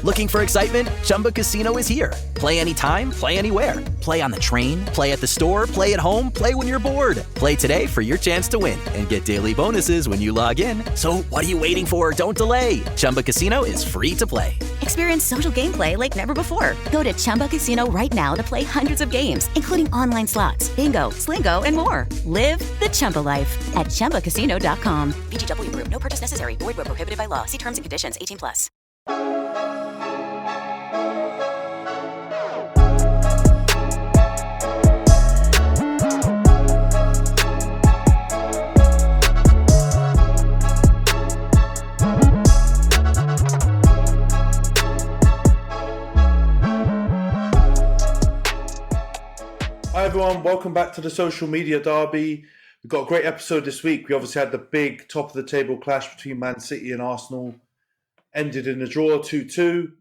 Looking for excitement? Chumba Casino is here. Play anytime, play anywhere. Play on the train, play at the store, play at home, play when you're bored. Play today for your chance to win and get daily bonuses when you log in. So what are you waiting for? Don't delay. Chumba Casino is free to play. Experience social gameplay like never before. Go to Chumba Casino right now to play hundreds of games, including online slots, bingo, Slingo, and more. Live the Chumba life at ChumbaCasino.com. VGW Group. No purchase necessary. Void where prohibited by law. See terms and conditions. 18+. Hi everyone, welcome back to the Social Media Derby. We've got a great episode this week. We obviously had the big top of the table clash between Man City and Arsenal. Ended in a draw 2-2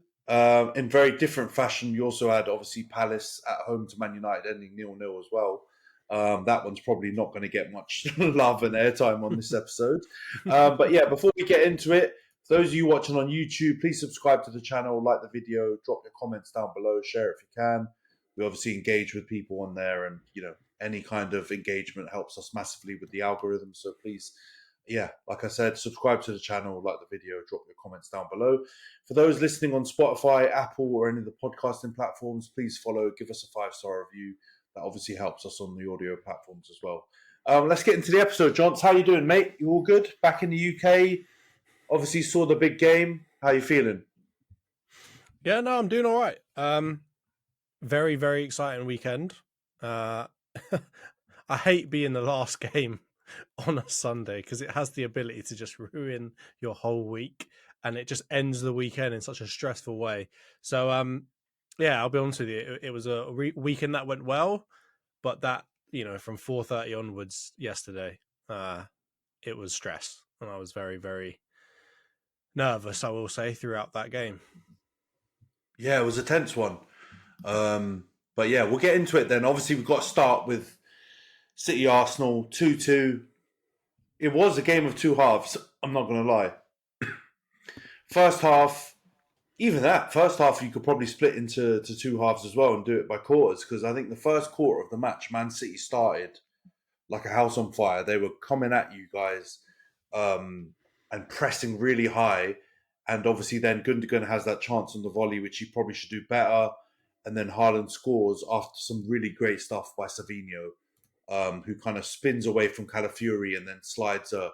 in very different fashion. You also had obviously Palace at home to Man United ending 0-0 as well. That one's probably not going to get much love and airtime on this episode. But yeah, before we get into it, for those of you watching on YouTube, please subscribe to the channel, like the video, drop your comments down below, share it if you can. We obviously engage with people on there, and any kind of engagement helps us massively with the algorithm. So please, like I said, subscribe to the channel, like the video, drop your comments down below. For those listening on Spotify, Apple, or any of the podcasting platforms, please follow, give us a 5-star review. That obviously helps us on the audio platforms as well. Let's get into the episode. Johns, how you doing, mate? You all good? Back in the UK? Obviously saw the big game. How you feeling? Yeah, no, I'm doing all right. Very, very exciting weekend. I hate being the last game on a Sunday because it has the ability to just ruin your whole week, and it just ends the weekend in such a stressful way. So, I'll be honest with you. It was a weekend that went well, but that, from 4:30 onwards yesterday, it was stress, and I was very, very nervous, I will say, throughout that game. Yeah, it was a tense one. But yeah, we'll get into it then. Obviously, we've got to start with City Arsenal 2-2. It was a game of two halves, I'm not going to lie. First half, first half you could probably split into two halves as well and do it by quarters, because I think the first quarter of the match, Man City started like a house on fire. They were coming at you guys and pressing really high. And obviously then Gundogan has that chance on the volley, which he probably should do better. And then Haaland scores after some really great stuff by Savinho, who kind of spins away from Calafiori and then slides a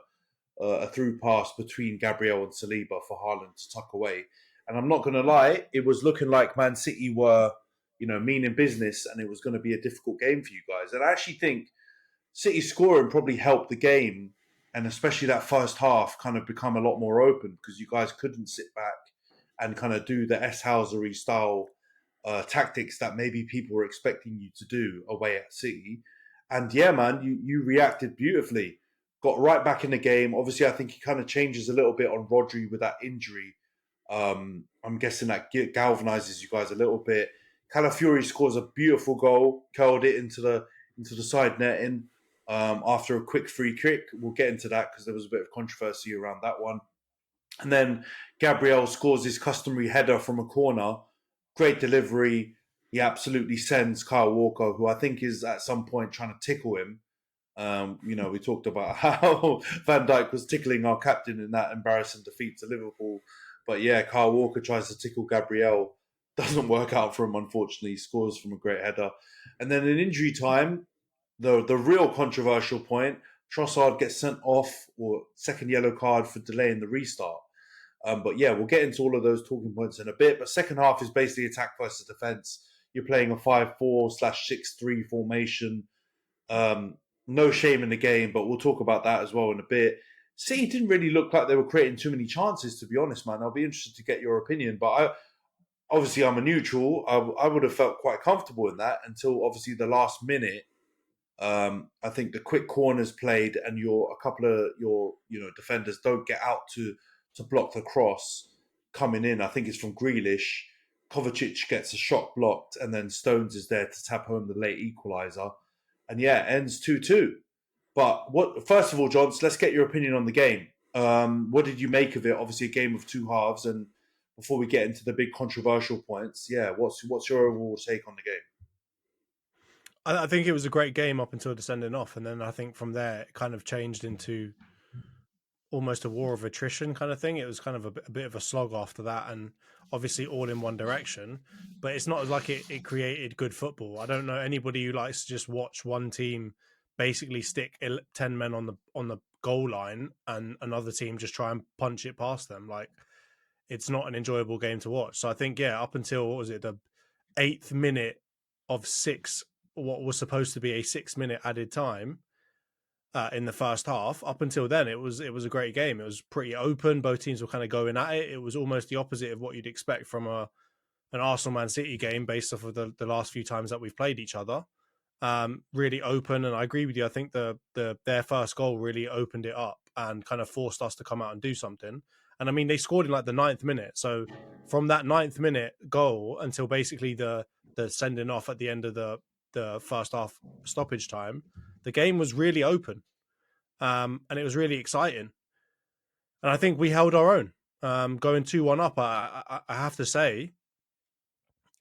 through pass between Gabriel and Saliba for Haaland to tuck away. And I'm not going to lie, it was looking like Man City were, mean in business, and it was going to be a difficult game for you guys. And I actually think City scoring probably helped the game, and especially that first half kind of become a lot more open because you guys couldn't sit back and kind of do the S-Housery style tactics that maybe people were expecting you to do away at City. And yeah, man, you reacted beautifully. Got right back in the game. Obviously, I think he kind of changes a little bit on Rodri with that injury. I'm guessing that galvanizes you guys a little bit. Calafiori scores a beautiful goal, curled it into the side netting after a quick free kick. We'll get into that because there was a bit of controversy around that one. And then Gabriel scores his customary header from a corner. Great delivery. He absolutely sends Kyle Walker, who I think is at some point trying to tickle him. We talked about how Van Dijk was tickling our captain in that embarrassing defeat to Liverpool. But yeah, Kyle Walker tries to tickle Gabriel. Doesn't work out for him, unfortunately. He scores from a great header. And then in injury time, the real controversial point, Trossard gets sent off, or second yellow card for delaying the restart. But yeah, we'll get into all of those talking points in a bit. But second half is basically attack versus defence. You're playing a 5-4/6-3 formation. No shame in the game, but we'll talk about that as well in a bit. City didn't really look like they were creating too many chances, to be honest, man. I'll be interested to get your opinion. But I'm a neutral. I would have felt quite comfortable in that until obviously the last minute. I think the quick corners played and a couple of your defenders don't get out to block the cross coming in. I think it's from Grealish. Kovacic gets a shot blocked, and then Stones is there to tap home the late equaliser. And yeah, ends 2-2. But first of all, Johns, let's get your opinion on the game. What did you make of it? Obviously, a game of two halves, and before we get into the big controversial points, yeah, what's your overall take on the game? I think it was a great game up until the sending off, and then I think from there it kind of changed into almost a war of attrition kind of thing. It was kind of a bit of a slog after that, and obviously all in one direction. But it's not like it created good football. I don't know anybody who likes to just watch one team basically stick 10 men on the goal line and another team just try and punch it past them. Like, it's not an enjoyable game to watch. So I think, yeah, up until, what was it, the 8th minute of what was supposed to be a 6-minute added time in the first half, up until then, it was a great game. It was pretty open. Both teams were kind of going at it. It was almost the opposite of what you'd expect from an Arsenal Man City game based off of the last few times that we've played each other. Really open, and I agree with you. I think their first goal really opened it up and kind of forced us to come out and do something. And I mean, they scored in like the 9th minute. So from that 9th minute goal until basically the sending off at the end of the first half stoppage time, the game was really open, and it was really exciting. And I think we held our own. Going 2-1 up, I have to say,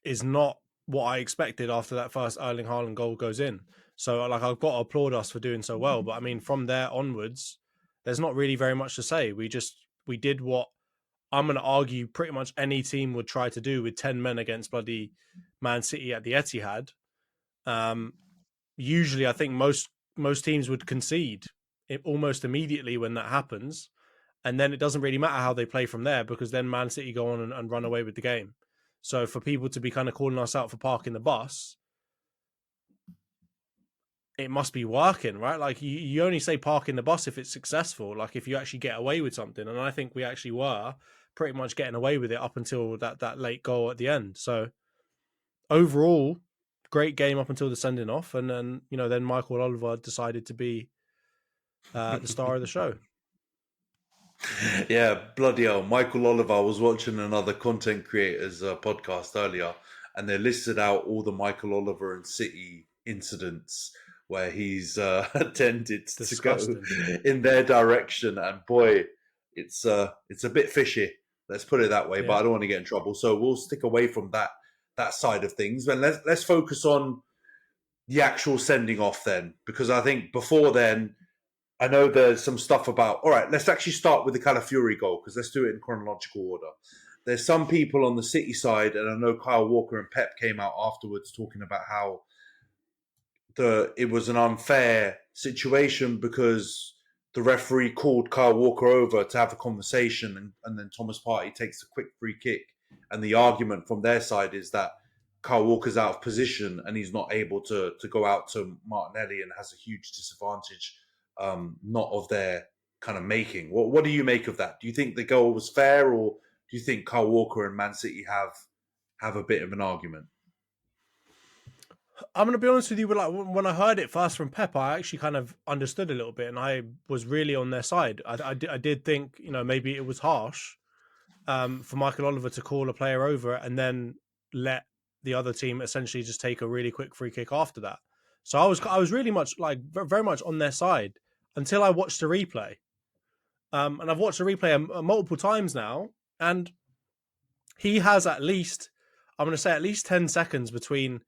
is not what I expected after that first Erling Haaland goal goes in. So, like, I've got to applaud us for doing so well. But I mean, from there onwards, there's not really very much to say. We did what I'm going to argue pretty much any team would try to do with 10 men against bloody Man City at the Etihad. Usually, I think most teams would concede almost immediately when that happens. And then it doesn't really matter how they play from there, because then Man City go on and run away with the game. So for people to be kind of calling us out for parking the bus, it must be working, right? Like, you only say parking the bus if it's successful, like if you actually get away with something. And I think we actually were pretty much getting away with it up until that late goal at the end. So overall, great game up until the sending off. And then, then Michael Oliver decided to be the star of the show. Yeah, bloody hell. Michael Oliver, I was watching another content creators podcast earlier, and they listed out all the Michael Oliver and City incidents where he's tended to go in their direction. And boy, it's a bit fishy. Let's put it that way, but I don't want to get in trouble. So we'll stick away from that side of things. And let's focus on the actual sending off then, because I think before then, I know there's some stuff about, all right, let's actually start with the Calafiori goal, because let's do it in chronological order. There's some people on the City side, and I know Kyle Walker and Pep came out afterwards talking about how it was an unfair situation because the referee called Kyle Walker over to have a conversation, and then Thomas Partey takes a quick free kick. And the argument from their side is that Kyle Walker's out of position and he's not able to go out to Martinelli and has a huge disadvantage. Not of their kind of making. What do you make of that? Do you think the goal was fair, or do you think Kyle Walker and Man City have a bit of an argument? I'm going to be honest with you. When I heard it first from Pep, I actually kind of understood a little bit, and I was really on their side. I did think, maybe it was harsh for Michael Oliver to call a player over and then let the other team essentially just take a really quick free kick after that. So I was really much very much on their side until I watched the replay. And I've watched the replay multiple times now, and he has at least 10 seconds between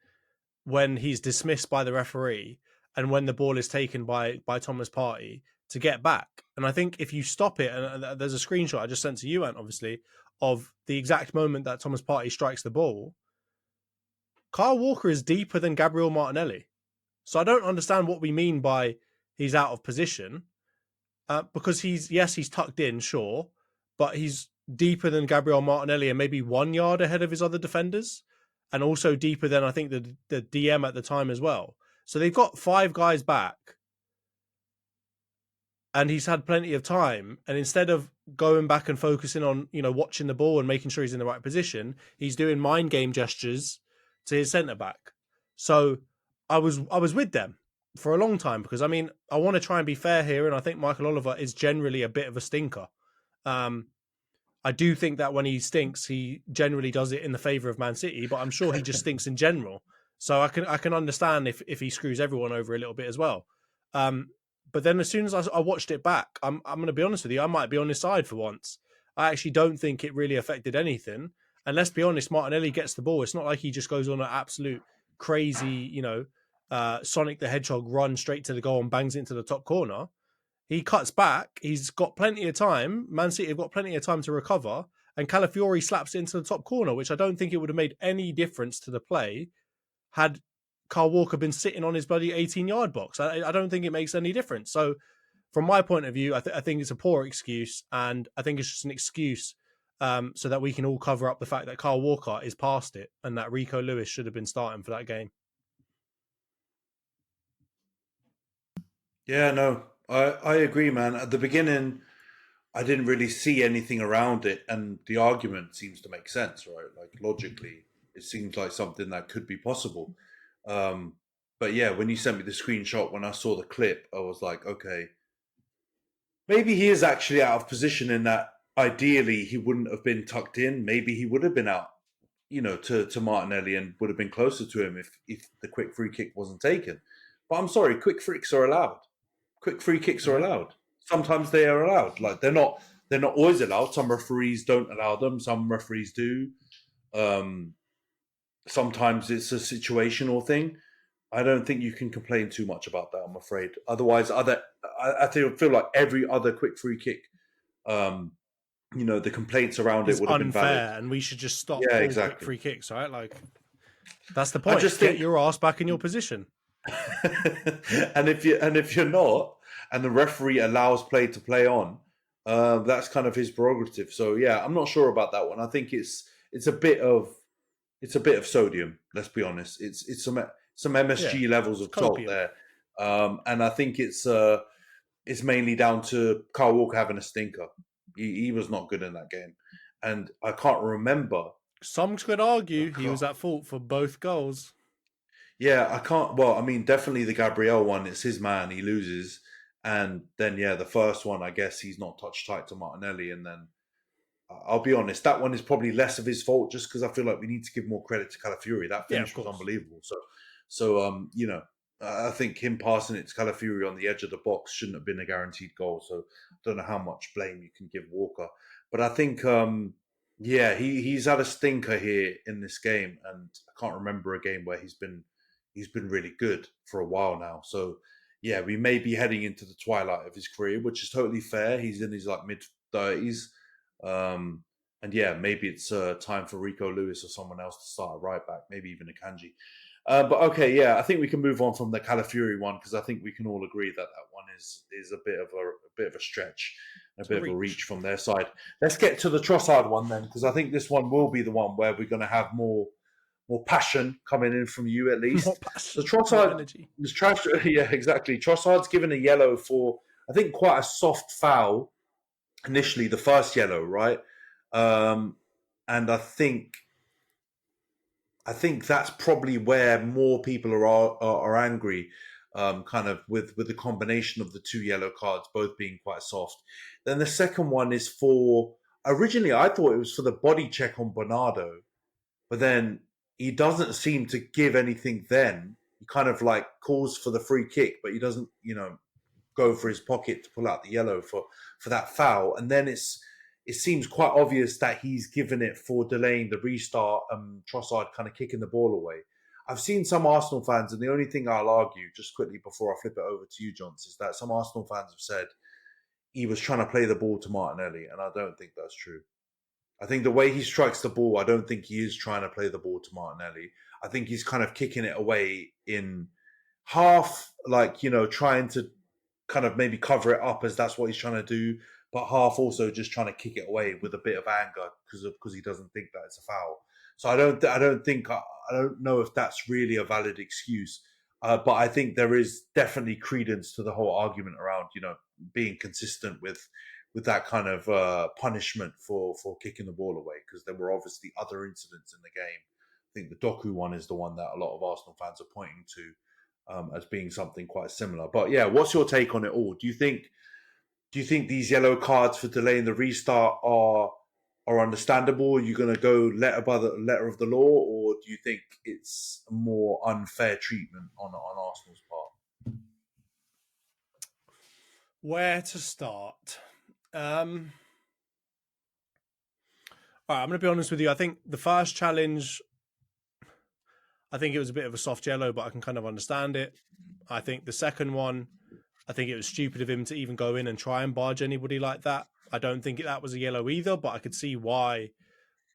when he's dismissed by the referee and when the ball is taken by Thomas Partey to get back. And I think if you stop it, and there's a screenshot I just sent to you, Ant, obviously, of the exact moment that Thomas Partey strikes the ball, Kyle Walker is deeper than Gabriel Martinelli. So I don't understand what we mean by he's out of position, because he's tucked in, sure, but he's deeper than Gabriel Martinelli and maybe 1 yard ahead of his other defenders, and also deeper than I think the DM at the time as well. So they've got 5 guys back, and he's had plenty of time. And instead of going back and focusing on watching the ball and making sure he's in the right position, he's doing mind game gestures to his centre back. So I was with them for a long time, because I mean, I want to try and be fair here, and I think Michael Oliver is generally a bit of a stinker. I do think that when he stinks, he generally does it in the favour of Man City, but I'm sure he just stinks in general. So I can understand if he screws everyone over a little bit as well. But then as soon as I watched it back, I'm going to be honest with you, I might be on his side for once. I actually don't think it really affected anything. And let's be honest, Martinelli gets the ball. It's not like he just goes on an absolute crazy, Sonic the Hedgehog run straight to the goal and bangs it into the top corner. He cuts back. He's got plenty of time. Man City have got plenty of time to recover. And Calafiori slaps it into the top corner, which I don't think it would have made any difference to the play had Kyle Walker been sitting on his bloody 18-yard box. I don't think it makes any difference. So from my point of view, I think it's a poor excuse. And I think it's just an excuse so that we can all cover up the fact that Kyle Walker is past it and that Rico Lewis should have been starting for that game. Yeah, no, I agree, man. At the beginning, I didn't really see anything around it, and the argument seems to make sense, right? Like logically, it seems like something that could be possible. But yeah, when you sent me the screenshot, when I saw the clip, I was like, okay, maybe he is actually out of position in that ideally he wouldn't have been tucked in. Maybe he would have been out, to Martinelli and would have been closer to him if the quick free kick wasn't taken. But I'm sorry, quick free kicks are allowed. Quick free kicks are allowed. Sometimes they are allowed. Like they're not always allowed. Some referees don't allow them. Some referees do. Sometimes it's a situational thing. I don't think you can complain too much about that, I'm afraid. Otherwise, I feel like every other quick free kick, the complaints around it would have been valid. And we should just stop all quick free kicks, right? Like that's the point. Just get your ass back in your position. and if you're not, and the referee allows play to play on, that's kind of his prerogative. So yeah, I'm not sure about that one. I think it's a bit of sodium. Let's be honest. It's some MSG levels of salt there, and I think it's mainly down to Kyle Walker having a stinker. He was not good in that game, and I can't remember. Some could argue he was at fault for both goals. Yeah, I can't. Well, I mean, definitely the Gabriel one. It's his man. He loses, and then the first one. I guess he's not touch tight to Martinelli, and then I'll be honest, that one is probably less of his fault, just because I feel like we need to give more credit to Calafiori. That finish was unbelievable. So I think him passing it to Calafiori on the edge of the box shouldn't have been a guaranteed goal. So I don't know how much blame you can give Walker, but I think he's had a stinker here in this game, and I can't remember a game where he's been really good for a while now. So yeah, we may be heading into the twilight of his career, which is totally fair. He's in his mid-30s. And yeah, maybe it's time for Rico Lewis or someone else to start a right back, maybe even a Kanji. But okay, yeah, I think we can move on from the Calafiori one, because I think we can all agree that one is a bit of a stretch, a bit of a reach from their side. Let's get to the Trossard one then, because I think this one will be the one where we're going to have more passion coming in from you, at least. More passion, the Trossard was trash. Yeah, exactly. Trossard's given a yellow for, I think, quite a soft foul initially, the first yellow, right? And I think that's probably where more people are angry, kind of with the combination of the two yellow cards both being quite soft. Then the second one is for, originally I thought it was for the body check on Bernardo, but then he doesn't seem to give anything then. He kind of like calls for the free kick, but he doesn't, go for his pocket to pull out the yellow for that foul. And then it seems quite obvious that he's given it for delaying the restart and Trossard kind of kicking the ball away. I've seen some Arsenal fans, and the only thing I'll argue, just quickly before I flip it over to you, Johns, is that some Arsenal fans have said he was trying to play the ball to Martinelli, and I don't think that's true. I think the way he strikes the ball, I don't think he is trying to play the ball to Martinelli. I think he's kind of kicking it away in half, trying to kind of maybe cover it up as that's what he's trying to do, but half also just trying to kick it away with a bit of anger because he doesn't think that it's a foul. So I don't know if that's really a valid excuse, but I think there is definitely credence to the whole argument around being consistent with that kind of punishment for kicking the ball away, because there were obviously other incidents in the game. I think the Doku one is the one that a lot of Arsenal fans are pointing to as being something quite similar. But yeah, what's your take on it all? Do you think these yellow cards for delaying the restart are understandable? Are you going to go letter by the letter of the law, or do you think it's more unfair treatment on Arsenal's part? Where to start? All right, I'm going to be honest with you. I think the first challenge, I think it was a bit of a soft yellow, but I can kind of understand it. I think the second one, I think it was stupid of him to even go in and try and barge anybody like that. I don't think that was a yellow either, but I could see why.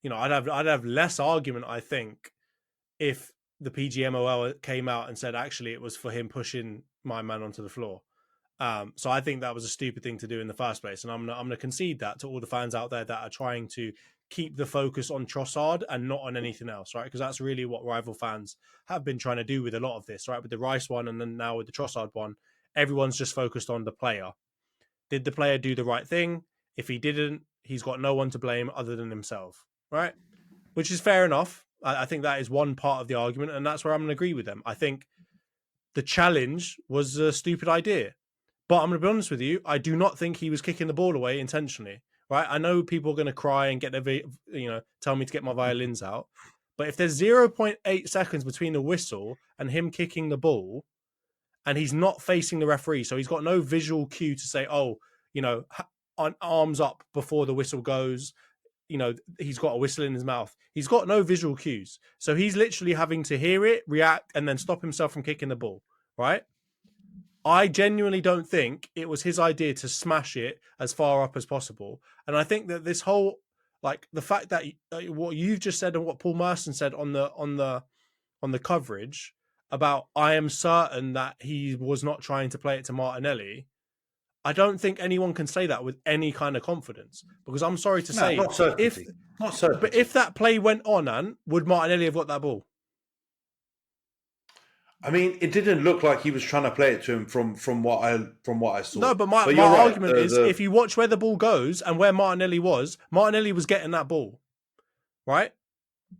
I'd have less argument, I think, if the PGMOL came out and said actually it was for him pushing my man onto the floor. So I think that was a stupid thing to do in the first place, and I'm gonna concede that to all the fans out there that are trying to keep the focus on Trossard and not on anything else, right? Because that's really what rival fans have been trying to do with a lot of this, right? With the Rice one and then now with the Trossard one, everyone's just focused on the player. Did the player do the right thing? If he didn't, he's got no one to blame other than himself, right? Which is fair enough. I think that is one part of the argument, and that's where I'm going to agree with them. I think the challenge was a stupid idea. But I'm going to be honest with you, I do not think he was kicking the ball away intentionally, right? I know people are going to cry and get their, tell me to get my violins out. But if there's 0.8 seconds between the whistle and him kicking the ball, and he's not facing the referee, so he's got no visual cue to say, on arms up before the whistle goes, he's got a whistle in his mouth. He's got no visual cues. So he's literally having to hear it, react, and then stop himself from kicking the ball, right? I genuinely don't think it was his idea to smash it as far up as possible. And I think that this whole, the fact that what you've just said and what Paul Merson said on the coverage about, I am certain that he was not trying to play it to Martinelli. I don't think anyone can say that with any kind of confidence, because I'm sorry to say, not certainty. But if that play went on, would Martinelli have got that ball? I mean, it didn't look like he was trying to play it to him from what I saw. No, but my argument is, if you watch where the ball goes and where Martinelli was getting that ball, right?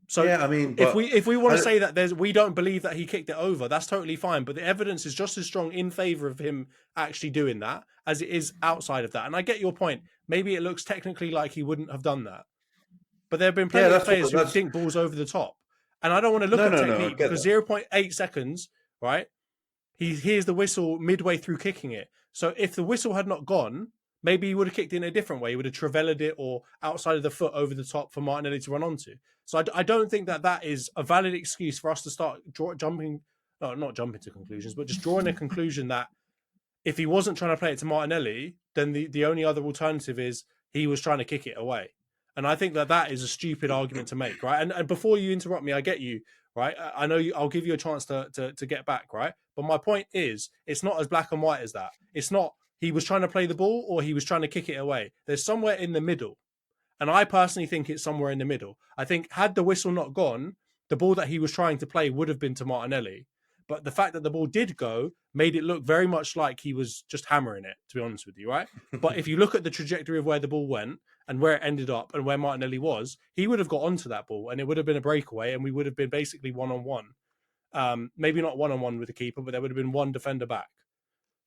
So yeah, I mean, if we want to say that we don't believe that he kicked it over, that's totally fine. But the evidence is just as strong in favor of him actually doing that as it is outside of that. And I get your point. Maybe it looks technically like he wouldn't have done that, but there have been plenty of players who think balls over the top. And I don't want to look at technique because 0.8 seconds, right? He hears the whistle midway through kicking it. So if the whistle had not gone, maybe he would have kicked it in a different way. He would have traveled it or outside of the foot over the top for Martinelli to run onto. So I don't think that is a valid excuse for us to start not jumping to conclusions, but just drawing a conclusion that if he wasn't trying to play it to Martinelli, then the only other alternative is he was trying to kick it away. And I think that is a stupid argument to make, right? And before you interrupt me, I get you, right? I know I'll give you a chance to get back, right? But my point is, it's not as black and white as that. It's not he was trying to play the ball or he was trying to kick it away. There's somewhere in the middle. And I personally think it's somewhere in the middle. I think had the whistle not gone, the ball that he was trying to play would have been to Martinelli. But the fact that the ball did go made it look very much like he was just hammering it, to be honest with you, right? But if you look at the trajectory of where the ball went and where it ended up and where Martinelli was, he would have got onto that ball and it would have been a breakaway and we would have been basically one-on-one. Maybe not one-on-one with the keeper, but there would have been one defender back.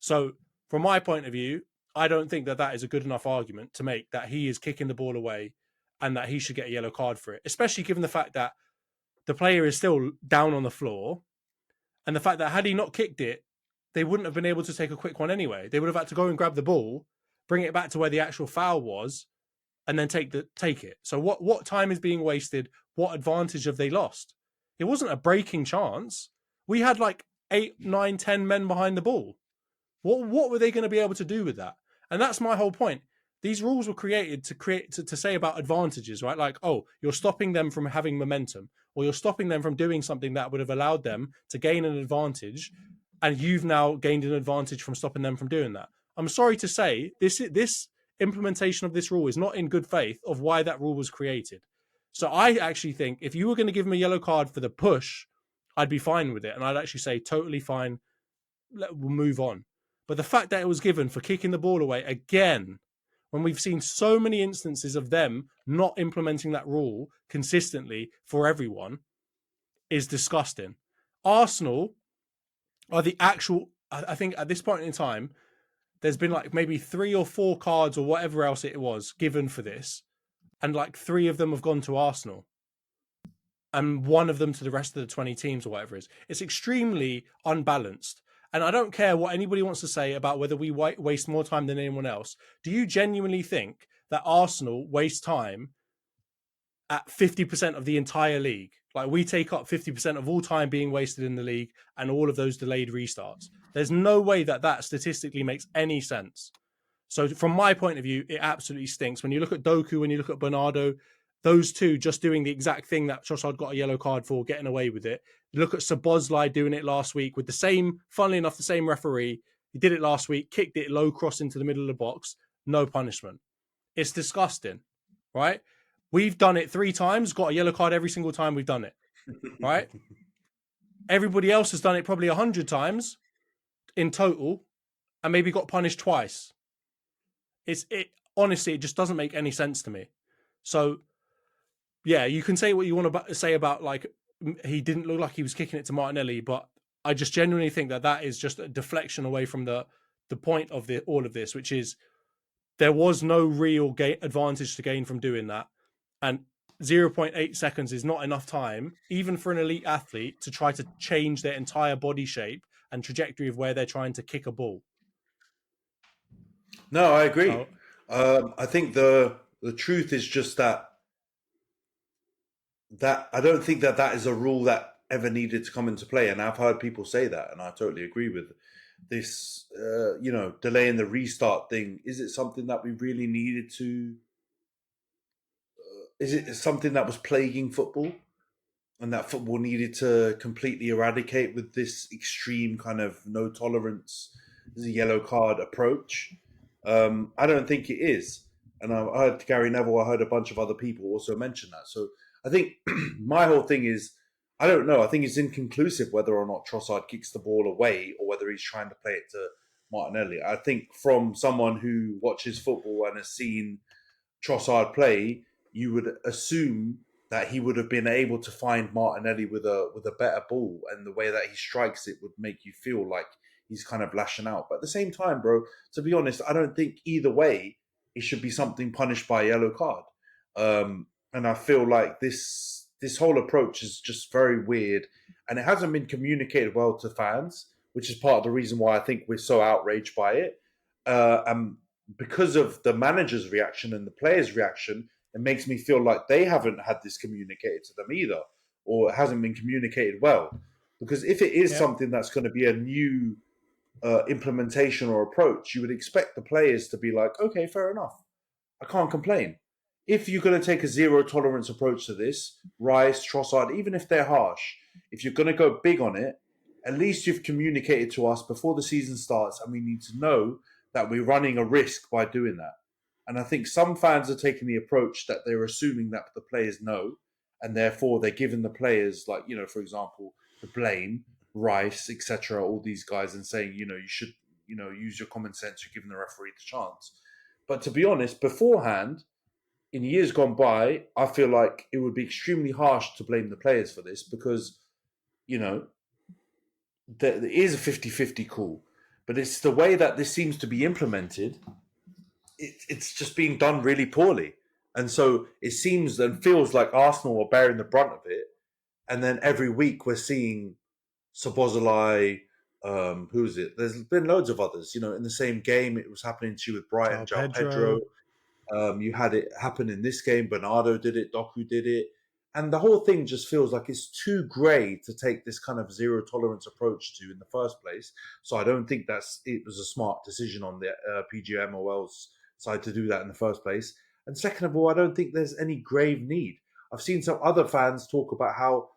So from my point of view, I don't think that is a good enough argument to make that he is kicking the ball away and that he should get a yellow card for it, especially given the fact that the player is still down on the floor. And the fact that had he not kicked it, they wouldn't have been able to take a quick one anyway. They would have had to go and grab the ball, bring it back to where the actual foul was, and then take it. So what time is being wasted? What advantage have they lost? It wasn't a breaking chance. We had 8, 9, 10 men behind the ball. What were they going to be able to do with that? And that's my whole point. These rules were created to say about advantages, right? Like, oh, you're stopping them from having momentum, or you're stopping them from doing something that would have allowed them to gain an advantage, and you've now gained an advantage from stopping them from doing that. I'm sorry to say, this implementation of this rule is not in good faith of why that rule was created. So I actually think if you were going to give him a yellow card for the push, I'd be fine with it. And I'd actually say totally fine. We'll move on. But the fact that it was given for kicking the ball away again, when we've seen so many instances of them not implementing that rule consistently for everyone, is disgusting. Arsenal are the actual, I think at this point in time, there's been maybe 3 or 4 cards or whatever else it was given for this. And 3 of them have gone to Arsenal. And 1 of them to the rest of the 20 teams or whatever it is. It's extremely unbalanced. And I don't care what anybody wants to say about whether we waste more time than anyone else. Do you genuinely think that Arsenal waste time at 50% of the entire league. Like, we take up 50% of all time being wasted in the league and all of those delayed restarts. There's no way that statistically makes any sense. So from my point of view, it absolutely stinks. When you look at Doku, when you look at Bernardo, those two just doing the exact thing that Trossard got a yellow card for, getting away with it. You look at Szoboszlai doing it last week with the same, funnily enough, the same referee. He did it last week, kicked it low cross into the middle of the box. No punishment. It's disgusting, right? We've done it 3 times, got a yellow card every single time we've done it, right? Everybody else has done it probably 100 times in total and maybe got punished twice. Honestly, it just doesn't make any sense to me. So, yeah, you can say what you want to say about, like, he didn't look like he was kicking it to Martinelli, but I just genuinely think that is just a deflection away from the point of all of this, which is there was no real advantage to gain from doing that. And 0.8 seconds is not enough time, even for an elite athlete, to try to change their entire body shape and trajectory of where they're trying to kick a ball. No, I agree. I think the truth is just that I don't think that is a rule that ever needed to come into play. And I've heard people say that, and I totally agree with this, delaying the restart thing. Is it something that we really needed to... is it something that was plaguing football and that football needed to completely eradicate with this extreme kind of no tolerance, yellow card approach? I don't think it is. And I heard Gary Neville, I heard a bunch of other people also mention that. So I think my whole thing is, I don't know. I think it's inconclusive whether or not Trossard kicks the ball away or whether he's trying to play it to Martinelli. I think from someone who watches football and has seen Trossard play, you would assume that he would have been able to find Martinelli with a better ball, and the way that he strikes it would make you feel like he's kind of lashing out. But at the same time, bro, to be honest, I don't think either way it should be something punished by a yellow card. And I feel like this whole approach is just very weird, and it hasn't been communicated well to fans, which is part of the reason why I think we're so outraged by it. And because of the manager's reaction and the players' reaction, it makes me feel like they haven't had this communicated to them either, or it hasn't been communicated well. Because if it is something that's going to be a new implementation or approach, you would expect the players to be like, okay, fair enough, I can't complain. If you're going to take a zero tolerance approach to this, Rice, Trossard, even if they're harsh, if you're going to go big on it, at least you've communicated to us before the season starts, and we need to know that we're running a risk by doing that. And I think some fans are taking the approach that they're assuming that the players know, and therefore they're giving the players, like, for example, the blame, Rice, etc., all these guys, and saying, you should, use your common sense, you're giving the referee the chance. But to be honest, beforehand, in years gone by, I feel like it would be extremely harsh to blame the players for this because, there is a 50-50 call. But it's the way that this seems to be implemented, it's just being done really poorly. And so it seems and feels like Arsenal are bearing the brunt of it. And then every week we're seeing Szoboszlai, who is it? There's been loads of others, in the same game. It was happening to you with Brighton, João Pedro. You had it happen in this game. Bernardo did it. Doku did it. And the whole thing just feels like it's too grey to take this kind of zero tolerance approach to in the first place. So I don't think it was a smart decision on the PGMOL's side to do that in the first place. And second of all, I don't think there's any grave need. I've seen some other fans talk about how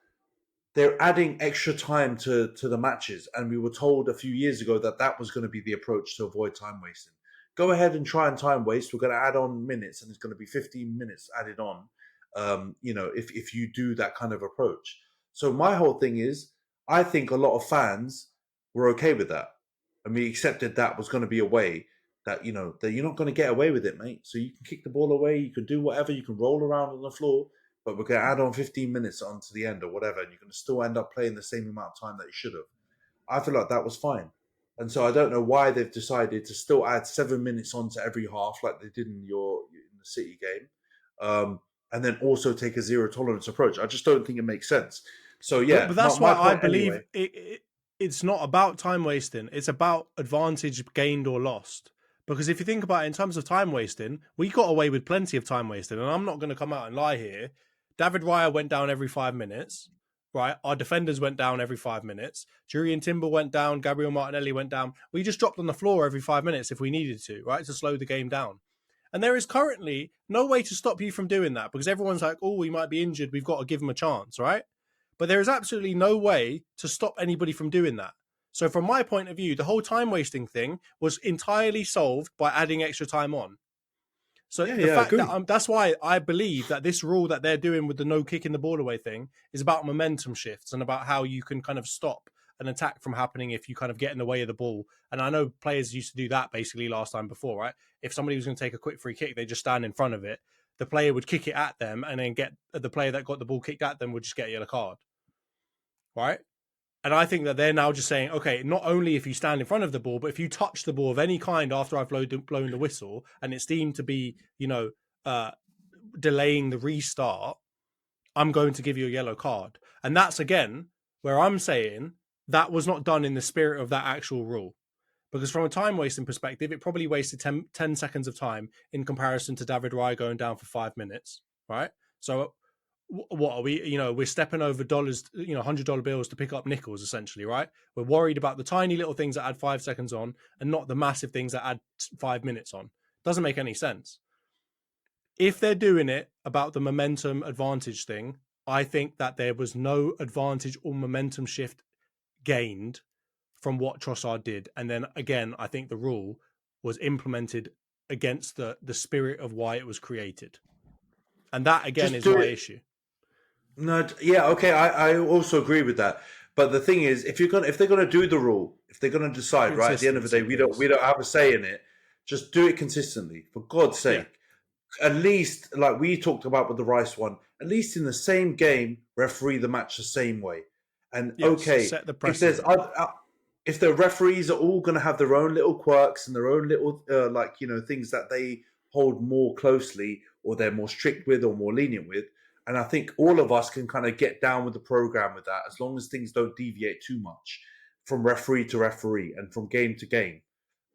they're adding extra time to the matches. And we were told a few years ago that was going to be the approach to avoid time wasting. Go ahead and try and time waste. We're going to add on minutes, and it's going to be 15 minutes added on, if you do that kind of approach. So my whole thing is, I think a lot of fans were okay with that. And we accepted that was going to be a way that, that you're not going to get away with it, mate. So you can kick the ball away, you can do whatever, you can roll around on the floor, but we're going to add on 15 minutes onto the end or whatever, and you're going to still end up playing the same amount of time that you should have. I feel like that was fine. And so I don't know why they've decided to still add 7 minutes onto every half like they did in the City game, and then also take a zero tolerance approach. I just don't think it makes sense. So, yeah. But that's why I believe it's not about time wasting. It's about advantage gained or lost. Because if you think about it in terms of time wasting, we got away with plenty of time wasting. And I'm not going to come out and lie here. David Raya went down every 5 minutes, right? Our defenders went down every 5 minutes. Julian Timber went down. Gabriel Martinelli went down. We just dropped on the floor every 5 minutes if we needed to, right? To slow the game down. And there is currently no way to stop you from doing that because everyone's like, oh, we might be injured. We've got to give him a chance, right? But there is absolutely no way to stop anybody from doing that. So from my point of view, the whole time wasting thing was entirely solved by adding extra time on. So the fact that that's why I believe that this rule that they're doing with the no kicking the ball away thing is about momentum shifts and about how you can kind of stop an attack from happening if you kind of get in the way of the ball. And I know players used to do that basically last time before, right? If somebody was going to take a quick free kick, they just stand in front of it. The player would kick it at them and then get the player that got the ball kicked at them would just get a yellow card, right? And I think that they're now just saying, okay, not only if you stand in front of the ball, but if you touch the ball of any kind after I've blown the whistle and it's deemed to be, delaying the restart, I'm going to give you a yellow card. And that's, again, where I'm saying that was not done in the spirit of that actual rule. Because from a time wasting perspective, it probably wasted 10 seconds of time in comparison to David Raya going down for 5 minutes, right? So what are we, we're stepping over dollars, $100 bills to pick up nickels, essentially, right? We're worried about the tiny little things that add 5 seconds on and not the massive things that add 5 minutes on. Doesn't make any sense. If they're doing it about the momentum advantage thing, I think that there was no advantage or momentum shift gained from what Trossard did. And then again, I think the rule was implemented against the spirit of why it was created. And that again is my issue. No, yeah, okay, I also agree with that. But the thing is, if they're gonna do the rule, if they're gonna decide, right, at the end of the day, we don't have a say in it. Just do it consistently, for God's sake. Yeah. At least, like we talked about with the Rice one, at least in the same game, referee the match the same way. And set the precedent. If the referees are all going to have their own little quirks and their own little things that they hold more closely or they're more strict with or more lenient with, and I think all of us can kind of get down with the program with that as long as things don't deviate too much from referee to referee and from game to game.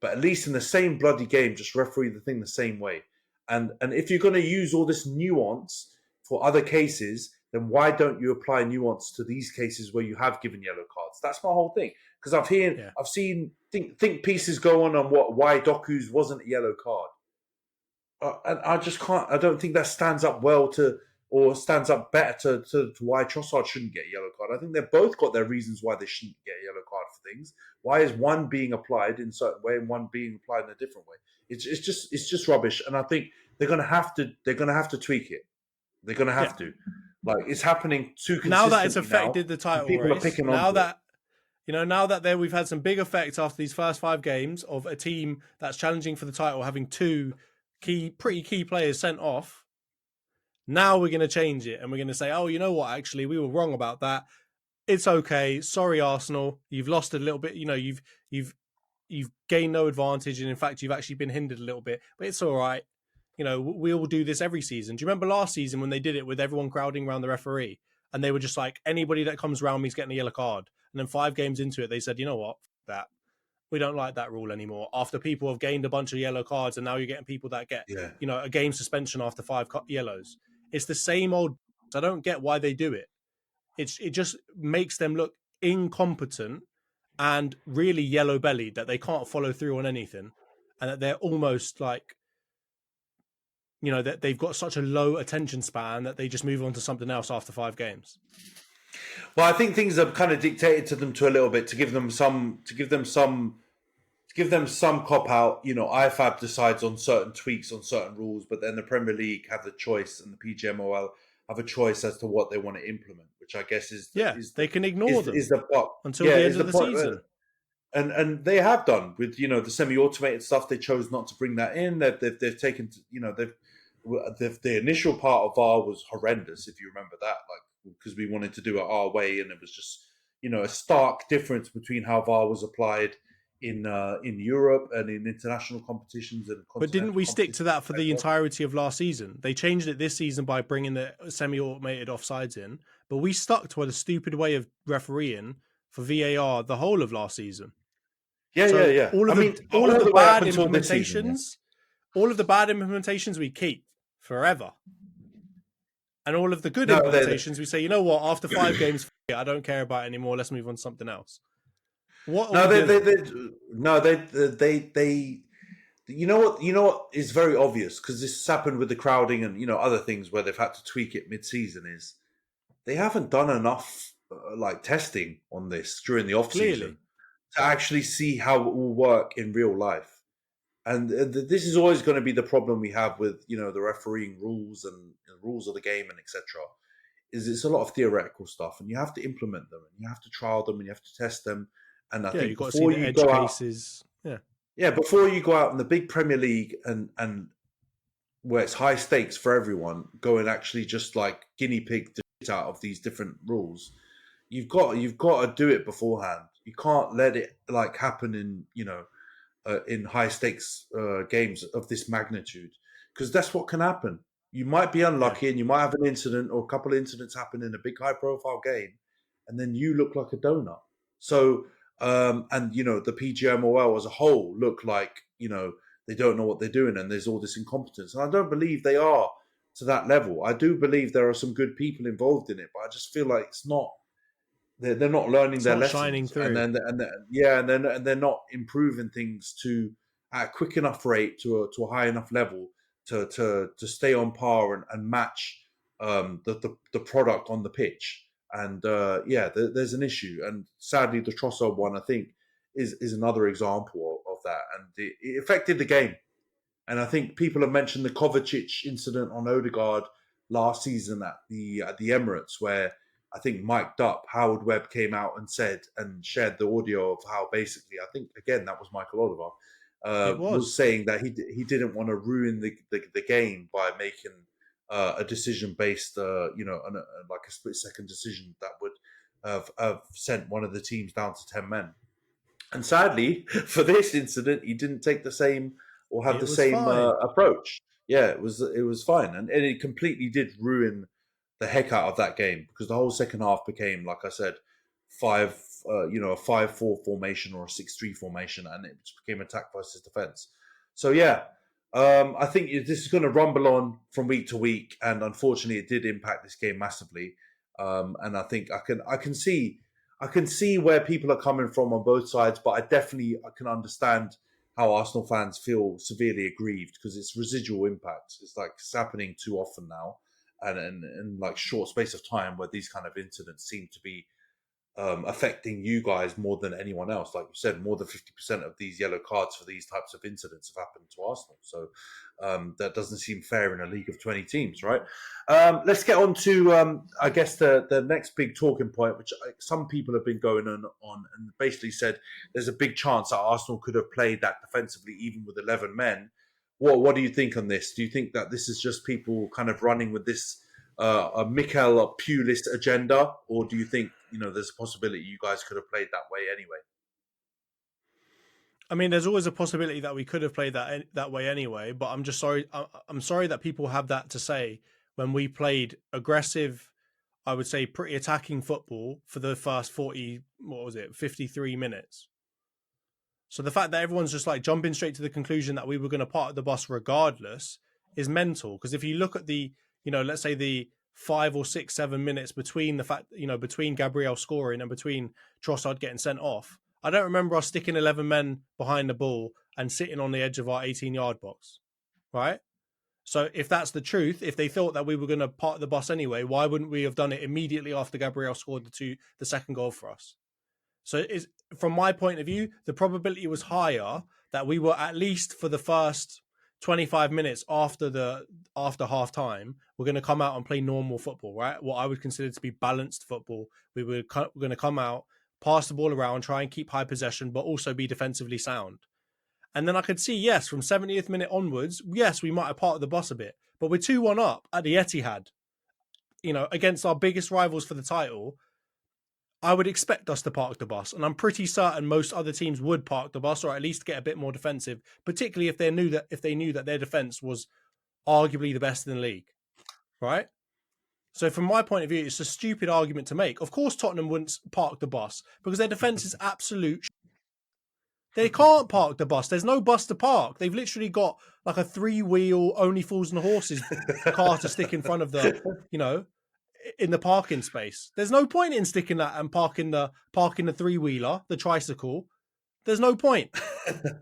But at least in the same bloody game, just referee the thing the same way. And if you're going to use all this nuance for other cases, then why don't you apply nuance to these cases where you have given yellow cards? That's my whole thing. Because I've seen think pieces go on why Doku's wasn't a yellow card. And I just can't. I don't think that stands up well stands up better to why Trossard shouldn't get a yellow card. I think they've both got their reasons why they shouldn't get a yellow card for things. Why is one being applied in a certain way and one being applied in a different way? It's just rubbish. And I think they're gonna have to tweak it. They're gonna have to. Like it's happening too consistently now that it's affected the title people race. Are picking now on that we've had some big effects after these first 5 games of a team that's challenging for the title having 2 pretty key players sent off. Now we're going to change it and we're going to say, oh, you know what? Actually, we were wrong about that. It's okay. Sorry, Arsenal. You've lost a little bit. You've gained no advantage, and in fact, you've actually been hindered a little bit. But it's all right. We all do this every season. Do you remember last season when they did it with everyone crowding around the referee, and they were just like, anybody that comes around me is getting a yellow card? And then 5 games into it, they said, you know what? We don't like that rule anymore. After people have gained a bunch of yellow cards, and now you're getting people that get, a game suspension after 5 yellows. It's the same old. I don't get why they do it. It just makes them look incompetent and really yellow-bellied that they can't follow through on anything, and that they're almost like, that they've got such a low attention span that they just move on to something else after 5 games. Well, I think things are kind of dictated to them to a little bit to give them some cop out. IFAB decides on certain tweaks on certain rules, but then the Premier League have the choice and the PGMOL have a choice as to what they want to implement, which I guess they can ignore them until the end of the season. And they have done with the semi-automated stuff. They chose not to bring that in. They've taken the initial part of VAR was horrendous, if you remember that, because we wanted to do it our way, and it was just a stark difference between how VAR was applied in Europe and in international competitions. But didn't we stick to that for the entirety of last season? They changed it this season by bringing the semi-automated offsides in, but we stuck to a stupid way of refereeing for VAR the whole of last season. Yeah. All of the bad implementations we keep forever. And all of the good No, implementations, we say, you know what? After 5 games, I don't care about it anymore. Let's move on to something else. What are we doing? they. You know what is very obvious, because this has happened with the crowding and other things where they've had to tweak it mid-season, is they haven't done enough testing on this during the off-season to actually see how it will work in real life. And this is always going to be the problem we have with the refereeing rules and rules of the game and etc. Is it's a lot of theoretical stuff, and you have to implement them, and you have to trial them, and you have to test them. And I think you've got to see the edge cases. Before you go out in the big Premier League and where it's high stakes for everyone, go and actually just like guinea pig the shit out of these different rules. You've got to do it beforehand. You can't let it happen in high stakes games of this magnitude, because that's what can happen. You might be unlucky and you might have an incident or a couple of incidents happen in a big high profile game, and then you look like a donut. So the PGMOL as a whole look like they don't know what they're doing, and there's all this incompetence. And I don't believe they are to that level. I do believe there are some good people involved in it, but I just feel like it's not. They're not learning their lessons, shining through. and they're not improving things at a quick enough rate to a high enough level to stay on par and match the product on the pitch. And there's an issue, and sadly the Trossard one I think is another example of that, and it affected the game. And I think people have mentioned the Kovacic incident on Odegaard last season at the Emirates, where I think mic'd up, Howard Webb came out and said and shared the audio of how basically, I think again that was Michael Oliver, was saying that he didn't want to ruin the game by making a decision based, on a split second decision that would have sent one of the teams down to 10 men. And sadly, for this incident, he didn't take the same or have the same approach. Yeah, it was fine, and it completely did ruin the heck out of that game, because the whole second half became, like I said, a 5-4 formation or a 6-3 formation, and it became attack versus defense. So I think this is going to rumble on from week to week, and unfortunately, it did impact this game massively. And I think I can see where people are coming from on both sides, but I can understand how Arsenal fans feel severely aggrieved, because it's residual impact. It's happening too often now, and in short space of time, where these kind of incidents seem to be affecting you guys more than anyone else. Like you said, more than 50% of these yellow cards for these types of incidents have happened to Arsenal. So that doesn't seem fair in a league of 20 teams, right? Let's get on to, I guess, the next big talking point, which some people have been going on and basically said there's a big chance that Arsenal could have played that defensively, even with 11 men. What do you think on this? Do you think that this is just people kind of running with this a Mikel Pulis agenda, or do you think there's a possibility you guys could have played that way anyway? I mean, there's always a possibility that we could have played that way anyway, but I'm just sorry. I'm sorry that people have that to say when we played aggressive, I would say pretty attacking football for the first 53 minutes. So the fact that everyone's just jumping straight to the conclusion that we were going to park the bus regardless is mental. Because if you look at the, let's say the 5 or 6, 7 minutes between between Gabriel scoring and between Trossard getting sent off, I don't remember us sticking 11 men behind the ball and sitting on the edge of our 18-yard box, right? So if that's the truth, if they thought that we were going to park the bus anyway, why wouldn't we have done it immediately after Gabriel scored the second goal for us? So from my point of view, the probability was higher that we were, at least for the first 25 minutes after half time, we're going to come out and play normal football, right? What I would consider to be balanced football. We're going to come out, pass the ball around, try and keep high possession, but also be defensively sound. And then I could see, yes, from 70th minute onwards, yes, we might have parked the bus a bit, but we're 2-1 up at the Etihad, against our biggest rivals for the title. I would expect us to park the bus, and I'm pretty certain most other teams would park the bus, or at least get a bit more defensive, particularly if they knew that their defense was arguably the best in the league, right? So from my point of view, it's a stupid argument to make. Of course, Tottenham wouldn't park the bus because their defense is absolute. They can't park the bus. There's no bus to park. They've literally got like a 3-wheel only fools and horses car to stick in front of the, in the parking space. There's no point in sticking that and parking the 3-wheeler, the tricycle. There's no point,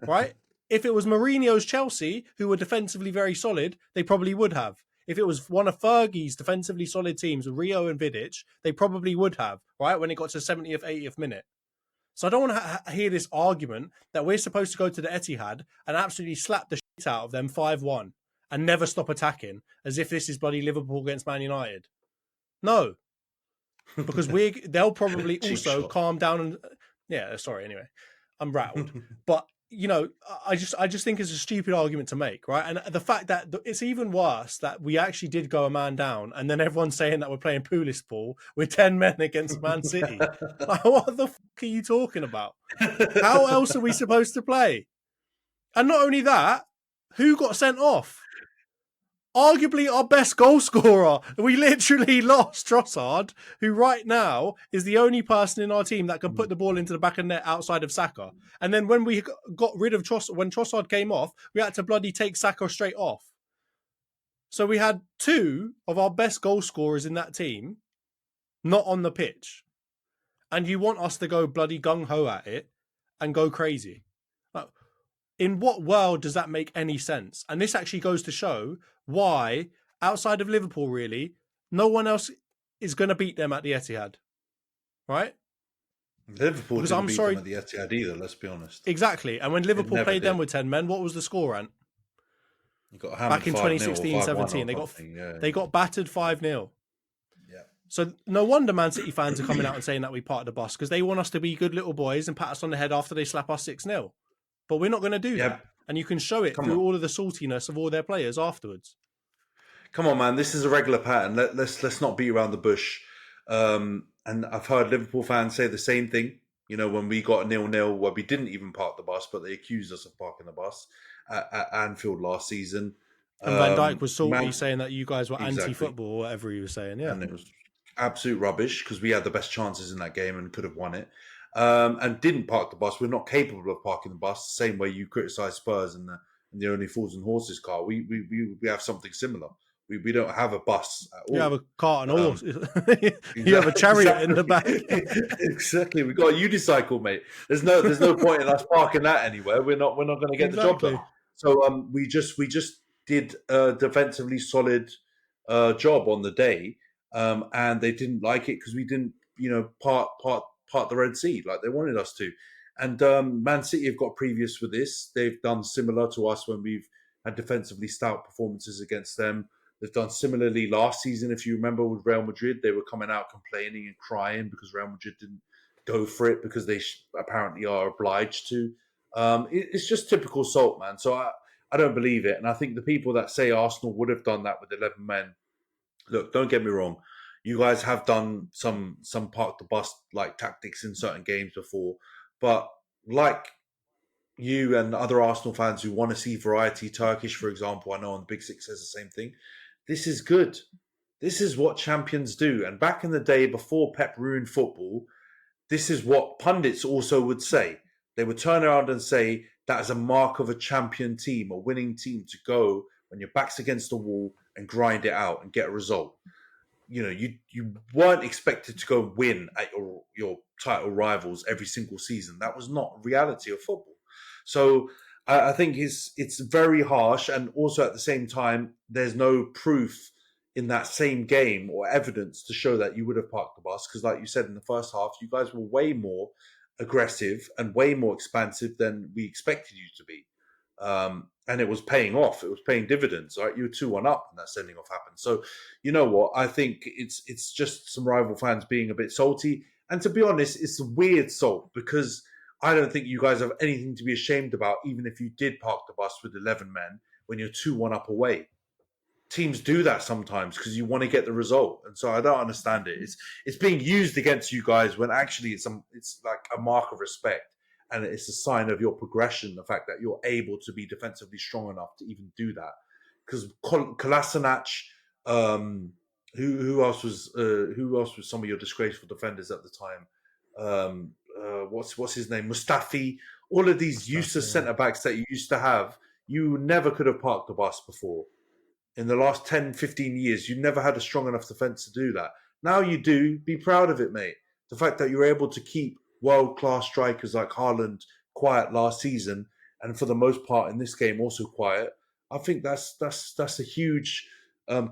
right? If it was Mourinho's Chelsea, who were defensively very solid, they probably would have. If it was one of Fergie's defensively solid teams, Rio and Vidic, they probably would have, right? When it got to 70th, 80th minute. So I don't want to hear this argument that we're supposed to go to the Etihad and absolutely slap the shit out of them 5-1 and never stop attacking as if this is bloody Liverpool against Man United. No, because they'll probably also calm down and anyway, I'm rattled. But I just think it's a stupid argument to make, right? And the fact that it's even worse that we actually did go a man down, and then everyone's saying that we're playing Pulis ball with 10 men against Man City. Like, what the fuck are you talking about? How else are we supposed to play? And not only that, who got sent off? Arguably our best goal scorer. We literally lost Trossard, who right now is the only person in our team that can put the ball into the back of net outside of Saka. And then when we got rid of Trossard, when Trossard came off, we had to bloody take Saka straight off. So we had 2 of our best goal scorers in that team not on the pitch. And you want us to go bloody gung-ho at it and go crazy. In what world does that make any sense? And this actually goes to show why, outside of Liverpool, really, no one else is going to beat them at the Etihad. Right? Liverpool didn't beat them at the Etihad either, let's be honest. Exactly. And when Liverpool played them with 10 men, what was the score, Ant? You got back in 2016-17. They got battered 5-0. Yeah. So no wonder Man City fans are coming out and saying that we parked the bus, because they want us to be good little boys and pat us on the head after they slap us 6-0. But we're not going to do that. And you can show it through all of the saltiness of all their players afterwards. Come on, man. This is a regular pattern. Let's not beat around the bush. And I've heard Liverpool fans say the same thing. When we got 0-0, where we didn't even park the bus, but they accused us of parking the bus at Anfield last season. And Van Dijk was salty, saying that you guys were anti-football or whatever he was saying. Yeah. And it was absolute rubbish because we had the best chances in that game and could have won it. And didn't park the bus. We're not capable of parking the bus. The same way you criticise Spurs and the only fools and horses car. We have something similar. We don't have a bus at all. You have a cart and horse. You have a chariot in the back. Exactly. We got a unicycle, mate. There's no point in us parking that anywhere. We're not going to get the job done. So we just did a defensively solid job on the day, and they didn't like it because we didn't part the Red Sea like they wanted us to. And Man City have got previous with this. They've done similar to us when we've had defensively stout performances against them. They've done similarly last season, if you remember, with Real Madrid. They were coming out complaining and crying because Real Madrid didn't go for it because they apparently are obliged to. It's just typical salt, man. So I don't believe it. And I think the people that say Arsenal would have done that with 11 men, look, don't get me wrong. You guys have done some park the bus like tactics in certain games before, but like you and other Arsenal fans who want to see variety, Turkish, for example, I know on the Big Six says the same thing. This is good. This is what champions do. And back in the day, before Pep ruined football, this is what pundits also would say. They would turn around and say that is a mark of a champion team, a winning team, to go when your back's against the wall and grind it out and get a result. You weren't expected to go win at your title rivals every single season. That was not reality of football. So I think it's very harsh, and also at the same time, there's no proof in that same game or evidence to show that you would have parked the bus. Because like you said, in the first half, you guys were way more aggressive and way more expansive than we expected you to be. And it was paying off. It was paying dividends, right? You were 2-1 up and that sending off happened. So you know what? I think it's just some rival fans being a bit salty. And to be honest, it's a weird salt because I don't think you guys have anything to be ashamed about, even if you did park the bus with 11 men when you're 2-1 up away. Teams do that sometimes because you want to get the result. And so I don't understand it. It's being used against you guys when actually it's like a mark of respect. And it's a sign of your progression, the fact that you're able to be defensively strong enough to even do that. Because Kolasinac, who else was some of your disgraceful defenders at the time? What's his name? Mustafi. all of these useless centre backs that you used to have, you never could have parked the bus before. In the last 10, 15 years, you never had a strong enough defence to do that. Now you do. Be proud of it, mate. The fact that you're able to keep world-class strikers like Haaland quiet last season, and for the most part in this game also quiet, I think that's a huge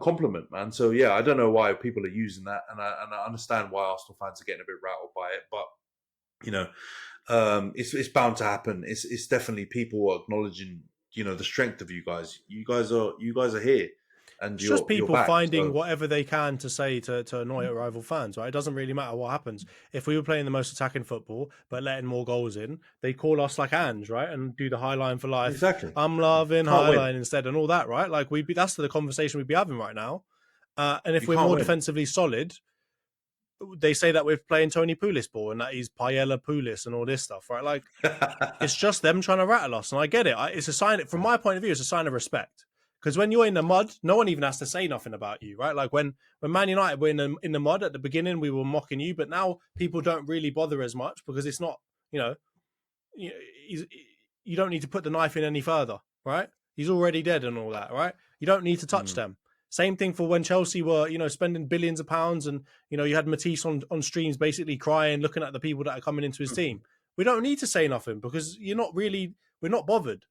compliment, man. So yeah, I don't know why people are using that, and I understand why Arsenal fans are getting a bit rattled by it, but you know, it's bound to happen. It's definitely people acknowledging, you know, the strength of you guys. You guys are here, and it's you're just people back, finding whatever they can to say to annoy rival fans, right? It doesn't really matter what happens. If we were playing the most attacking football but letting more goals in, they call us like Ange, right? And do the high line for life. Exactly. I'm loving Can't high win. line instead, and all that, right? Like that's the conversation we'd be having right now. And if You we're can't more win. defensively solid, they say that we're playing Tony Pulis ball and that he's Paella Pulis and all this stuff, right? Like it's just them trying to rattle us, and I get it. It's a sign. From my point of view, it's a sign of respect. Because when you're in the mud, no one even has to say nothing about you, right? Like when Man United were in the mud at the beginning, we were mocking you, but now people don't really bother as much because it's not, you know, you don't need to put the knife in any further, right? He's already dead and all that, right? You don't need to touch them. Same thing for when Chelsea were, you know, spending billions of pounds, and you know you had Matisse on streams basically crying, looking at the people that are coming into his team. We don't need to say nothing because we're not bothered.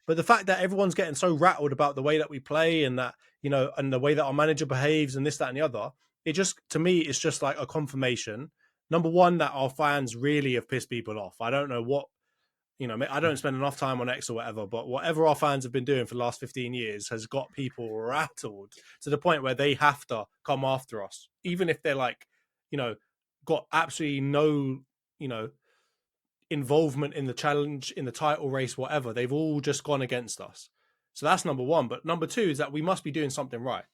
But the fact that everyone's getting so rattled about the way that we play and that, you know, and the way that our manager behaves and this, that, and the other, it just, to me, it's just like a confirmation. Number one, that our fans really have pissed people off. I don't know what, you know, I don't spend enough time on X or whatever, but whatever our fans have been doing for the last 15 years has got people rattled to the point where they have to come after us, even if they're like, you know, got absolutely no, you know, involvement in the challenge, in the title race, whatever. They've all just gone against us. So that's number one. But number two is that we must be doing something right?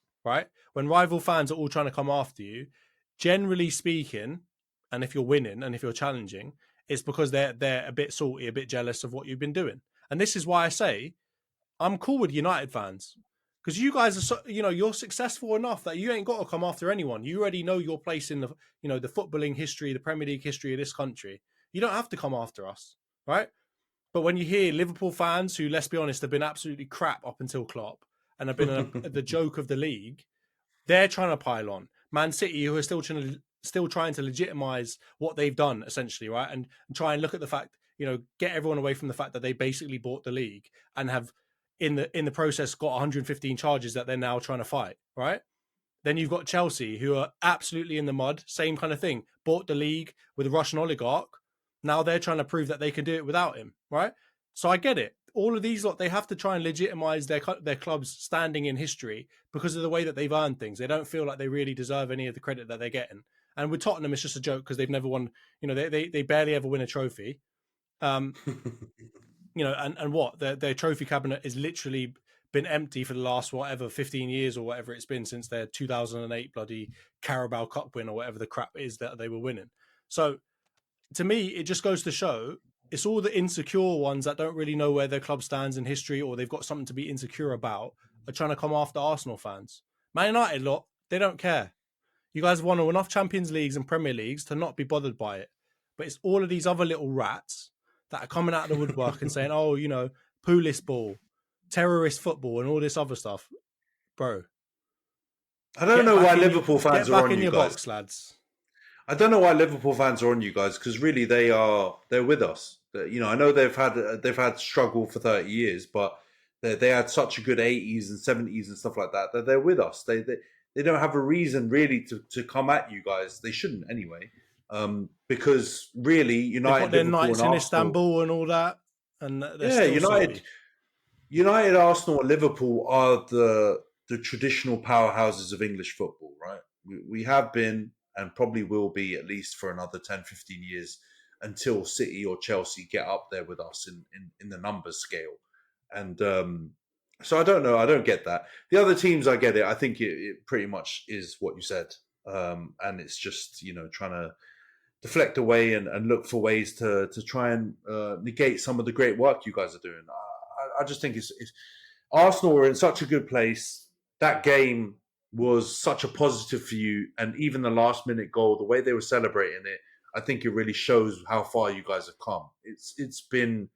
When rival fans are all trying to come after you, generally speaking, and if you're winning and if you're challenging, it's because they're a bit salty, a bit jealous of what you've been doing. And this is why I say I'm cool with United fans, because you guys are, so, you know, you're successful enough that you ain't got to come after anyone. You already know your place in the, you know, the footballing history, the Premier League history of this country. You don't have to come after us, right? But when you hear Liverpool fans who, let's be honest, have been absolutely crap up until Klopp and have been the joke of the league, they're trying to pile on. Man City, who are still trying to legitimize what they've done, essentially, right? And try and look at the fact, you know, get everyone away from the fact that they basically bought the league and have, in the process, got 115 charges that they're now trying to fight, right? Then you've got Chelsea, who are absolutely in the mud, same kind of thing. Bought the league with a Russian oligarch. Now they're trying to prove that they can do it without him, right? So I get it. All of these they have to try and legitimize their club's standing in history because of the way that they've earned things. They don't feel like they really deserve any of the credit that they're getting. And with Tottenham, it's just a joke because they've never won. You know, they barely ever win a trophy. You know, and what their trophy cabinet is literally been empty for the last 15 years or whatever it's been since their 2008 bloody Carabao Cup win or whatever the crap is that they were winning. So to me, it just goes to show it's all the insecure ones that don't really know where their club stands in history or they've got something to be insecure about are trying to come after Arsenal fans. Man United lot, they don't care. You guys have won enough Champions Leagues and Premier Leagues to not be bothered by it. But it's all of these other little rats that are coming out of the woodwork and saying, oh, you know, Pulis ball, terrorist football and all this other stuff. Bro. I don't know why Liverpool fans are on you guys. Get back in your box, lads. I don't know why Liverpool fans are on you guys, because really they're with us. You know, I know they've had struggle for 30 years, but they had such a good 80s and 70s and stuff like that they're with us. They don't have a reason really to come at you guys. They shouldn't anyway, because really United, got their Liverpool, nights and in Arsenal, Istanbul and all that, and United, Arsenal, and Liverpool are the traditional powerhouses of English football, right? We have been and probably will be at least for another 10, 15 years until City or Chelsea get up there with us in the numbers scale. And so I don't know. I don't get that. The other teams, I get it. I think it pretty much is what you said. And it's just, you know, trying to deflect away and look for ways to try and negate some of the great work you guys are doing. I just think it's Arsenal are in such a good place. That game was such a positive for you, and even the last minute goal, the way they were celebrating it, I think it really shows how far you guys have come. It's been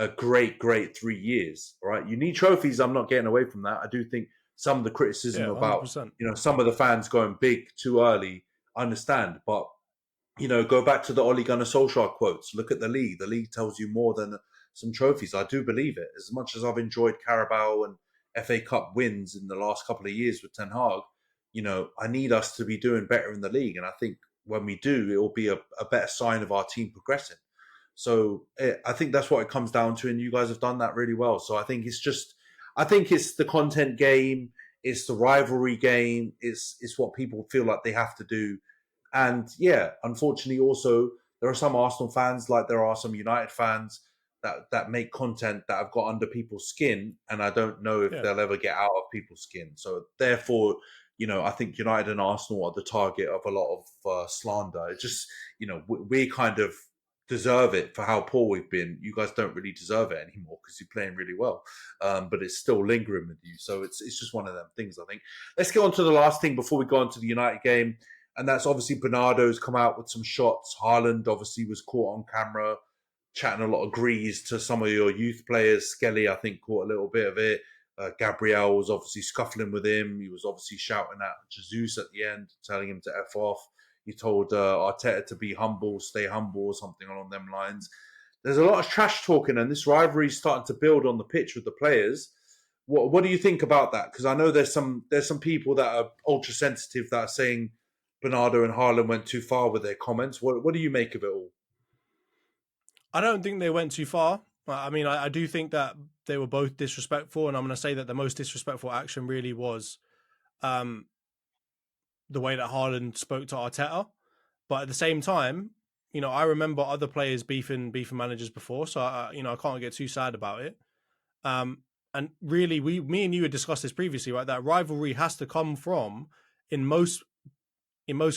a great 3 years. All right, you need trophies. I'm not getting away from that. I do think some of the criticism about 100%. some of the fans going big too early, I understand, but go back to the Ole Gunnar Solskjaer quotes. Look at the league. The league tells you more than some trophies. I do believe it. As much as I've enjoyed Carabao and FA Cup wins in the last couple of years with Ten Hag, I need us to be doing better in the league. And I think when we do, it will be a better sign of our team progressing. So I think that's what it comes down to. And you guys have done that really well. So I think it's the content game. It's the rivalry game. It's what people feel like they have to do. And yeah, unfortunately, also there are some Arsenal fans, like there are some United fans that make content that have got under people's skin, and I don't know if they'll ever get out of people's skin. So therefore, I think United and Arsenal are the target of a lot of slander. It just, we kind of deserve it for how poor we've been. You guys don't really deserve it anymore because you're playing really well, but it's still lingering with you. So it's just one of them things, I think. Let's get on to the last thing before we go on to the United game. And that's obviously Bernardo's come out with some shots. Haaland obviously was caught on camera chatting a lot of grease to some of your youth players. Skelly, I think, caught a little bit of it. Gabriel was obviously scuffling with him. He was obviously shouting at Jesus at the end, telling him to F off. He told Arteta to be humble, stay humble, or something along them lines. There's a lot of trash talking, and this rivalry is starting to build on the pitch with the players. What do you think about that? Because I know there's some people that are ultra sensitive that are saying Bernardo and Haaland went too far with their comments. What do you make of it all? I don't think they went too far. I mean, I do think that they were both disrespectful, and I'm going to say that the most disrespectful action really was the way that Haaland spoke to Arteta. But at the same time, I remember other players beefing managers before, so I can't get too sad about it. And really, me and you had discussed this previously, right? That rivalry has to come from, in most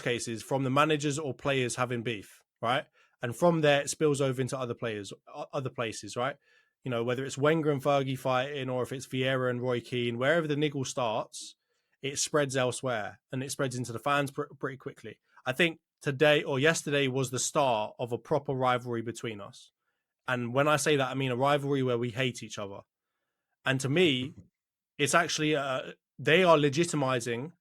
cases, from the managers or players having beef, right? And from there, it spills over into other places, right? Whether it's Wenger and Fergie fighting, or if it's Vieira and Roy Keane, wherever the niggle starts, it spreads elsewhere, and it spreads into the fans pretty quickly. I think today or yesterday was the start of a proper rivalry between us. And when I say that, I mean a rivalry where we hate each other. And to me, it's actually, they are legitimizing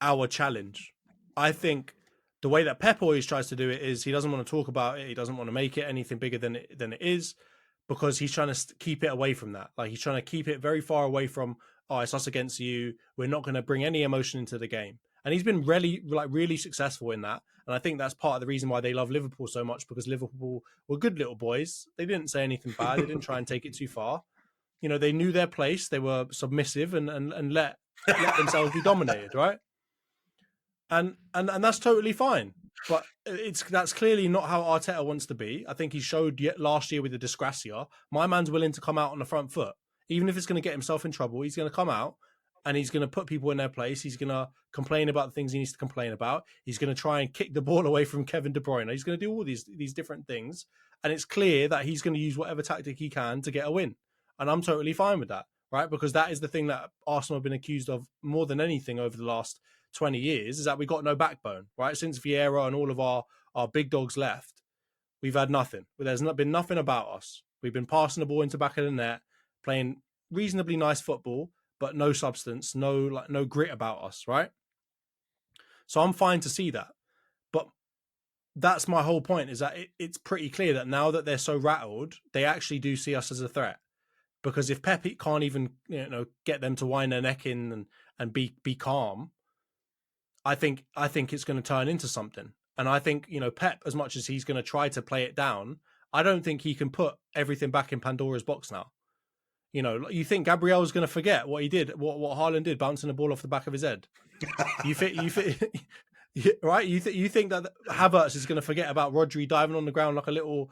our challenge. I think the way that Pep always tries to do it is he doesn't want to talk about it. He doesn't want to make it anything bigger than it is, because he's trying to keep it away from that. Like, he's trying to keep it very far away from, it's us against you. We're not going to bring any emotion into the game. And he's been really successful in that. And I think that's part of the reason why they love Liverpool so much, because Liverpool were good little boys. They didn't say anything bad. They didn't try and take it too far. They knew their place. They were submissive and let themselves be dominated, right? And that's totally fine. But that's clearly not how Arteta wants to be. I think he showed last year with the Disgracia. My man's willing to come out on the front foot. Even if it's going to get himself in trouble, he's going to come out and he's going to put people in their place. He's going to complain about the things he needs to complain about. He's going to try and kick the ball away from Kevin De Bruyne. He's going to do all these different things. And it's clear that he's going to use whatever tactic he can to get a win. And I'm totally fine with that, right? Because that is the thing that Arsenal have been accused of more than anything over the last 20 years, is that we got no backbone, right? Since Vieira and all of our big dogs left, we've had nothing. There's not been nothing about us. We've been passing the ball into the back of the net, playing reasonably nice football, but no substance, no grit about us, right? So I'm fine to see that. But that's my whole point, is that it's pretty clear that now that they're so rattled, they actually do see us as a threat. Because if Pep can't even get them to wind their neck in and be calm, I think it's going to turn into something. And I think, Pep, as much as he's going to try to play it down, I don't think he can put everything back in Pandora's box now. You think Gabriel's going to forget what he did, what Haaland did, bouncing the ball off the back of his head? You think, right? You think that Havertz is going to forget about Rodri diving on the ground like a little,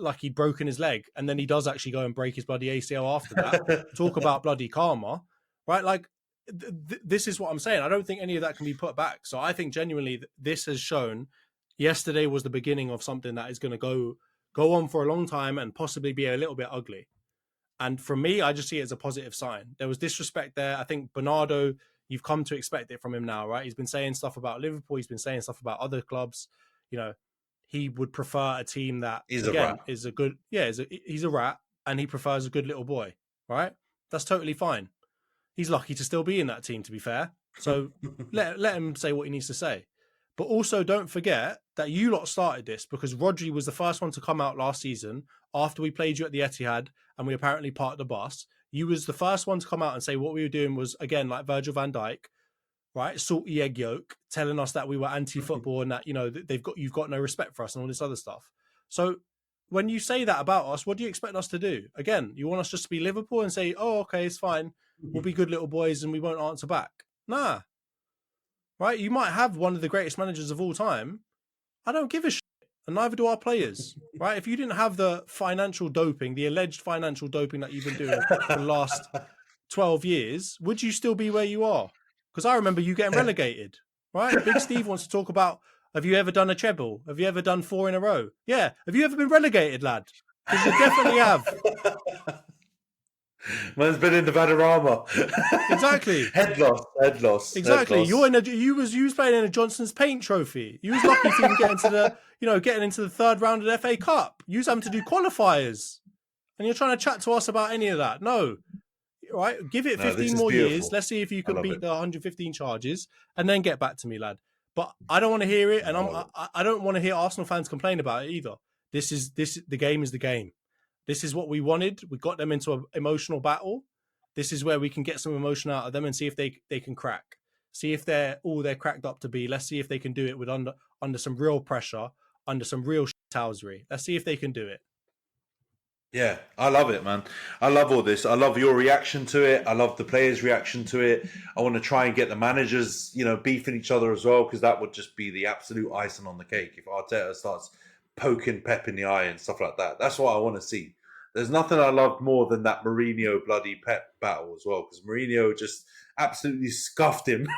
like he'd broken his leg, and then he does actually go and break his bloody ACL after that? Talk about bloody karma, right? Like, this is what I'm saying. I don't think any of that can be put back. So I think genuinely this has shown yesterday was the beginning of something that is going to go on for a long time and possibly be a little bit ugly. And for me, I just see it as a positive sign. There was disrespect there. I think Bernardo, you've come to expect it from him now, right? He's been saying stuff about Liverpool. He's been saying stuff about other clubs. he would prefer a team that He's again a rat. is a good he's a rat and he prefers a good little boy, right? That's totally fine. He's lucky to still be in that team, to be fair. So let him say what he needs to say. But also don't forget that you lot started this because Rodri was the first one to come out last season after we played you at the Etihad and we apparently parked the bus. You was the first one to come out and say what we were doing was, again, like Virgil van Dijk, right? Salty egg yolk, telling us that we were anti-football and that, you know, you've got no respect for us and all this other stuff. So when you say that about us, what do you expect us to do? Again, you want us just to be Liverpool and say, oh, okay, it's fine. We'll be good little boys and we won't answer back. Nah. Right? You might have one of the greatest managers of all time. I don't give a shit. And neither do our players. Right? If you didn't have the financial doping, the alleged financial doping that you've been doing for the last 12 years, would you still be where you are? Because I remember you getting relegated. Right? Big Steve wants to talk about, have you ever done a treble? Have you ever done 4 in a row? Yeah. Have you ever been relegated, lad? Because you definitely have. Man's been in the Vanarama. Exactly. Head loss. Exactly. Head loss. You was playing in a Johnson's Paint Trophy. You was lucky to even get into the, getting into the third round of the FA Cup. You was having to do qualifiers. And you're trying to chat to us about any of that. No. Right? Give it 15 more years. Let's see if you can beat the 115 charges and then get back to me, lad. But I don't want to hear it, and I don't want to hear Arsenal fans complain about it either. The game is the game. This is what we wanted. We got them into an emotional battle. This is where we can get some emotion out of them and see if they can crack. See if they're all they're cracked up to be. Let's see if they can do it with under some real pressure, under some real shithousery. Let's see if they can do it. Yeah, I love it, man. I love all this. I love your reaction to it. I love the players' reaction to it. I want to try and get the managers, beefing each other as well, because that would just be the absolute icing on the cake if Arteta starts poking Pep in the eye and stuff like that. That's what I want to see. There's nothing I loved more than that Mourinho bloody Pep battle as well, because Mourinho just absolutely scuffed him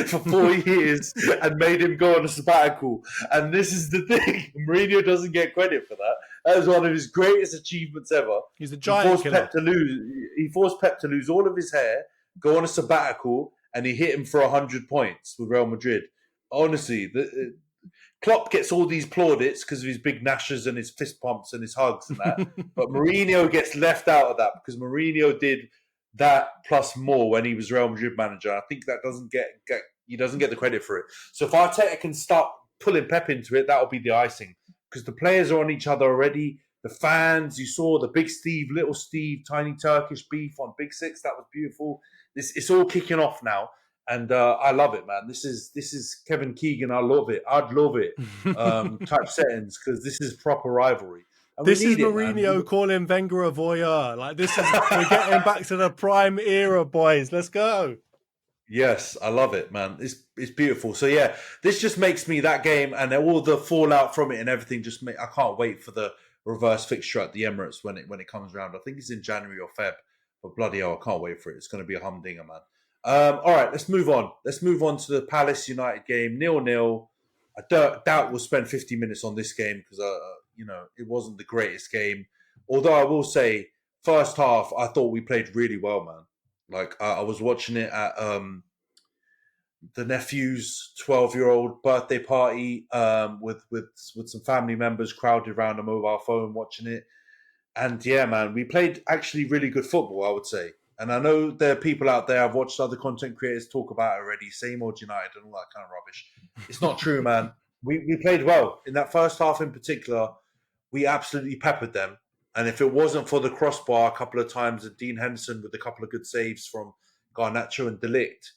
for 4 years and made him go on a sabbatical. And this is the thing. Mourinho doesn't get credit for that. That was one of his greatest achievements ever. He's a giant killer. He forced Pep to lose all of his hair, go on a sabbatical, and he hit him for 100 points with Real Madrid. Honestly, Klopp gets all these plaudits because of his big gnashes and his fist pumps and his hugs and that. But Mourinho gets left out of that because Mourinho did that plus more when he was Real Madrid manager. I think that he doesn't get the credit for it. So if Arteta can start pulling Pep into it, that'll be the icing. Because the players are on each other already. The fans, you saw the big Steve, little Steve, tiny Turkish beef on Big Six. That was beautiful. It's all kicking off now. And I love it, man. This is Kevin Keegan. I love it. I'd love it. Type settings, because this is proper rivalry. And this is Mourinho calling Wenger a voyeur. Like, we're getting back to the prime era, boys. Let's go. Yes, I love it, man. It's beautiful. So yeah, this just makes me that game and all the fallout from it and everything. I can't wait for the reverse fixture at the Emirates when it comes around. I think it's in January or Feb. But bloody hell, I can't wait for it. It's going to be a humdinger, man. All right, let's move on. Let's move on to the Palace United game, 0-0. I doubt we'll spend 50 minutes on this game because it wasn't the greatest game. Although I will say, first half I thought we played really well, man. Like I was watching it at the nephew's 12-year-old birthday party with some family members crowded around a mobile phone watching it. And yeah, man, we played actually really good football, I would say. And I know there are people out there, I've watched other content creators talk about it already, same old United and all that kind of rubbish. It's not true, man. We played well. In that first half in particular, we absolutely peppered them. And if it wasn't for the crossbar a couple of times and Dean Henderson with a couple of good saves from Garnacho and De Ligt,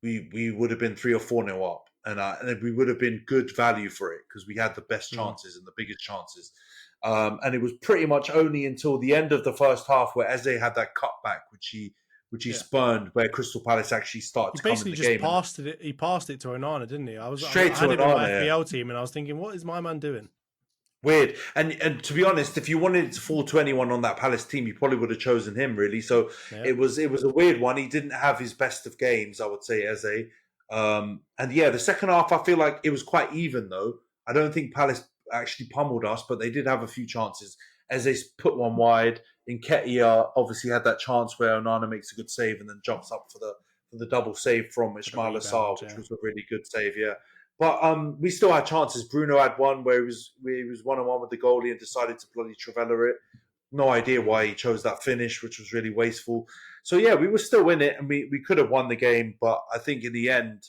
we would have been 3 or 4-0 up. And we would have been good value for it because we had the best chances and the biggest chances. And it was pretty much only until the end of the first half where Eze had that cutback, which he spurned, where Crystal Palace actually started to come in the game. He basically just passed it to Onana, didn't he? I had to him in Onana, my FPL team, and I was thinking, what is my man doing? Weird. And to be honest, if you wanted to fall to anyone on that Palace team, you probably would have chosen him, really. So it was a weird one. He didn't have his best of games, I would say, Eze. And yeah, the second half, I feel like it was quite even, though. I don't think Palace actually pummeled us, but they did have a few chances. Eze put one wide. Nketiah obviously had that chance where Onana makes a good save and then jumps up for the double save from Ismail Assar, which was a really good save, yeah. But we still had chances. Bruno had one where he was 1-on-1 with the goalie and decided to bloody Trivela it. No idea why he chose that finish, which was really wasteful. So yeah, we were still in it, and we could have won the game. But I think in the end,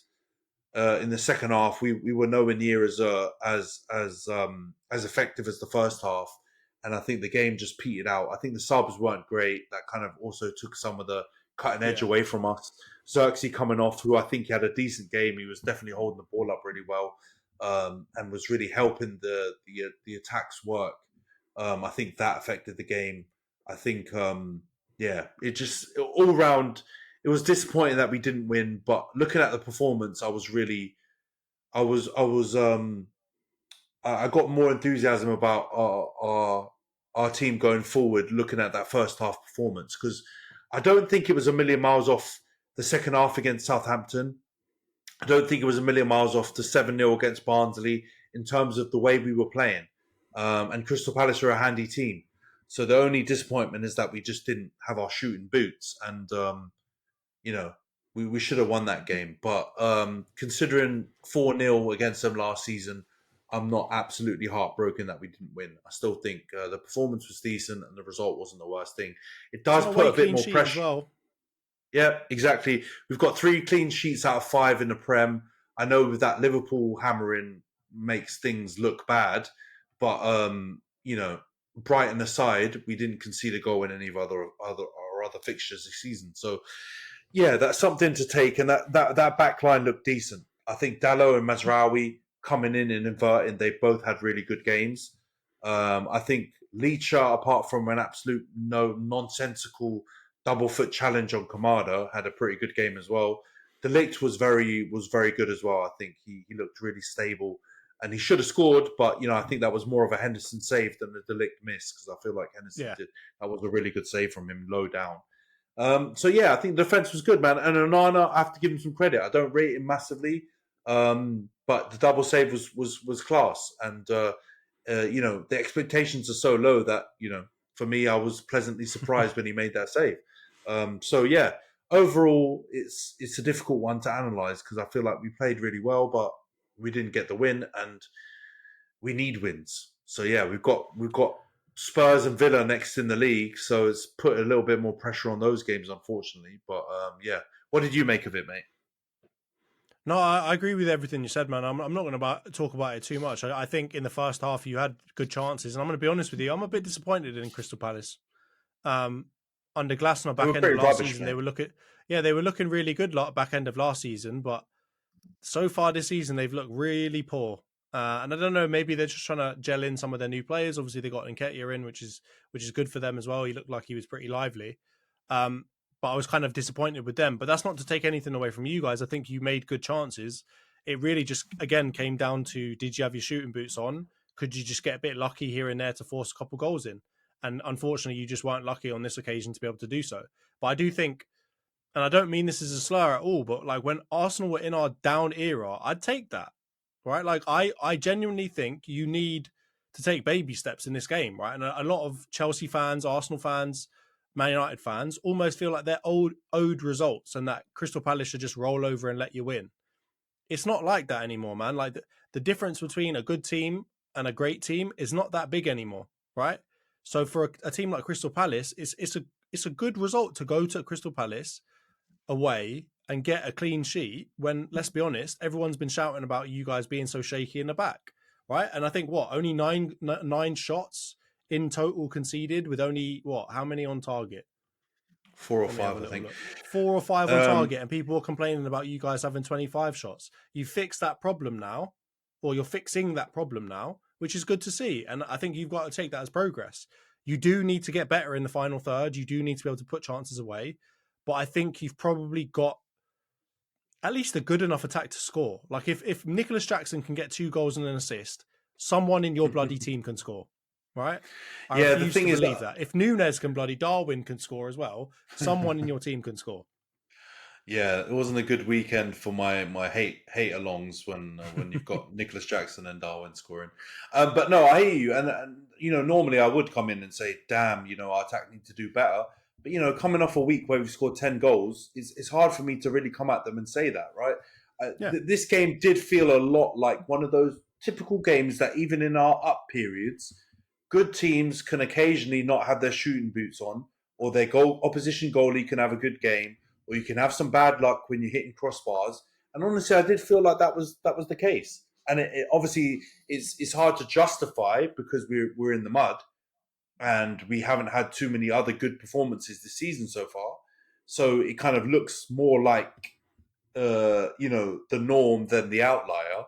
in the second half, we were nowhere near as effective as the first half, and I think the game just petered out. I think the subs weren't great. That kind of also took some of the cutting edge away from us. Xerxes coming off, who I think he had a decent game. He was definitely holding the ball up really well, and was really helping the attacks work. I think that affected the game. I think, it just all round. It was disappointing that we didn't win, but looking at the performance, I got more enthusiasm about our team going forward. Looking at that first half performance, because I don't think it was a million miles off the second half against Southampton. I don't think it was a million miles off the 7-0 against Barnsley in terms of the way we were playing. And Crystal Palace are a handy team. So the only disappointment is that we just didn't have our shooting boots. And, we should have won that game. But considering 4-0 against them last season, I'm not absolutely heartbroken that we didn't win. I still think the performance was decent and the result wasn't the worst thing. It does put a bit more pressure. Well. Yeah, exactly. We've got 3 clean sheets out of 5 in the Prem. I know that Liverpool hammering makes things look bad, but Brighton aside, we didn't concede a goal in any of other fixtures this season. So yeah, that's something to take. And that back line looked decent. I think Dalot and Mazraoui coming in and inverting, they both had really good games. I think Leacher, apart from an absolute nonsensical double foot challenge on Kamada, had a pretty good game as well. De Ligt was very good as well. I think he looked really stable, and he should have scored, but I think that was more of a Henderson save than a De Ligt miss, because I feel like Henderson did. That was a really good save from him, low down. So yeah, I think the defense was good, man. And Onana, I have to give him some credit. I don't rate him massively, but the double save was class. And the expectations are so low that for me, I was pleasantly surprised when he made that save. So yeah, overall, it's a difficult one to analyze, because I feel like we played really well, but we didn't get the win, and we need wins. So yeah, we've got Spurs and Villa next in the league, so it's put a little bit more pressure on those games, unfortunately. But yeah, what did you make of it, mate? No, I agree with everything you said, man. I'm not going to talk about it too much. I think in the first half you had good chances, and I'm going to be honest with you, I'm a bit disappointed in Crystal Palace. Under Glasner back end of last season, man. They were looking really good back end of last season, but so far this season they've looked really poor. And I don't know, maybe they're just trying to gel in some of their new players. Obviously, they got Nketiah in, which is good for them as well. He looked like he was pretty lively. But I was kind of disappointed with them. But that's not to take anything away from you guys. I think you made good chances. It really just, again, came down to, did you have your shooting boots on? Could you just get a bit lucky here and there to force a couple goals in? And unfortunately, you just weren't lucky on this occasion to be able to do so. But I do think, and I don't mean this as a slur at all, but like when Arsenal were in our down era, I'd take that. Right, like I genuinely think you need to take baby steps in this game, right? And a lot of Chelsea fans, Arsenal fans, Man United fans almost feel like they're owed results, and that Crystal Palace should just roll over and let you win. It's not like that anymore, man. Like the difference between a good team and a great team is not that big anymore, right? So for a team like Crystal Palace, it's a good result to go to Crystal Palace away and get a clean sheet when, let's be honest, everyone's been shouting about you guys being so shaky in the back, right? And I think, only nine shots in total conceded with only, how many on target? 4 or 5, I think. 4 or 5 on target, and people are complaining about you guys having 25 shots. You fixed that problem now, or you're fixing that problem now, which is good to see. And I think you've got to take that as progress. You do need to get better in the final third. You do need to be able to put chances away. But I think you've probably got at least a good enough attack to score. Like if Nicholas Jackson can get 2 goals and an assist, someone in your bloody team can score, right? I the thing is that if Nunes can Darwin can score as well, someone in your team can score. Yeah, it wasn't a good weekend for my hate alongs when you've got Nicholas Jackson and Darwin scoring. But no, I hear you, and normally I would come in and say, damn, our attack need to do better. But, coming off a week where we've scored 10 goals, it's hard for me to really come at them and say that, right? This game did feel a lot like one of those typical games that even in our up periods, good teams can occasionally not have their shooting boots on, or their opposition goalie can have a good game, or you can have some bad luck when you're hitting crossbars. And honestly, I did feel like that was the case. And it obviously it's hard to justify because we're in the mud and we haven't had too many other good performances this season so far. So it kind of looks more like the norm than the outlier.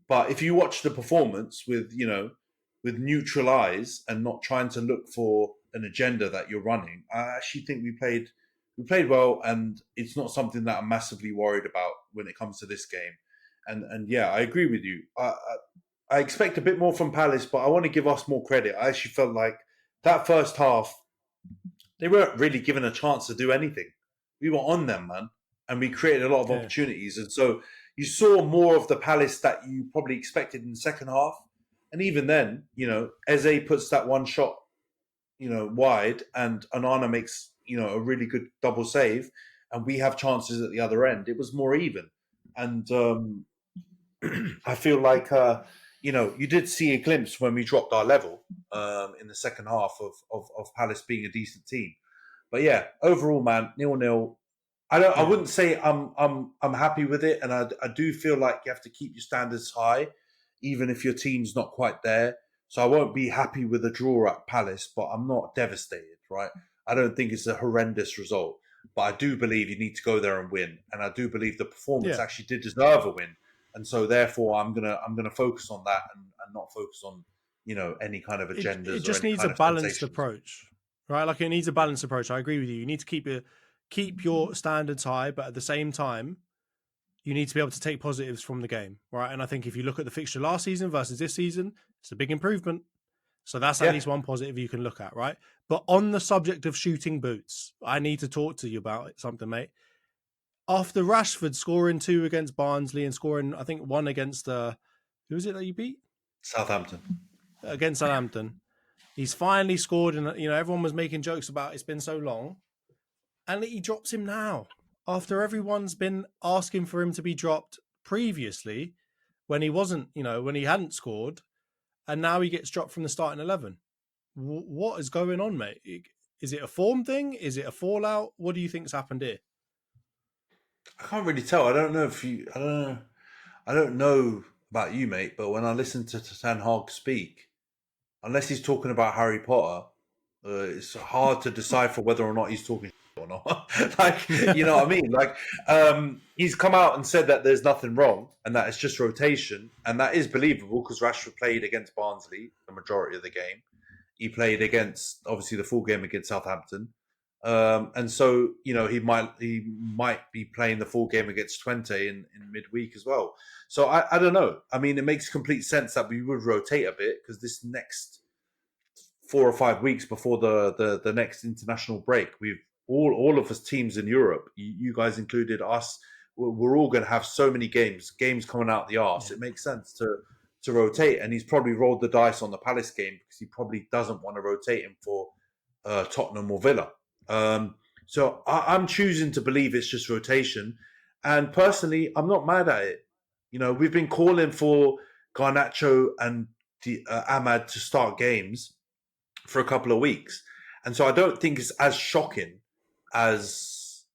But if you watch the performance with with neutral eyes and not trying to look for an agenda that you're running, I actually think we played well, and it's not something that I'm massively worried about when it comes to this game. And yeah, I agree with you. I expect a bit more from Palace, but I want to give us more credit. I actually felt like that first half, they weren't really given a chance to do anything. We were on them, man, and we created a lot of opportunities. And so you saw more of the Palace that you probably expected in the second half. And even then, Eze puts that one shot, wide, and Onana makes, a really good double save, and we have chances at the other end. It was more even. And I feel like, you did see a glimpse when we dropped our level in the second half of Palace being a decent team. But yeah, overall, man, 0-0. I wouldn't say I'm happy with it, and I do feel like you have to keep your standards high, even if your team's not quite there. So I won't be happy with a draw at Palace, but I'm not devastated, right? I don't think it's a horrendous result, but I do believe you need to go there and win, and I do believe the performance actually did deserve a win, and so therefore I'm gonna focus on that and not focus on any kind of agendas. It just needs a balanced approach, right? Like it needs a balanced approach. I agree with you. You need to keep your standards high, but at the same time, you need to be able to take positives from the game, right? And I think if you look at the fixture last season versus this season, it's a big improvement. So that's at least one positive you can look at, right? But on the subject of shooting boots, I need to talk to you about something, mate. After Rashford scoring 2 against Barnsley and scoring, I think, 1 against, who was it that you beat? Southampton. Against Southampton. He's finally scored, and everyone was making jokes about it's been so long. And he drops him now. After everyone's been asking for him to be dropped previously, when he wasn't, when he hadn't scored, and now he gets dropped from the starting 11. What is going on, mate? Is it a form thing? Is it a fallout? What do you think's happened here? I can't really tell. I don't know about you, mate, but when I listen to Ten Hag speak, unless he's talking about Harry Potter, it's hard to decipher whether or not he's talking or not. Like, you know what I mean? Like, he's come out and said that there's nothing wrong and that it's just rotation, and that is believable because Rashford played against Barnsley the majority of the game. He played against, obviously, the full game against Southampton, and so he might be playing the full game against Twente in midweek as well. So I don't know. I mean, it makes complete sense that we would rotate a bit because this next 4 or 5 weeks before the next international break, we've all of us teams in Europe, you guys included, us, we're all going to have so many games coming out the arse. It makes sense to rotate, and he's probably rolled the dice on the Palace game because he probably doesn't want to rotate him for Tottenham or Villa. So I'm choosing to believe it's just rotation, and personally, I'm not mad at it. We've been calling for Garnacho and Ahmad to start games for a couple of weeks, and so I don't think it's as shocking as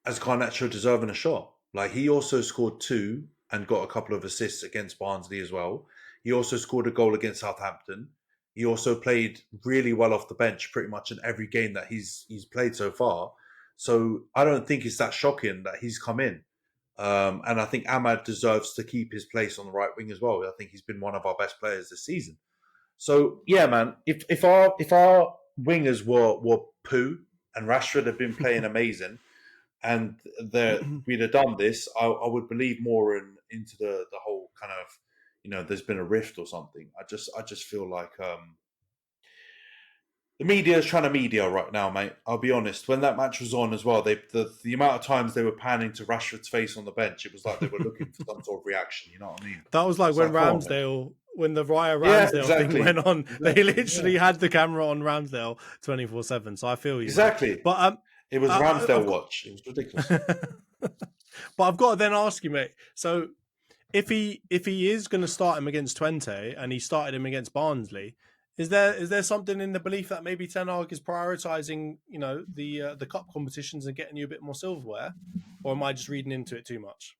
Garnacho deserving a shot. Like, he also scored 2 and got a couple of assists against Barnsley as well. He also scored a goal against Southampton. He also played really well off the bench pretty much in every game that he's played so far. So I don't think it's that shocking that he's come in. And I think Ahmad deserves to keep his place on the right wing as well. I think he's been one of our best players this season. So yeah, man, if our wingers were poo and Rashford had been playing amazing and we'd have done this, I would believe more into the whole kind of, there's been a rift or something. I just feel like the media is trying to media right now, mate. I'll be honest. When that match was on as well, the amount of times they were panning to Rashford's face on the bench, it was like they were looking for some sort of reaction. You know what I mean? That was like when the Raya Ramsdale thing went on. They literally had the camera on Ramsdale 24/7. So I feel you. Exactly. But it was Ramsdale watch. It was ridiculous. But I've got to then ask you, mate. So if he is going to start him against Twente and he started him against Barnsley, is there something in the belief that maybe Ten Hag is prioritising, the cup competitions and getting you a bit more silverware, or am I just reading into it too much?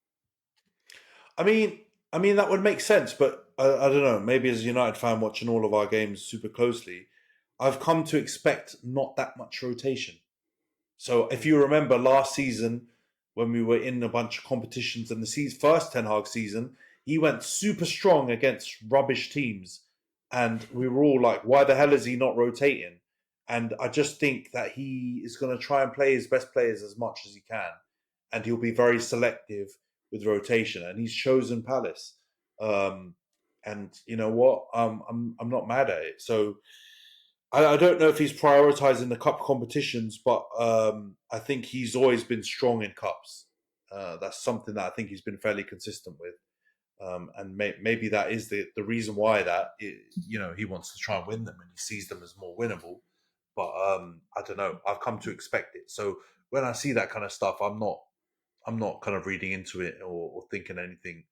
I mean that would make sense, but I don't know. Maybe as a United fan watching all of our games super closely, I've come to expect not that much rotation. So if you remember last season when we were in a bunch of competitions and the first Ten Hag season, he went super strong against rubbish teams, and we were all like, "Why the hell is he not rotating?" And I just think that he is going to try and play his best players as much as he can, and he'll be very selective with rotation. And he's chosen Palace, and you know what? I'm not mad at it. So I don't know if he's prioritizing the cup competitions, but I think he's always been strong in cups. That's something that I think he's been fairly consistent with. And maybe that is the reason why he wants to try and win them and he sees them as more winnable. But I don't know. I've come to expect it. So when I see that kind of stuff, I'm not kind of reading into it or thinking anything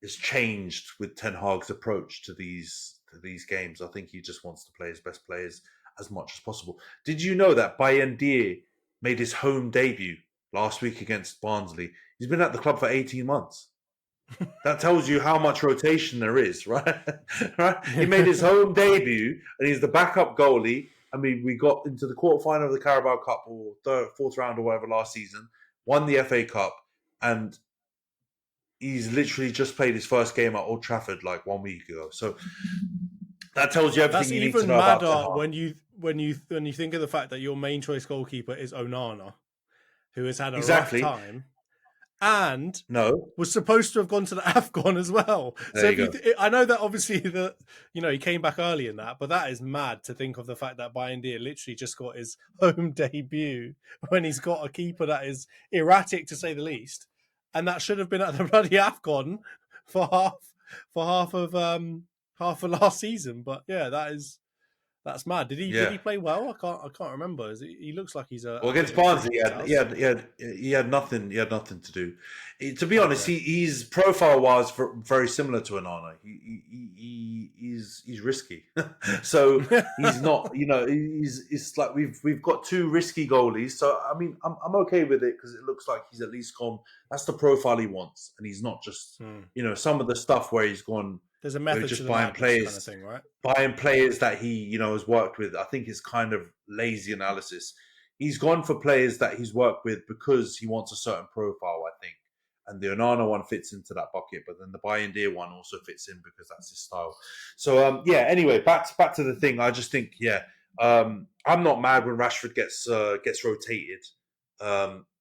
has changed with Ten Hag's approach to these games. I think he just wants to play his best players as much as possible. Did you know that Bayern made his home debut last week against Barnsley? He's been at the club for 18 months. That tells you how much rotation there is, right? Right? He made his home debut, and he's the backup goalie. I mean, we got into the quarterfinal of the Carabao Cup or fourth round or whatever last season, won the FA Cup, and he's literally just played his first game at Old Trafford like 1 week ago. So that tells you everything you need to know about Ten Hag. when you think of the fact that your main choice goalkeeper is Onana, who has had a Exactly. rough time. And no, was supposed to have gone to the AFCON as well. There so you go. I know that obviously he came back early in that, but that is mad to think of the fact that Bayern literally just got his home debut when he's got a keeper that is erratic to say the least, and that should have been at the bloody AFCON for half of last season. But yeah, that's mad. Did he play well? I can't remember. He looks like he's against Barnsley. He had nothing. He had nothing to do. To be honest, he's profile wise very similar to Onana. He's risky, so he's not. It's like we've got two risky goalies. So I mean, I'm okay with it because it looks like he's at least gone. That's the profile he wants, and he's not just some of the stuff where he's gone. There's a method just to the buying players, kind of thing, right? Buying players that he has worked with. I think it's kind of lazy analysis. He's gone for players that he's worked with because he wants a certain profile, I think. And the Onana one fits into that bucket, but then the Bayern one also fits in because that's his style. So anyway, back to the thing. I just think I'm not mad when Rashford gets rotated.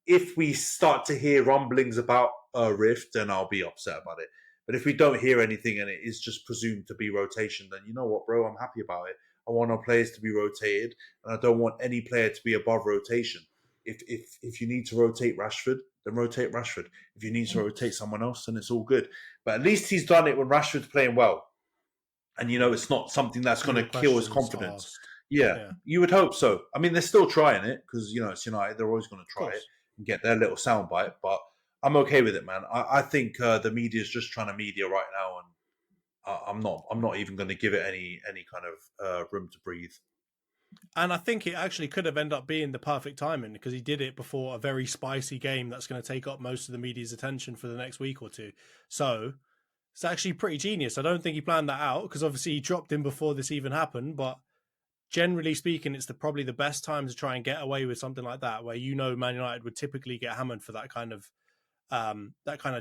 If we start to hear rumblings about a rift, then I'll be upset about it. But if we don't hear anything and it is just presumed to be rotation, then you know what, bro, I'm happy about it. I want our players to be rotated, and I don't want any player to be above rotation. If you need to rotate Rashford, then rotate Rashford. If you need to rotate someone else, then it's all good. But at least he's done it when Rashford's playing well. And, it's not something that's going to kill his confidence. Yeah, you would hope so. I mean, they're still trying it because, it's United. They're always going to try it and get their little soundbite. But I'm okay with it, man. I think the media is just trying to media right now, and I'm not even going to give it any kind of room to breathe. And I think it actually could have ended up being the perfect timing because he did it before a very spicy game that's going to take up most of the media's attention for the next week or two. So it's actually pretty genius. I don't think he planned that out because obviously he dropped him before this even happened. But generally speaking, it's probably the best time to try and get away with something like that, where Man United would typically get hammered for that kind of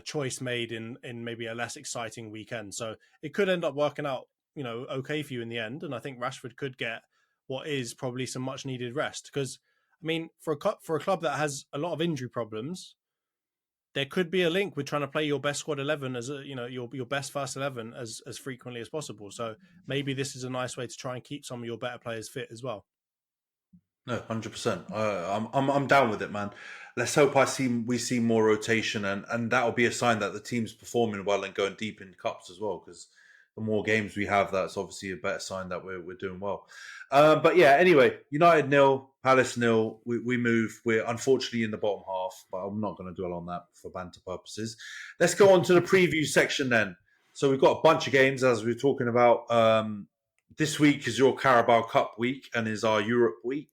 choice made in maybe a less exciting weekend. So it could end up working out, okay for you in the end. And I think Rashford could get what is probably some much needed rest. Because, I mean, for a club that has a lot of injury problems, there could be a link with trying to play your best squad 11 as your best first 11 as frequently as possible. So maybe this is a nice way to try and keep some of your better players fit as well. No, 100%. I'm down with it, man. Let's hope we see more rotation, and that will be a sign that the team's performing well and going deep in cups as well. Because the more games we have, that's obviously a better sign that we're doing well. But yeah, anyway, United 0, Palace 0. We move. We're unfortunately in the bottom half, but I'm not going to dwell on that for banter purposes. Let's go on to the preview section then. So we've got a bunch of games, as we were talking about. This week is your Carabao Cup week and is our Europe week.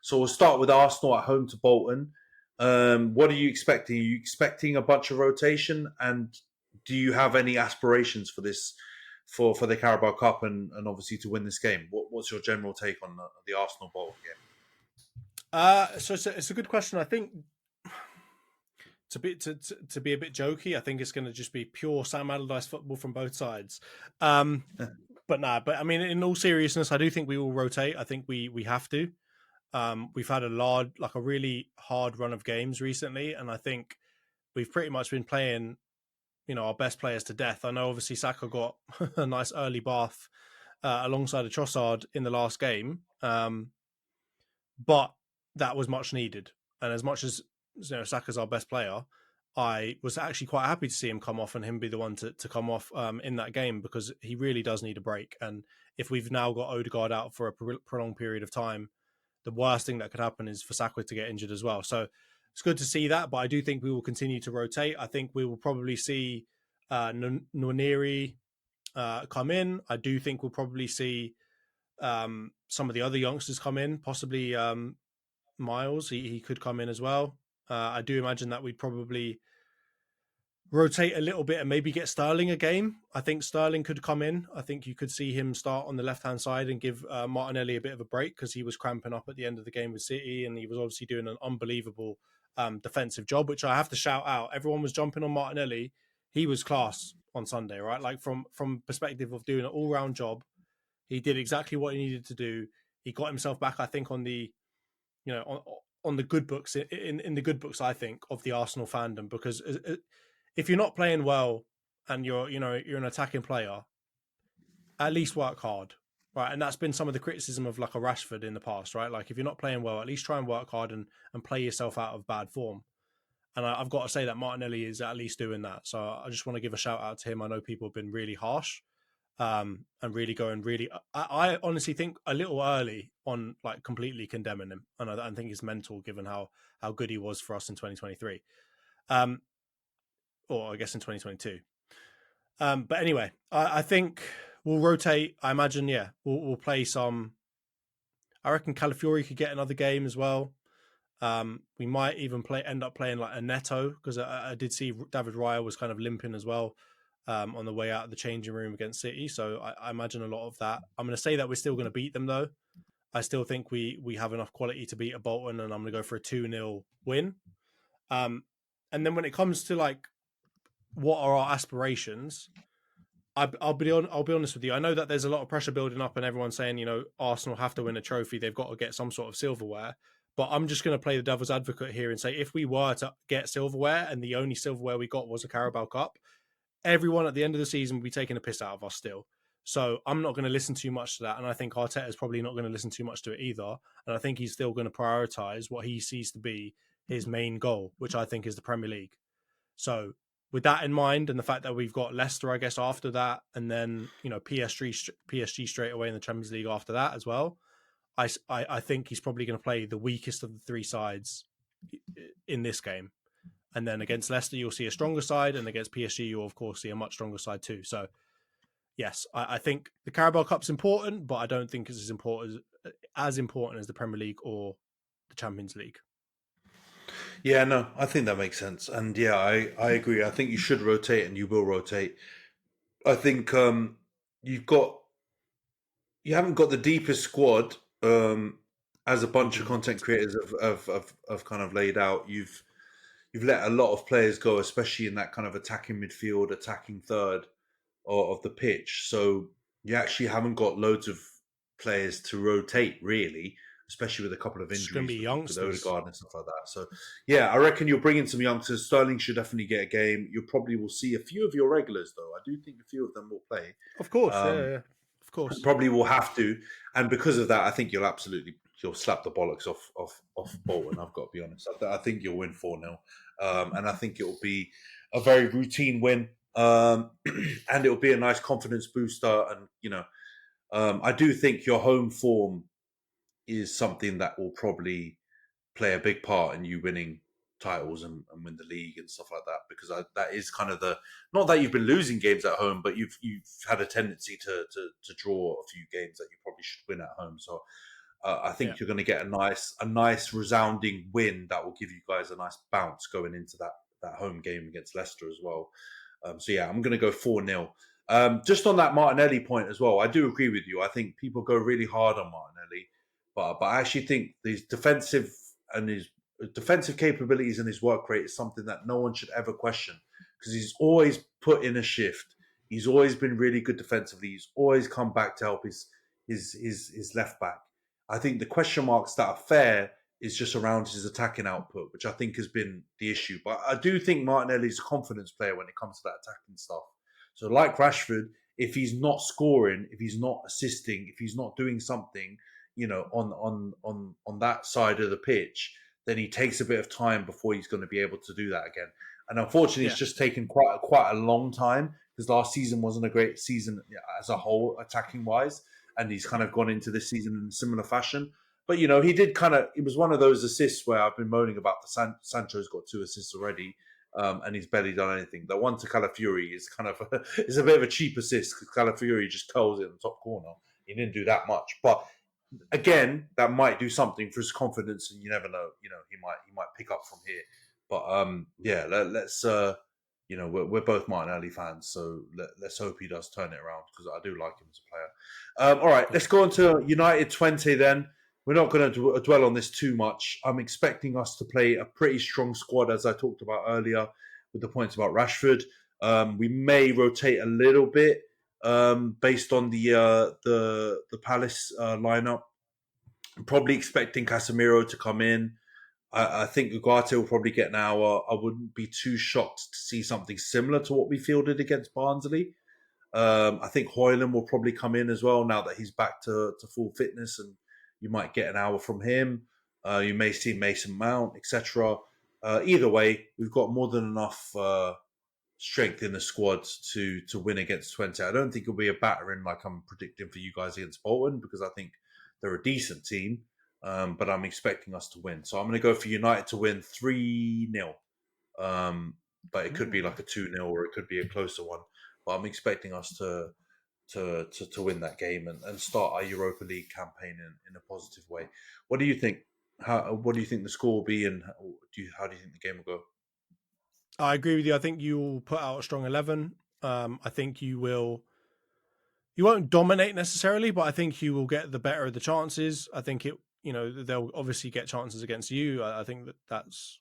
So we'll start with Arsenal at home to Bolton. What are you expecting? Are you expecting a bunch of rotation? And do you have any aspirations for this, for the Carabao Cup and obviously to win this game? What's your general take on the Arsenal Bolton game? So it's a good question. I think to be a bit jokey, I think it's going to just be pure Sam Allardyce football from both sides. But I mean, in all seriousness, I do think we will rotate. I think we have to. We've had a really hard run of games recently, and I think we've pretty much been playing, our best players to death. I know obviously Saka got a nice early bath alongside a Trossard in the last game, but that was much needed. And as much as Saka's our best player, I was actually quite happy to see him come off and him be the one to come off in that game, because he really does need a break. And if we've now got Odegaard out for a prolonged period of time, the worst thing that could happen is for Saka to get injured as well. So it's good to see that, but I do think we will continue to rotate. I think we will probably see Nwaneri come in. I do think we'll probably see some of the other youngsters come in, possibly Miles. He could come in as well. I do imagine that we'd probably rotate a little bit and maybe get Sterling a game. I think Sterling could come in. I think you could see him start on the left-hand side and give Martinelli a bit of a break, because he was cramping up at the end of the game with City, and he was obviously doing an unbelievable defensive job, which I have to shout out. Everyone was jumping on Martinelli. He was class on Sunday, right? Like from perspective of doing an all-round job, he did exactly what he needed to do. He got himself back, I think, on the, on the good books, in the good books, I think, of the Arsenal fandom, because if you're not playing well and you're an attacking player, at least work hard, right? And that's been some of the criticism of like a Rashford in the past, right? Like if you're not playing well, at least try and work hard and play yourself out of bad form. And I've got to say that Martinelli is at least doing that. So I just want to give a shout out to him. I know people have been really harsh and really going really... I honestly think a little early on like completely condemning him. And I think it's mental given how good he was for us in 2023. Or I guess in 2022. But anyway, I think we'll rotate. I imagine, we'll play some... I reckon Calafiori could get another game as well. We might even end up playing like a Neto, because I did see David Raya was kind of limping as well on the way out of the changing room against City. So I imagine a lot of that. I'm going to say that we're still going to beat them though. I still think we have enough quality to beat a Bolton, and I'm going to go for a 2-0 win. And then when it comes to like what are our aspirations, I'll be honest with you. I know that there's a lot of pressure building up, and everyone's saying Arsenal have to win a trophy. They've got to get some sort of silverware. But I'm just going to play the devil's advocate here and say, if we were to get silverware and the only silverware we got was a Carabao Cup, everyone at the end of the season will be taking a piss out of us still. So I'm not going to listen too much to that. And I think Arteta's probably not going to listen too much to it either. And I think he's still going to prioritise what he sees to be his main goal, which I think is the Premier League. So with that in mind, and the fact that we've got Leicester, I guess, after that, and then, PSG straight away in the Champions League after that as well, I think he's probably going to play the weakest of the three sides in this game. And then against Leicester, you'll see a stronger side. And against PSG, you'll, of course, see a much stronger side too. So, yes, I think the Carabao Cup's important, but I don't think it's as important as the Premier League or the Champions League. Yeah, no, I think that makes sense. And yeah, I agree. I think you should rotate, and you will rotate. I think you haven't got the deepest squad as a bunch of content creators have kind of laid out. You've let a lot of players go, especially in that kind of attacking midfield, attacking third of the pitch. So you actually haven't got loads of players to rotate, really, especially with a couple of injuries. It's going to be youngsters, with Odegaard and stuff like that. So yeah, I reckon you'll bring in some youngsters. Sterling should definitely get a game. You probably will see a few of your regulars, though. I do think a few of them will play. Of course, yeah. Of course. Probably will have to. And because of that, I think you'll slap the bollocks off Bolton, I've got to be honest. I think you'll win 4-0. And I think it'll be a very routine win. and it'll be a nice confidence booster. And I do think your home form is something that will probably play a big part in you winning titles and win the league and stuff like that, because that is kind of not that you've been losing games at home, but you've had a tendency to draw a few games that you probably should win at home. So I think you're going to get a nice resounding win that will give you guys a nice bounce going into that home game against Leicester as well. So yeah, I'm going to go 4-0. Just on that Martinelli point as well, I do agree with you. I think people go really hard on Martinelli, but I actually think his defensive capabilities and his work rate is something that no one should ever question, because he's always put in a shift. He's always been really good defensively. He's always come back to help his left back. I think the question marks that are fair is just around his attacking output, which I think has been the issue. But I do think Martinelli's a confidence player when it comes to that attacking stuff. So like Rashford, if he's not scoring, if he's not assisting, if he's not doing something, on that side of the pitch, then he takes a bit of time before he's going to be able to do that again. And unfortunately, it's just taken quite a long time, because last season wasn't a great season as a whole, attacking wise. And he's kind of gone into this season in a similar fashion. But, he did it was one of those assists where I've been moaning about Sancho's got 2 assists already, and he's barely done anything. The one to Calafiori is kind of is a bit of a cheap assist, because Calafiori just curls it in the top corner. He didn't do that much. But again, that might do something for his confidence, and you never know. He might pick up from here. But let's we're both Martinelli fans, so let's hope he does turn it around, because I do like him as a player. All right, let's go on to United Twente then. We're not going to dwell on this too much. I'm expecting us to play a pretty strong squad, as I talked about earlier, with the points about Rashford. We may rotate a little bit based on the Palace lineup. I'm probably expecting Casemiro to come in. I think Ugarte will probably get an hour. I wouldn't be too shocked to see something similar to what we fielded against Barnsley. I think Højlund will probably come in as well now that he's back to full fitness, and you might get an hour from him. You may see Mason Mount, etc. Either way, we've got more than enough strength in the squad to win against Twente. I don't think it'll be a battering like I'm predicting for you guys against Bolton, because I think they're a decent team. But I'm expecting us to win. So I'm going to go for United to win 3-0. But it could be like a 2-0, or it could be a closer one. But I'm expecting us to win that game and start our Europa League campaign in a positive way. What do you think? What do you think the score will be, and how do you think the game will go? I agree with you. I think you will put out a strong 11. I think you won't dominate necessarily, but I think you will get the better of the chances. I think they'll obviously get chances against you. I think that's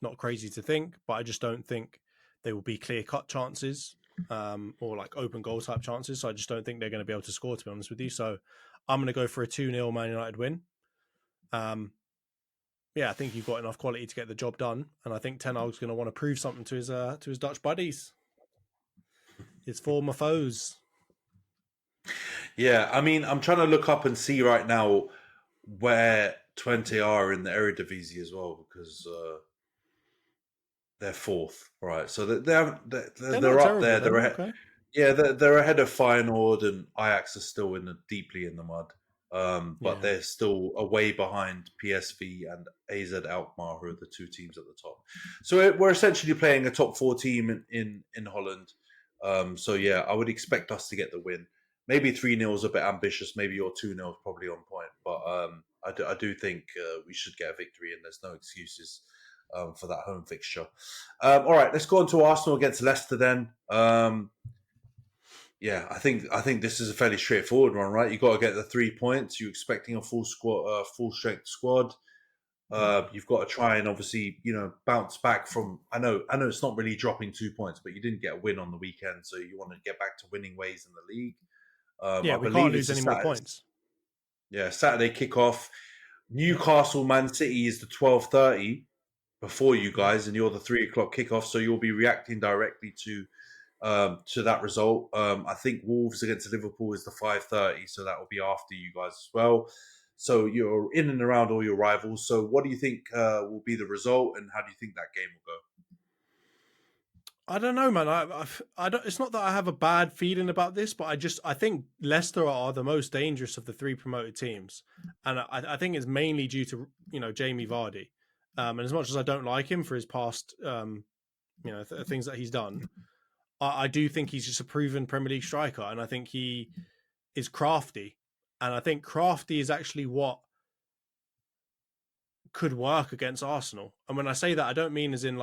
not crazy to think, but I just don't think they will be clear-cut chances or like open goal type chances. So I just don't think they're going to be able to score, to be honest with you. So I'm going to go for a 2-0 Man United win. I think you've got enough quality to get the job done, and I think Ten Hag's going to want to prove something to his Dutch buddies, his former foes. Yeah, I mean, I'm trying to look up and see right now where Twente are in the Eredivisie as well, because they're 4th, right? So they're up there. They're ahead. Okay. Yeah, they're ahead of Feyenoord, and Ajax are still deeply in the mud. But they're still away behind PSV and AZ Alkmaar, who are the 2 teams at the top. So we're essentially playing a top 4 team in Holland. I would expect us to get the win. Maybe 3-0 is a bit ambitious. Maybe your 2-0 is probably on point. But I do think we should get a victory, and there's no excuses for that home fixture. All right, let's go on to Arsenal against Leicester then. I think this is a fairly straightforward one, right? You got to get the 3 points. You're expecting a full strength squad. You've got to try and obviously bounce back from. I know it's not really dropping 2 points, but you didn't get a win on the weekend, so you want to get back to winning ways in the league. We can't lose any more points. Yeah, Saturday kickoff. Newcastle Man City is the 12:30 before you guys, and you're the 3 o'clock kickoff, so you'll be reacting directly to that result. I think Wolves against Liverpool is the 5:30, so that will be after you guys as well. So you're in and around all your rivals. So what do you think will be the result, and how do you think that game will go? I don't know, man. I don't. It's not that I have a bad feeling about this, but I think Leicester are the most dangerous of the three promoted teams, and I think it's mainly due to Jamie Vardy. And as much as I don't like him for his past, things that he's done, I do think he's just a proven Premier League striker, and I think he is crafty, and I think crafty is actually what could work against Arsenal. And when I say that, I don't mean as in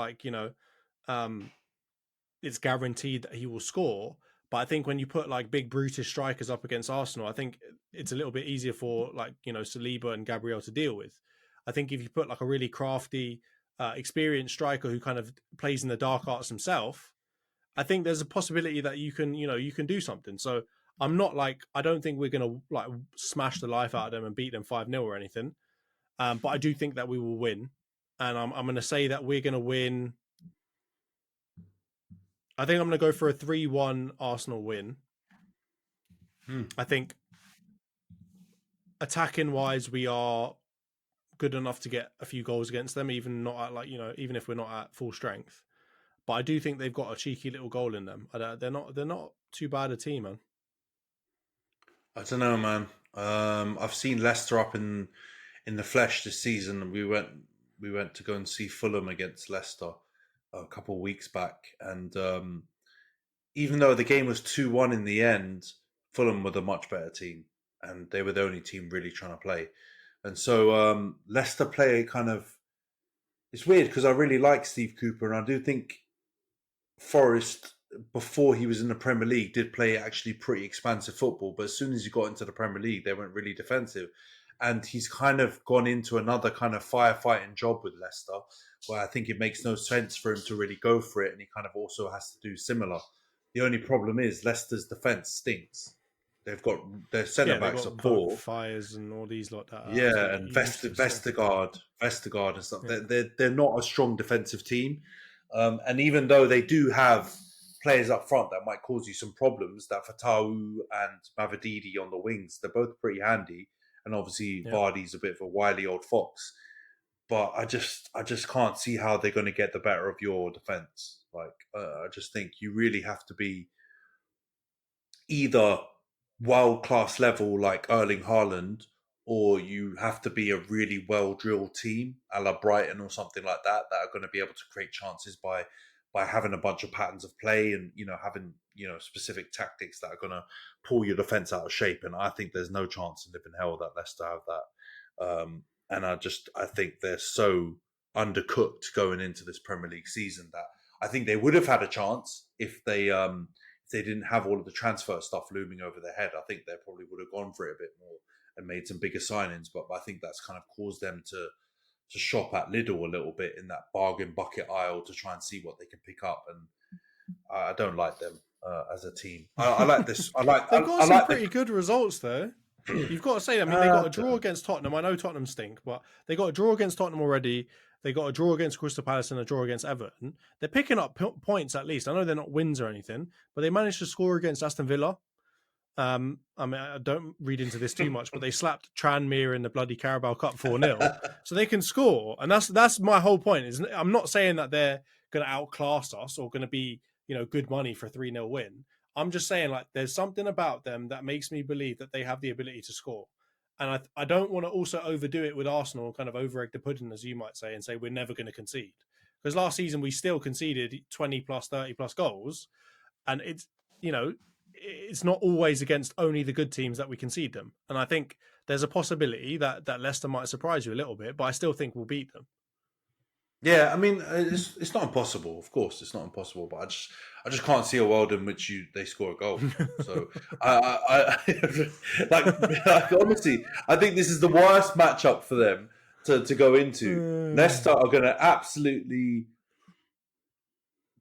it's guaranteed that he will score. But I think when you put like big brutish strikers up against Arsenal, I think it's a little bit easier for Saliba and Gabriel to deal with. I think if you put like a really crafty, experienced striker who kind of plays in the dark arts himself, I think there's a possibility that you can do something. So I'm not I don't think we're going to smash the life out of them and beat them 5-0 or anything. But I do think that we will win. And I'm going to say that we're going to win. I think I'm going to go for a 3-1 Arsenal win. I think attacking wise, we are good enough to get a few goals against them, even not at even if we're not at full strength. But I do think they've got a cheeky little goal in them. They're not too bad a team, man. I don't know, man. I've seen Leicester up in the flesh this season. We went to go and see Fulham against Leicester a couple of weeks back, and even though the game was 2-1 in the end, Fulham were the much better team, and they were the only team really trying to play. And so Leicester play kind of, it's weird because I really like Steve Cooper, and I do think Forest, before he was in the Premier League, did play actually pretty expansive football, but as soon as he got into the Premier League, they went really defensive. And he's kind of gone into another kind of firefighting job with Leicester, where I think it makes no sense for him to really go for it, and he kind of also has to do similar. The only problem is Leicester's defence stinks. They've got their centre backs are poor, Fires and all these like that. Yeah, and Vestergaard and stuff. Yeah. They're not a strong defensive team, and even though they do have players up front that might cause you some problems, that Fatau and Mavididi on the wings, they're both pretty handy. And obviously, Vardy's a bit of a wily old fox, but I just can't see how they're going to get the better of your defense. I just think you really have to be either world class level like Erling Haaland, or you have to be a really well drilled team, a la Brighton or something like that are going to be able to create chances by having a bunch of patterns of play and having specific tactics that are going to pull your defense out of shape. And I think there's no chance in living hell that Leicester have that. And I think they're so undercooked going into this Premier League season that I think they would have had a chance if they didn't have all of the transfer stuff looming over their head. I think they probably would have gone for it a bit more and made some bigger signings. But I think that's kind of caused them to shop at Lidl a little bit in that bargain bucket aisle to try and see what they can pick up. And I don't like them as a team. I like this. They've got some pretty good results though. You've got to say that. I mean, they got a draw against Tottenham. I know Tottenham stink, but they got a draw against Tottenham already. They got a draw against Crystal Palace and a draw against Everton. They're picking up points at least. I know they're not wins or anything, but they managed to score against Aston Villa. I mean, I don't read into this too much, but they slapped Tranmere in the bloody Carabao Cup 4-0, so they can score, and that's my whole point. Is I'm not saying that they're going to outclass us or going to be good money for a 3-0 win. I'm just saying there's something about them that makes me believe that they have the ability to score, and I don't want to also overdo it with Arsenal, kind of over egg the pudding, as you might say, and say we're never going to concede, because last season we still conceded 20 plus 30 plus goals, and it's it's not always against only the good teams that we concede them. And I think there's a possibility that Leicester might surprise you a little bit, but I still think we'll beat them. Yeah, I mean, it's not impossible. Of course, it's not impossible, but I just can't see a world in which they score a goal. So I honestly, I think this is the worst matchup for them to go into. Leicester are going to absolutely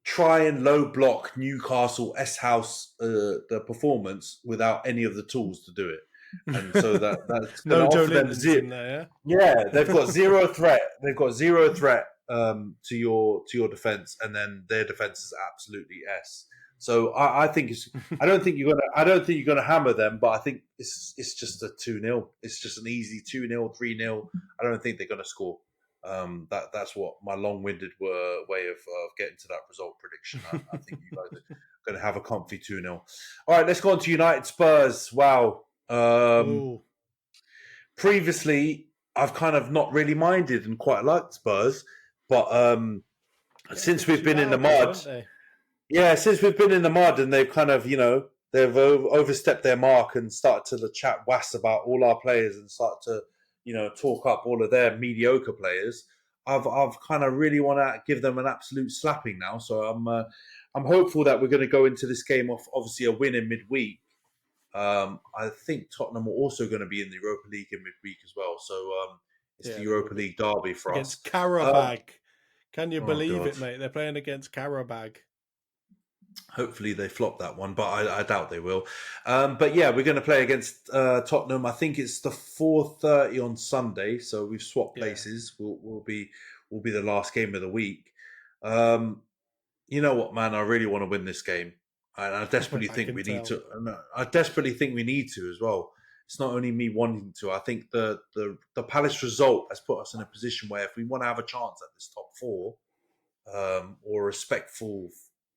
try and low block Newcastle S-House the performance without any of the tools to do it, and so that's no offer Joe them Linton's in there. Yeah, they've got zero threat. They've got zero threat to your defense, and then their defense is absolutely S. So I think I don't think you're gonna hammer them, but I think it's just a 2-0. It's just an easy 2-0, 3-0. I don't think they're gonna score. That's what my long-winded way of getting to that result prediction. I think you guys are going to have a comfy 2-0. All right, let's go on to United Spurs. Wow. Previously, I've kind of not really minded and quite liked Spurs, but since we've been in the mud, since we've been in the mud and they've kind of, they've overstepped their mark and started to chat wass about all our players and start to, talk up all of their mediocre players. I've kind of really want to give them an absolute slapping now. So I'm hopeful that we're going to go into this game off obviously a win in midweek. I think Tottenham are also going to be in the Europa League in midweek as well. So it's the Europa League derby for us. Against Karabag. Can you believe it, mate? They're playing against Karabag. Hopefully they flop that one, but I doubt they will. But yeah, we're going to play against Tottenham. I think it's the 4:30 on Sunday, so we've swapped places. We'll be the last game of the week. You know what, man? I really want to win this game, and I desperately think we need to. I desperately think we need to as well. It's not only me wanting to. I think the Palace result has put us in a position where if we want to have a chance at this top four, or a respectful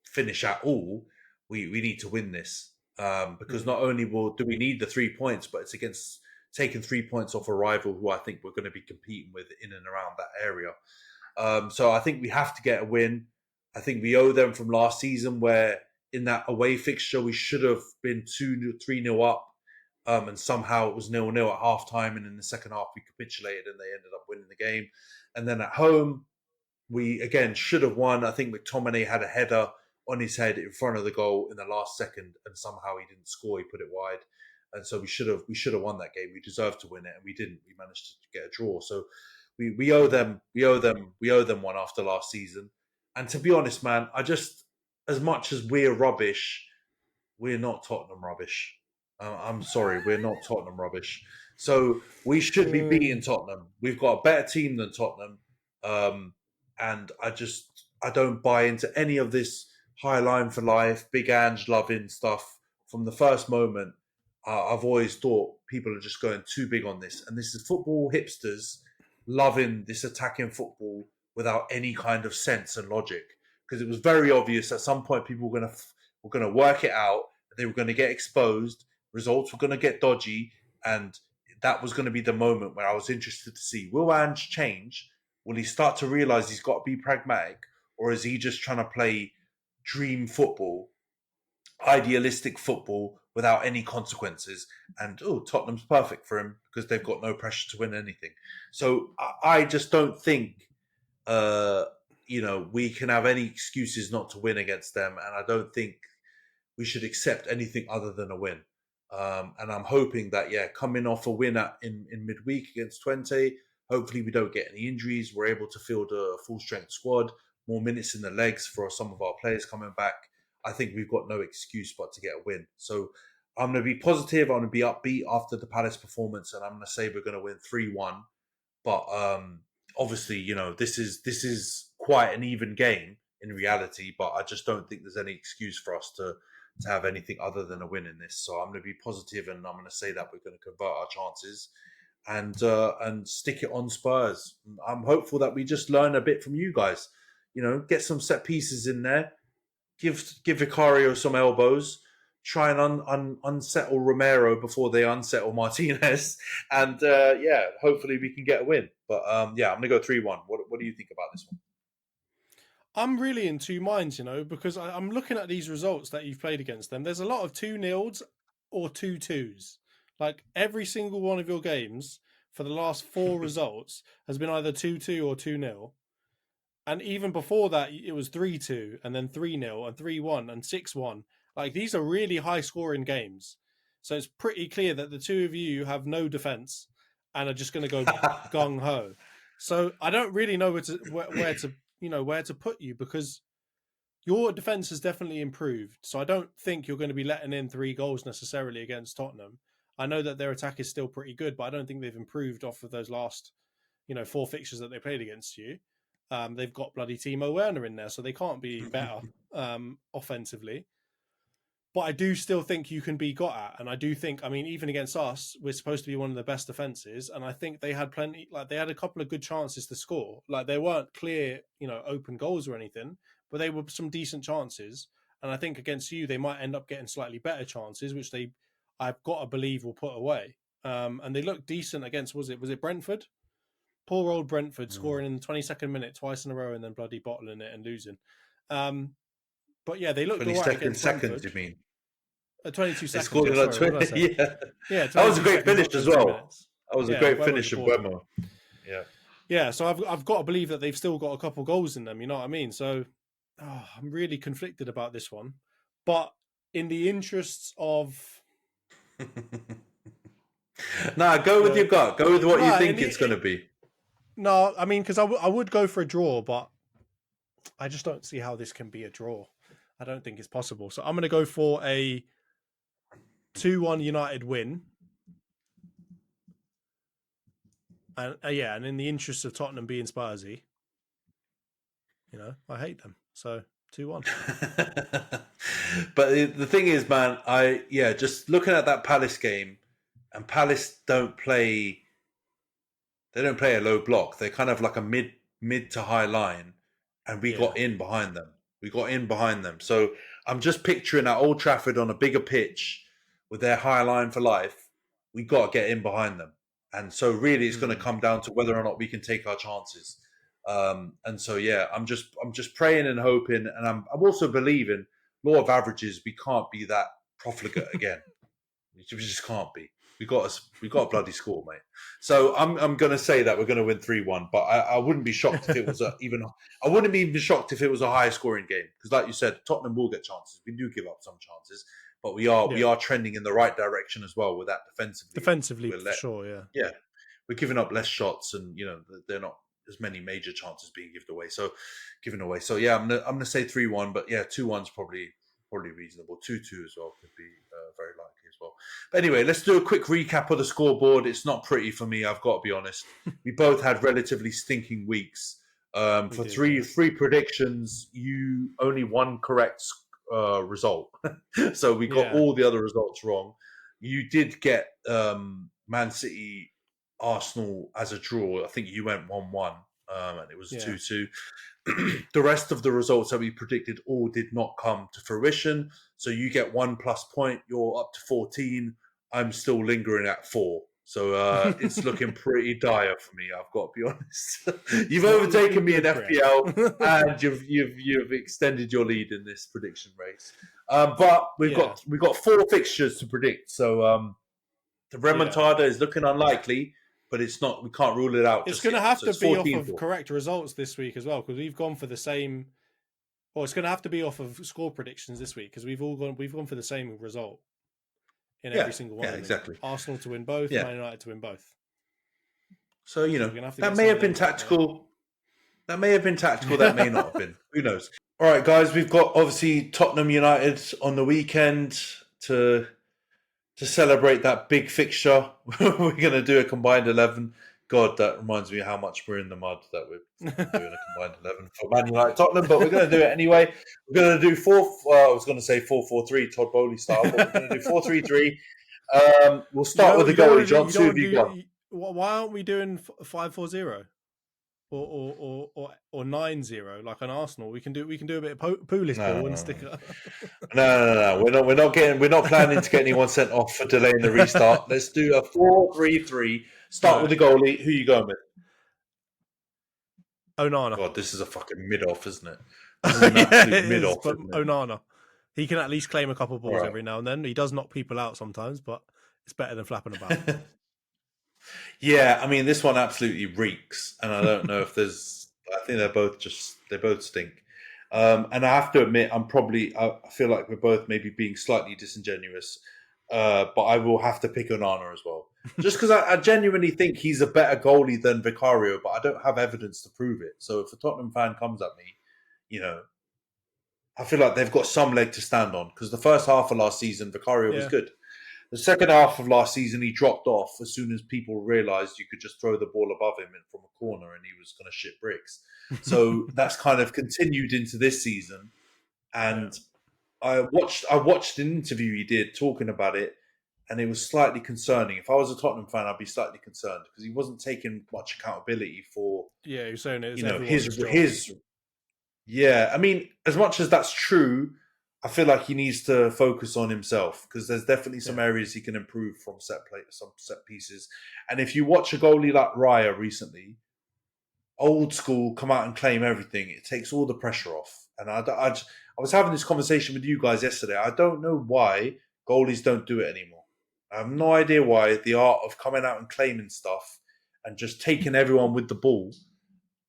finish at all, we need to win this, because not only do we need the 3 points, but it's against taking 3 points off a rival who I think we're going to be competing with in and around that area. So I think we have to get a win. I think we owe them from last season where in that away fixture we should have been 3-0 up, and somehow it was 0-0 at half time, and in the second half we capitulated and they ended up winning the game. And then at home we again should have won. I think McTominay had a header on his head in front of the goal in the last second, and somehow he didn't score. He put it wide, and so we should have won that game. We deserved to win it, and we didn't. We managed to get a draw. So we owe them one after last season. And to be honest, man, as much as we're rubbish, we're not Tottenham rubbish. I'm sorry, we're not Tottenham rubbish. So we should be beating Tottenham. We've got a better team than Tottenham, and I don't buy into any of this high line for life, big Ange loving stuff. From the first moment, I've always thought people are just going too big on this. And this is football hipsters loving this attacking football without any kind of sense and logic. Because it was very obvious at some point people were going to work it out. They were going to get exposed. Results were going to get dodgy. And that was going to be the moment where I was interested to see, will Ange change? Will he start to realise he's got to be pragmatic? Or is he just trying to play dream football, idealistic football without any consequences? And Tottenham's perfect for him because they've got no pressure to win anything. So I just don't think we can have any excuses not to win against them, and I don't think we should accept anything other than a win. And I'm hoping that coming off a win in midweek against Twente, hopefully we don't get any injuries. We're able to field a full strength squad, more minutes in the legs for some of our players coming back. I think we've got no excuse but to get a win. So I'm going to be positive. I'm going to be upbeat after the Palace performance, and I'm going to say we're going to win 3-1. But obviously, this is quite an even game in reality. But I just don't think there's any excuse for us to have anything other than a win in this. So I'm going to be positive, and I'm going to say that we're going to convert our chances and stick it on Spurs. I'm hopeful that we just learn a bit from you guys. Get some set pieces in there, give Vicario some elbows, try and unsettle Romero before they unsettle Martinez, and hopefully we can get a win. But I'm going to go 3-1. What do you think about this one? I'm really in two minds, because I'm looking at these results that you've played against them. There's a lot of 2-0s or 2-2s. Like every single one of your games for the last four results has been either 2-2 or 2-0. And even before that, it was 3-2 and then 3-0 and 3-1 and 6-1. Like these are really high scoring games. So it's pretty clear that the two of you have no defense and are just going to go gung ho. So I don't really know where to put you, because your defense has definitely improved. So I don't think you're going to be letting in 3 goals necessarily against Tottenham. I know that their attack is still pretty good, but I don't think they've improved off of those last, 4 fixtures that they played against you. They've got bloody Timo Werner in there, so they can't be better offensively. But I do still think you can be got at. And I do think, I mean, even against us, we're supposed to be one of the best defenses. And I think they had plenty, like they had a couple of good chances to score. Like they weren't clear, open goals or anything, but they were some decent chances. And I think against you, they might end up getting slightly better chances, which I've got to believe will put away. And they looked decent against, was it Brentford? Poor old Brentford scoring in the 22nd minute twice in a row and then bloody bottling it and losing. But yeah, they looked all right against seconds, Brentford. you mean? 22 seconds. They scored it at 20. Yeah, that was a great finish as well. That was a great finish of Wemmer. Yeah. So I've got to believe that they've still got a couple goals in them. You know what I mean? So I'm really conflicted about this one, but in the interests of go with your gut. Go with what you think it's going to be. No, I mean, because I would go for a draw, but I just don't see how this can be a draw. I don't think it's possible. So I'm going to go for a 2-1 United win. And and in the interest of Tottenham being Spursy, I hate them. So 2-1. But the thing is, man, just looking at that Palace game, and Palace don't play a low block. They're kind of like a mid to high line, and we got in behind them. So I'm just picturing at Old Trafford on a bigger pitch with their high line for life. We got to get in behind them, and so really it's going to come down to whether or not we can take our chances. And so I'm just praying and hoping, and I'm also believing law of averages. We can't be that profligate again. We just can't be. We got a bloody score, mate. So I'm going to say that we're going to win 3-1, but I wouldn't be shocked if it was I wouldn't be even shocked if it was a higher scoring game, because like you said, Tottenham will get chances. We do give up some chances, but we are trending in the right direction as well with that defensively. For sure, yeah. Yeah, we're giving up less shots, and they're not as many major chances being given away. So yeah, I'm gonna say 3-1, but yeah, 2-1's probably reasonable. 2-2 as well could be very likely as well. But anyway, let's do a quick recap of the scoreboard. It's not pretty for me, I've got to be honest. We both had relatively stinking weeks. For three predictions, you only one correct result. So we got all the other results wrong. You did get Man City, Arsenal as a draw. I think you went 1-1, and it was 2-2. The rest of the results that we predicted all did not come to fruition. So you get 1+ point. You're up to 14. I'm still lingering at 4. So it's looking pretty dire for me, I've got to be honest. You've overtaken me in FPL, and you've extended your lead in this prediction race. But we've got 4 fixtures to predict. So the remontada is looking unlikely, but it's not. We can't rule it out. It's going to have to be off of correct results this week as well, because we've gone for the same. Well, it's going to have to be off of score predictions this week, because we've gone for the same result in every single one. Yeah, exactly. Arsenal to win both, Man United to win both. So that may have been tactical. That may have been tactical. That may not have been. Who knows? All right, guys. We've got obviously Tottenham United on the weekend to celebrate that big fixture. We're going to do a combined 11. God, that reminds me how much we're in the mud that we're doing a combined 11 for Man United Tottenham, but we're going to do it anyway. We're going to do 4-4-3 Todd Bowley style, but we're going to do 4-3-3. We'll start with the goalie, John. Who have you got? Why aren't we doing 5-4-0 or 9-0 like on Arsenal? We can do a bit of Pulis ball and stick it. No. We're not planning to get anyone sent off for delaying the restart. Let's do a 4-3-3. Start with the goalie. Who are you going with? Onana. God, this is a fucking mid-off, isn't it? This is an absolute mid-off. But Onana. He can at least claim a couple balls every now and then. He does knock people out sometimes, but it's better than flapping about. Yeah, I mean, this one absolutely reeks, and I don't know if there's. I think they both stink. And I have to admit, I feel like we're both maybe being slightly disingenuous, but I will have to pick Onana as well, just because I genuinely think he's a better goalie than Vicario, but I don't have evidence to prove it. So if a Tottenham fan comes at me, I feel like they've got some leg to stand on, because the first half of last season, Vicario was good. The second half of last season, he dropped off as soon as people realised you could just throw the ball above him from a corner and he was going to shit bricks. So that's kind of continued into this season. And I watched an interview he did talking about it, and it was slightly concerning. If I was a Tottenham fan, I'd be slightly concerned because he wasn't taking much accountability for, Yeah, you're saying it's his everyone's job. Yeah, I mean, as much as that's true, I feel like he needs to focus on himself because there's definitely some areas he can improve from some set pieces. And if you watch a goalie like Raya recently, old school, come out and claim everything, it takes all the pressure off. And I was having this conversation with you guys yesterday. I don't know why goalies don't do it anymore. I have no idea why the art of coming out and claiming stuff and just taking everyone with the ball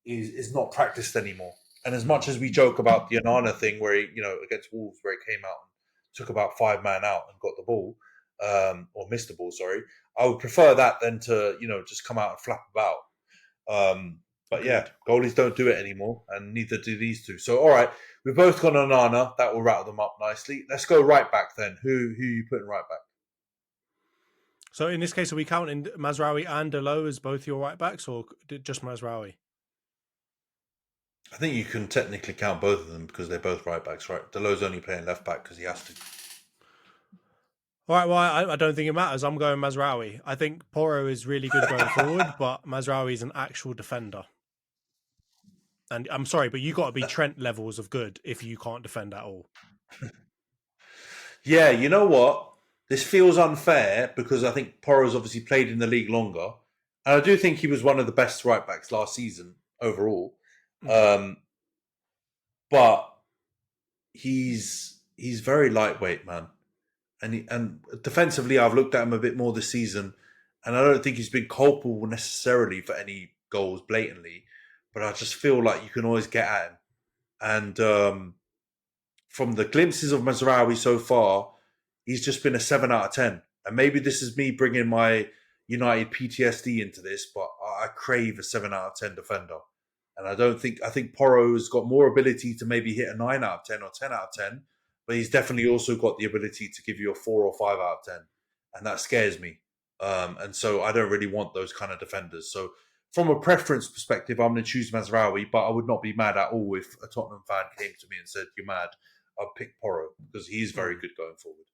is not practiced anymore. And as much as we joke about the Onana thing where he, against Wolves, where he came out and took about 5 man out and got the ball, or missed the ball, sorry, I would prefer that than to, just come out and flap about. But yeah, goalies don't do it anymore, and neither do these two. So, all right, we've both gone Onana. That will rattle them up nicely. Let's go right back then. Who are you putting right back? So in this case, are we counting Mazraoui and Dalot as both your right backs, or just Mazraoui? I think you can technically count both of them because they're both right backs, right? Dalot's only playing left back because he has to. All right, well, I don't think it matters. I'm going Mazraoui. I think Porro is really good going forward, but Mazraoui is an actual defender. And I'm sorry, but you got to be Trent levels of good if you can't defend at all. Yeah, you know what? This feels unfair because I think Porro's obviously played in the league longer. And I do think he was one of the best right backs last season overall. But he's very lightweight, man. And defensively, I've looked at him a bit more this season, and I don't think he's been culpable necessarily for any goals blatantly, but I just feel like you can always get at him. And from the glimpses of Mazraoui so far, he's just been a 7 out of 10. And maybe this is me bringing my United PTSD into this, but I crave a 7 out of 10 defender. And I think Porro's got more ability to maybe hit a 9 out of 10 or 10 out of 10, but he's definitely also got the ability to give you a 4 or 5 out of 10. And that scares me. And so I don't really want those kind of defenders. So from a preference perspective, I'm going to choose Mazraoui, but I would not be mad at all if a Tottenham fan came to me and said, "You're mad." I'd pick Porro because he's very good going forward.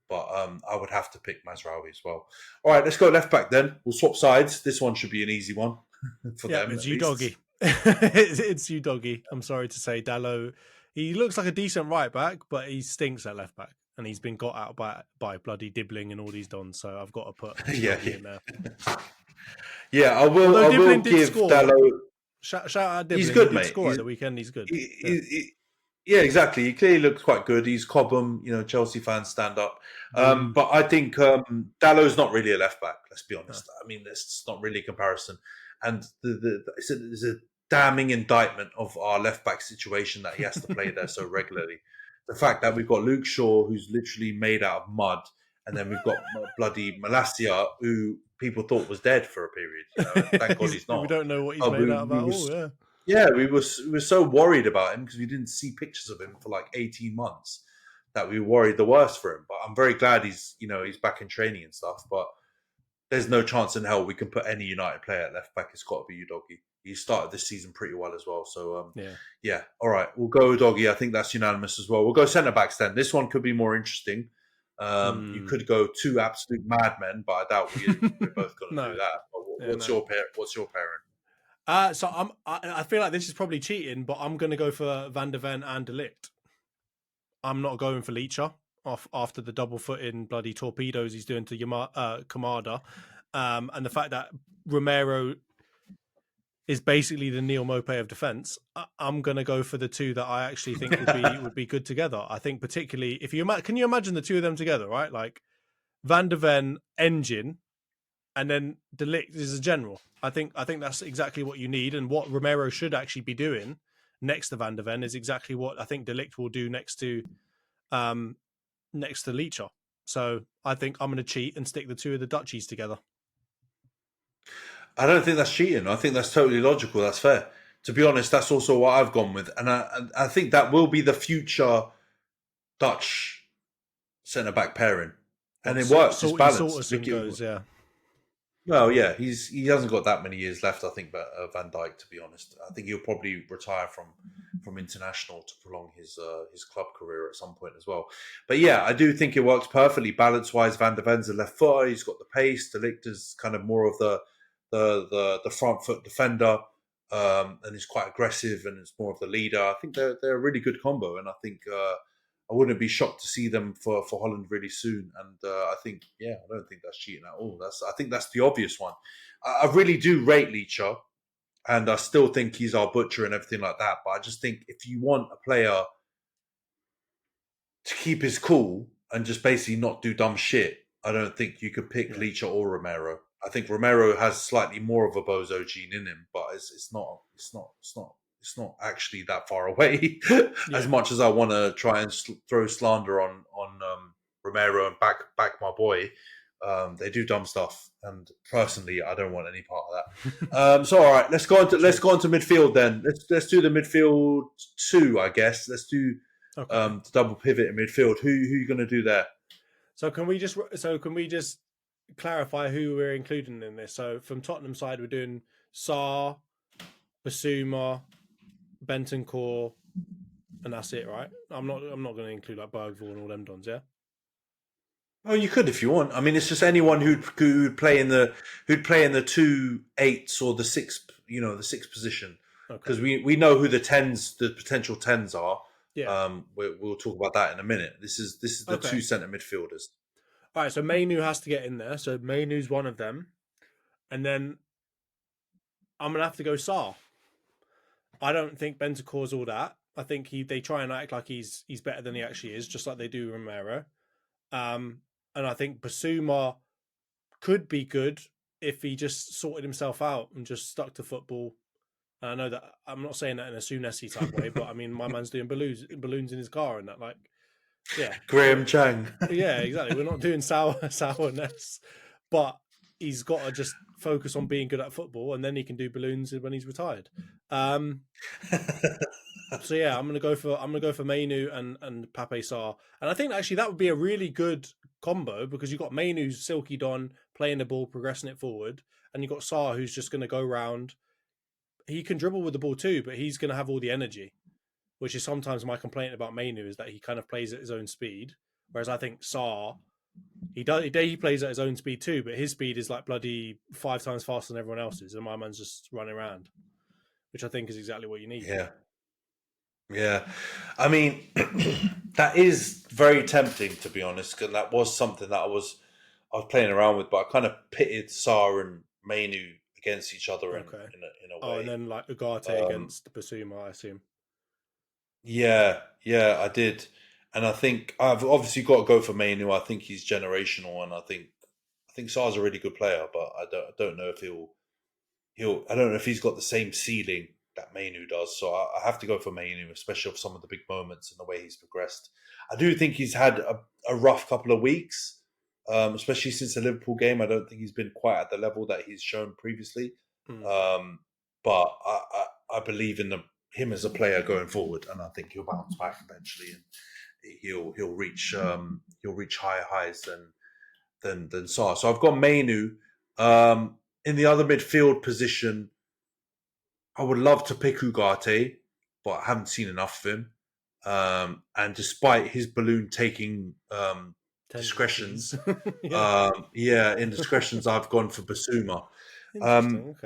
But I would have to pick Mazraoui as well. All right, let's go left back then. We'll swap sides. This one should be an easy one for them. It's you, doggy. It's you, doggy. I'm sorry to say, Dalot. He looks like a decent right back, but he stinks at left back, and he's been got out by bloody Dibbling and all these dons. So I've got to put in there. Yeah, I will. I will give Dalot. Shout out Dibbling. He's good, he did mate. score at the weekend. He's good. Yeah, exactly. He clearly looks quite good. He's Cobham, Chelsea fans stand up. But I think Dallow's not really a left back. Let's be honest. I mean, it's not really a comparison. And it's a damning indictment of our left back situation that he has to play there so regularly. The fact that we've got Luke Shaw, who's literally made out of mud, and then we've got bloody Malacia, who people thought was dead for a period. Thank God he's not. We don't know what he's made out of at all. Yeah. Yeah, we were so worried about him because we didn't see pictures of him for like 18 months that we were worried the worst for him. But I'm very glad he's back in training and stuff. But there's no chance in hell we can put any United player at left back. It's got to be you, Doggy. He started this season pretty well as well. So yeah. All right, we'll go Doggy. I think that's unanimous as well. We'll go centre backs then. This one could be more interesting. You could go two absolute madmen, but I doubt we're both going to do that. But what's your pairing? So I feel like this is probably cheating, but I'm going to go for Van de Ven and De Ligt. I'm not going for Leacher after the double foot in bloody torpedoes he's doing to Kamada. And the fact that Romero is basically the Neil Maupay of defence. I'm going to go for the two that I actually think would be good together. I think particularly if can you imagine the two of them together, right? Like Van de Ven engine, and then De Ligt is a general. I think that's exactly what you need, and what Romero should actually be doing next to Van de Ven is exactly what I think De Ligt will do next to Leacher. So I think I'm going to cheat and stick the two of the Dutchies together. I don't think that's cheating. I think that's totally logical. That's fair. To be honest, that's also what I've gone with, and I think that will be the future Dutch centre back pairing, and it works. It's balanced. Goes, yeah. Well, yeah, he hasn't got that many years left. I think, but Van Dijk, to be honest, I think he'll probably retire from international to prolong his club career at some point as well. But yeah, I do think it works perfectly balance wise. Van der Ven's a left footer. He's got the pace. De Ligt is kind of more of the front foot defender, and he's quite aggressive and it's more of the leader. I think they're a really good combo, and I think. I wouldn't be shocked to see them for Holland really soon. And I think, I don't think that's cheating at all. I think that's the obvious one. I really do rate Leacher, and I still think he's our butcher and everything like that. But I just think if you want a player to keep his cool and just basically not do dumb shit, I don't think you could pick Leacher or Romero. I think Romero has slightly more of a bozo gene in him, but it's not actually that far away. As much as I want to try and throw slander on Romero and back my boy, they do dumb stuff, and personally, I don't want any part of that. So, all right, let's go on to midfield then. Let's do the midfield two, I guess. Let's do the double pivot in midfield. Who are you going to do there? So can we just clarify who we're including in this? So from Tottenham side, we're doing Sarr, Basuma, Bentancur, and that's it, right? I'm not going to include like Bergvall and all them dons, yeah. Oh, you could if you want. I mean, it's just anyone who'd play in the 2-8s or the 6, the 6th position, because we know who the potential 10s are. Yeah. We'll talk about that in a minute. This is the 2 centre midfielders. All right, so Mainu has to get in there. So Mainu's one of them, and then I'm gonna have to go Sarr. I don't think Bentancur's all that. I think they try and act like he's better than he actually is, just like they do Romero. And I think Basuma could be good if he just sorted himself out and just stuck to football. And I know that I'm not saying that in a Sounessy type way, but I mean, my man's doing balloons in his car and that, like, yeah. Graham Chang. Yeah, exactly. We're not doing sourness, but he's got to just focus on being good at football, and then he can do balloons when he's retired. So yeah, I'm gonna go for Mainu and Pape Sarr, and I think actually that would be a really good combo because you've got Mainu who's silky don playing the ball, progressing it forward, and you've got Sarr who's just gonna go round. He can dribble with the ball too, but he's gonna have all the energy, which is sometimes my complaint about Mainu is that he kind of plays at his own speed, whereas I think Sarr. He plays at his own speed too, but his speed is like bloody 5 times faster than everyone else's, and my man's just running around, which I think is exactly what you need. Yeah. I mean, that is very tempting, to be honest, because that was something that I was playing around with, but I kind of pitted Sarr and Mainu against each other in a way. Oh, and then like Ugarte against Basuma, I assume. Yeah, I did. And I think I've obviously got to go for Mainu. I think he's generational, and I think Sarr's a really good player, but I don't know if I don't know if he's got the same ceiling that Mainu does. So I have to go for Mainu, especially of some of the big moments and the way he's progressed. I do think he's had a rough couple of weeks, especially since the Liverpool game. I don't think he's been quite at the level that he's shown previously. But I believe in him as a player going forward, and I think he'll bounce back eventually, and he'll reach higher highs than Sarr. So I've got Mainu. In the other midfield position, I would love to pick Ugarte, but I haven't seen enough of him. And despite his balloon taking discretions, indiscretions, I've gone for Basuma.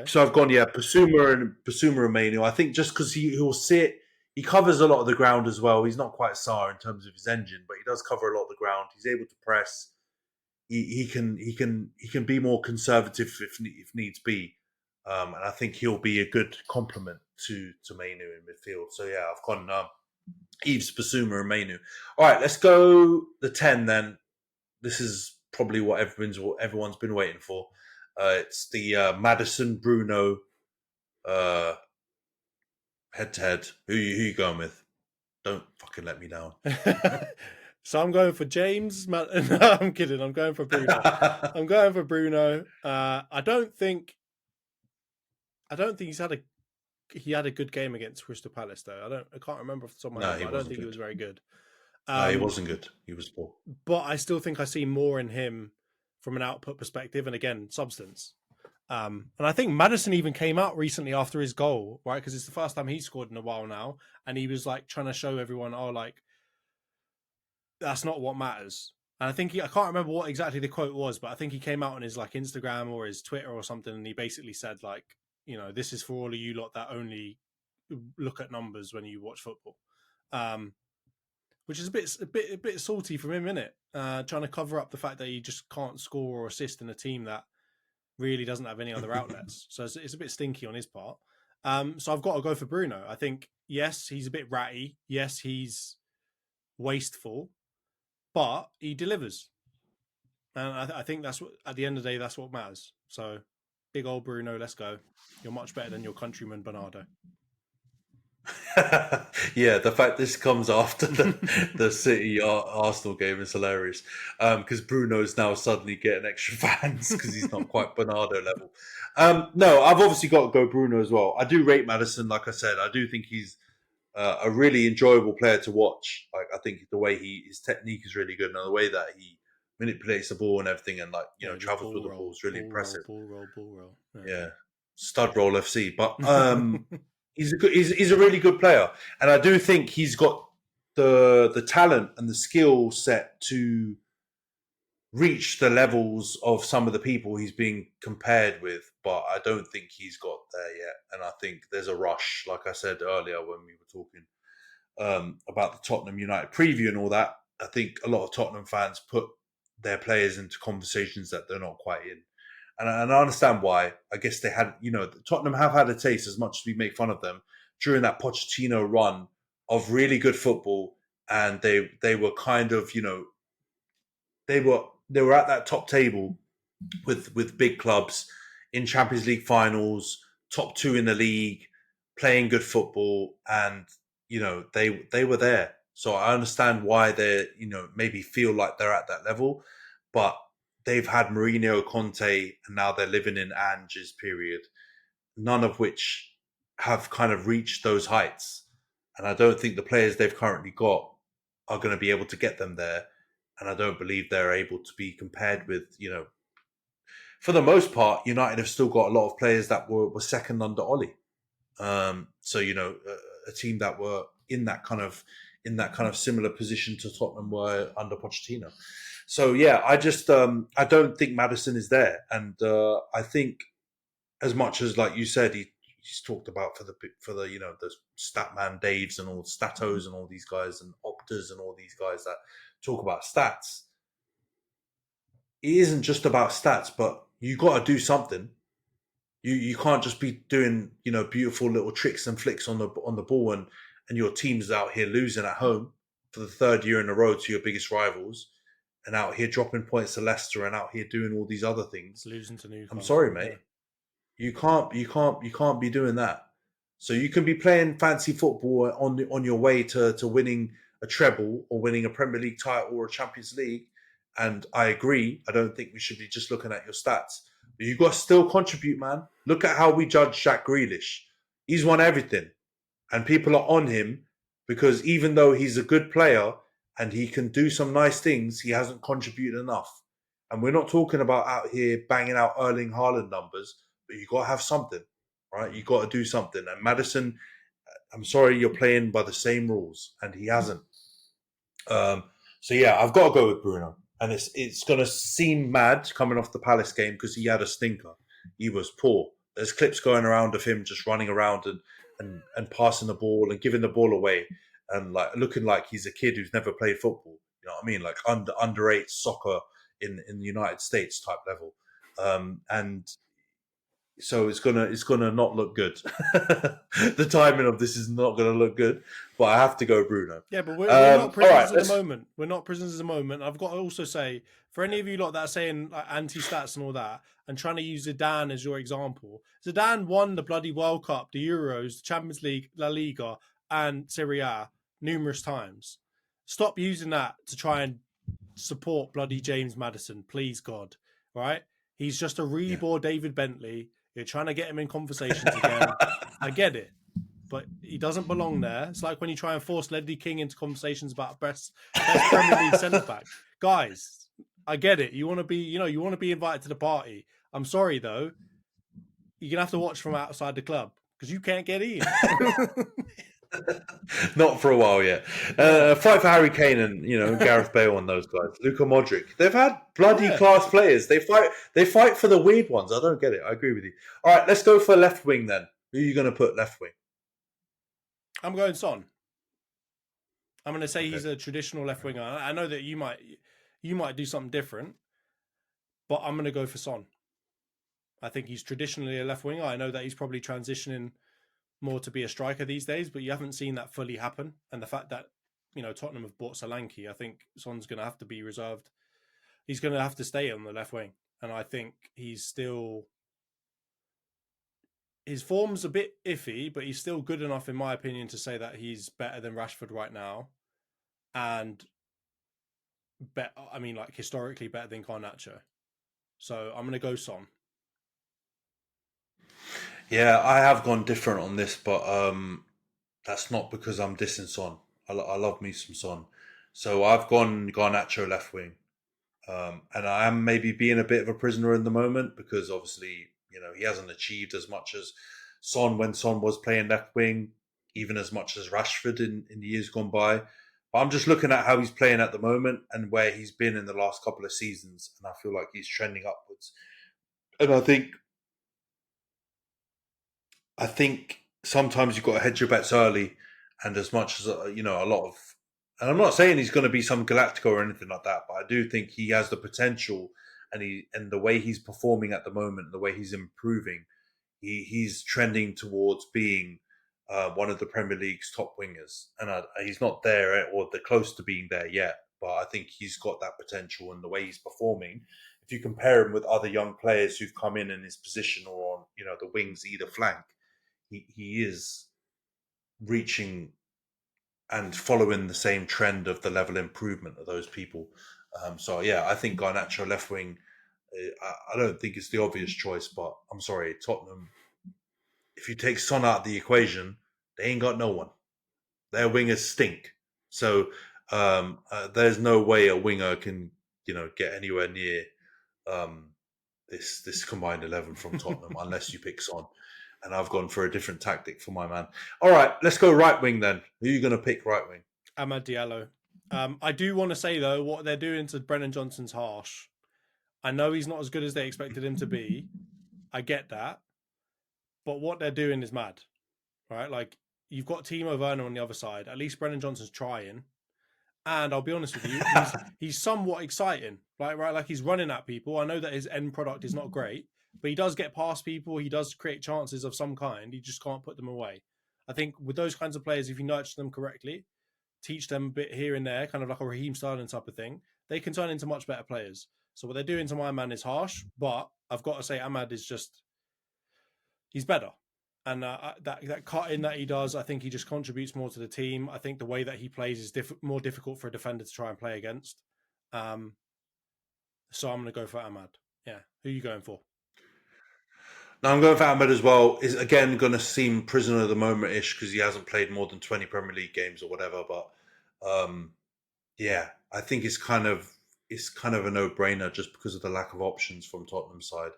So I've gone, Basuma and Mainu. I think just because he'll sit, he covers a lot of the ground as well. He's not quite Sarr in terms of his engine, but he does cover a lot of the ground. He's able to press. He can be more conservative if needs be, and I think he'll be a good complement to Mainu in midfield. So yeah, I've gone Yves, Basuma, and Mainu. All right, let's go the 10 then. This is probably what everyone's been waiting for. It's the Maddison Bruno head-to-head. Who you going with? Don't fucking let me down. So I'm going for James. No, I'm kidding. I'm going for Bruno. I don't think he had a good game against Crystal Palace though. I can't remember off the top of my head. I don't think he was very good. No, he wasn't good. He was poor. But I still think I see more in him from an output perspective, and again, substance. And I think Maddison even came out recently after his goal, right? Because it's the first time he scored in a while now, and he was like trying to show everyone, oh, like that's not what matters. And I think I can't remember what exactly the quote was, but I think he came out on his like Instagram or his Twitter or something, and he basically said like, you know, this is for all of you lot that only look at numbers when you watch football, which is a bit salty from him, innit? Trying to cover up the fact that he just can't score or assist in a team that really doesn't have any other outlets. So it's a bit stinky on his part. So I've got to go for Bruno. I think, yes, he's a bit ratty. Yes, he's wasteful, but he delivers. And I think that's what, at the end of the day, that's what matters. So big old Bruno, let's go. You're much better than your countryman, Bernardo. Yeah, the fact this comes after the City Arsenal game is hilarious, because Bruno's now suddenly getting extra fans because he's not quite Bernardo level. No, I've obviously got to go Bruno as well. I do rate Maddison, like I said. I do think he's a really enjoyable player to watch. Like, I think the way his technique is really good, and the way that he manipulates the ball and everything, and like travels with the ball is really impressive. Ball roll. Yeah, stud roll FC, but. He's a really good player, and I do think he's got the talent and the skill set to reach the levels of some of the people he's being compared with. But I don't think he's got there yet, and I think there's a rush. Like I said earlier when we were talking about the Tottenham United preview and all that, I think a lot of Tottenham fans put their players into conversations that they're not quite in. And I understand why. I guess they had, Tottenham have had a taste, as much as we make fun of them, during that Pochettino run of really good football. And they were kind of, they were at that top table with big clubs in Champions League finals, top 2 in the league, playing good football. And, they were there. So I understand why they, maybe feel like they're at that level. But they've had Mourinho, Conte, and now they're living in Ange's period, none of which have kind of reached those heights. And I don't think the players they've currently got are going to be able to get them there. And I don't believe they're able to be compared with, for the most part, United have still got a lot of players that were second under Ollie. So, a team that were in that kind of similar position to Tottenham were under Pochettino. So yeah, I just I don't think Maddison is there, and I think as much as like you said, he's talked about for the the Statman Daves and all Statos and all these guys and Optas and all these guys that talk about stats. It isn't just about stats, but you got to do something. You can't just be doing beautiful little tricks and flicks on the ball and your team's out here losing at home for the 3rd year in a row to your biggest rivals. And out here dropping points to Leicester and out here doing all these other things. Losing to Newcastle. I'm sorry, mate. Yeah. You can't be doing that. So you can be playing fancy football on your way to winning a treble or winning a Premier League title or a Champions League. And I agree. I don't think we should be just looking at your stats. But you've got to still contribute, man. Look at how we judge Jack Grealish. He's won everything. And people are on him because even though he's a good player, and he can do some nice things, he hasn't contributed enough. And we're not talking about out here banging out Erling Haaland numbers, but you got to have something, right? You got to do something. And Maddison, I'm sorry, you're playing by the same rules, and he hasn't. So yeah, I've got to go with Bruno. And it's going to seem mad coming off the Palace game because he had a stinker. He was poor. There's clips going around of him just running around and passing the ball and giving the ball away. And like looking like he's a kid who's never played football, you know what I mean? Like under 8 soccer in the United States type level, and so it's gonna not look good. The timing of this is not gonna look good, but I have to go Bruno. Yeah, but we're not prisoners at the moment. We're not prisoners at the moment. I've got to also say, for any of you lot that are saying like anti-stats and all that, and trying to use Zidane as your example, Zidane won the bloody World Cup, the Euros, the Champions League, La Liga, and Serie A numerous times. Stop using that to try and support bloody James Maddison, please God. Right? He's just a reborn David Bentley. You're trying to get him in conversations again. I get it, but he doesn't belong there. It's like when you try and force Ledley King into conversations about best Premier League centre back. Guys, I get it. You want to be, you want to be invited to the party. I'm sorry though. you're gonna have to watch from outside the club because you can't get in. Not for a while yet. Fight for Harry Kane and Gareth Bale and those guys. Luka Modric. They've had bloody class players. They fight for the weird ones. I don't get it. I agree with you. All right, let's go for left wing then. Who are you going to put left wing? I'm going Son. I'm going to say he's a traditional left winger. I know that you might do something different, but I'm going to go for Son. I think he's traditionally a left winger. I know that he's probably transitioning more to be a striker these days, but you haven't seen that fully happen. And the fact that, Tottenham have bought Solanke, I think Son's going to have to be reserved. He's going to have to stay on the left wing. And I think his form's a bit iffy, but he's still good enough, in my opinion, to say that he's better than Rashford right now. And historically better than Garnacho. So I'm going to go Son. Yeah, I have gone different on this, but that's not because I'm dissing Son. I love me some Son. So I've gone Garnacho left wing. And I am maybe being a bit of a prisoner in the moment because obviously, he hasn't achieved as much as Son when Son was playing left wing, even as much as Rashford in the years gone by. But I'm just looking at how he's playing at the moment and where he's been in the last couple of seasons, and I feel like he's trending upwards. And I think sometimes you've got to hedge your bets early, and as much as a lot of, and I'm not saying he's going to be some Galactico or anything like that, but I do think he has the potential, and the way he's performing at the moment, the way he's improving, he's trending towards being one of the Premier League's top wingers, and he's not there or close to being there yet, but I think he's got that potential, and the way he's performing. If you compare him with other young players who've come in his position or on the wings either flank, he is reaching and following the same trend of the level improvement of those people. So yeah, I think Garnacho left wing. I don't think it's the obvious choice, but I'm sorry, Tottenham. If you take Son out of the equation, they ain't got no one. Their wingers stink. So there's no way a winger can get anywhere near this combined 11 from Tottenham unless you pick Son. And I've gone for a different tactic for my man. All right, let's go right wing then. Who are you going to pick right wing? Amad Diallo. I do want to say, though, what they're doing to Brennan Johnson's harsh. I know he's not as good as they expected him to be. I get that. But what they're doing is mad, right? Like, you've got Timo Werner on the other side. At least Brennan Johnson's trying. And I'll be honest with you, he's somewhat exciting. Like he's running at people. I know that his end product is not great, but he does get past people. He does create chances of some kind. He just can't put them away. I think with those kinds of players, if you nurture them correctly, teach them a bit here and there, kind of like a Raheem Sterling type of thing, they can turn into much better players. So what they're doing to my man is harsh, but I've got to say Amad is he's better. And that cutting that he does, I think he just contributes more to the team. I think the way that he plays is more difficult for a defender to try and play against. So I'm going to go for Amad. Yeah. Who are you going for? No, I'm going for Ahmed as well. Is again going to seem prisoner of the moment-ish because he hasn't played more than 20 Premier League games or whatever. But yeah, I think it's kind of a no-brainer just because of the lack of options from Tottenham's side.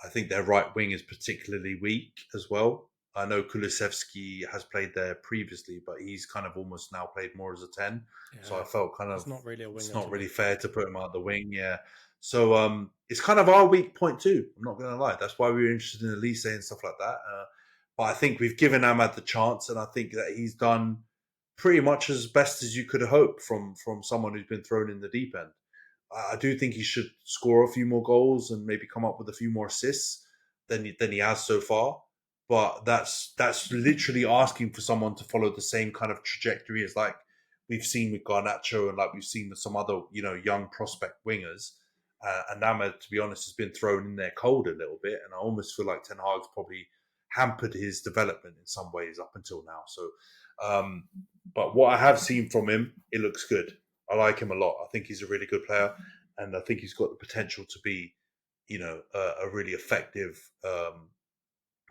I think their right wing is particularly weak as well. I know Kulusevski has played there previously, but he's kind of almost now played more as a 10. Yeah, so I felt kind of it's not really a winger. It's not really fair to put him out the wing. Yeah. So it's kind of our weak point too. I'm not going to lie. That's why we were interested in Elise and stuff like that. But I think we've given Ahmad the chance, and I think that he's done pretty much as best as you could hope from someone who's been thrown in the deep end. I do think he should score a few more goals and maybe come up with a few more assists than he has so far. But that's literally asking for someone to follow the same kind of trajectory as like we've seen with Garnacho and like we've seen with some other young prospect wingers. And Ahmed, to be honest, has been thrown in there cold a little bit, and I almost feel like Ten Hag's probably hampered his development in some ways up until now. So, but what I have seen from him, it looks good. I like him a lot. I think he's a really good player, and I think he's got the potential to be, a really effective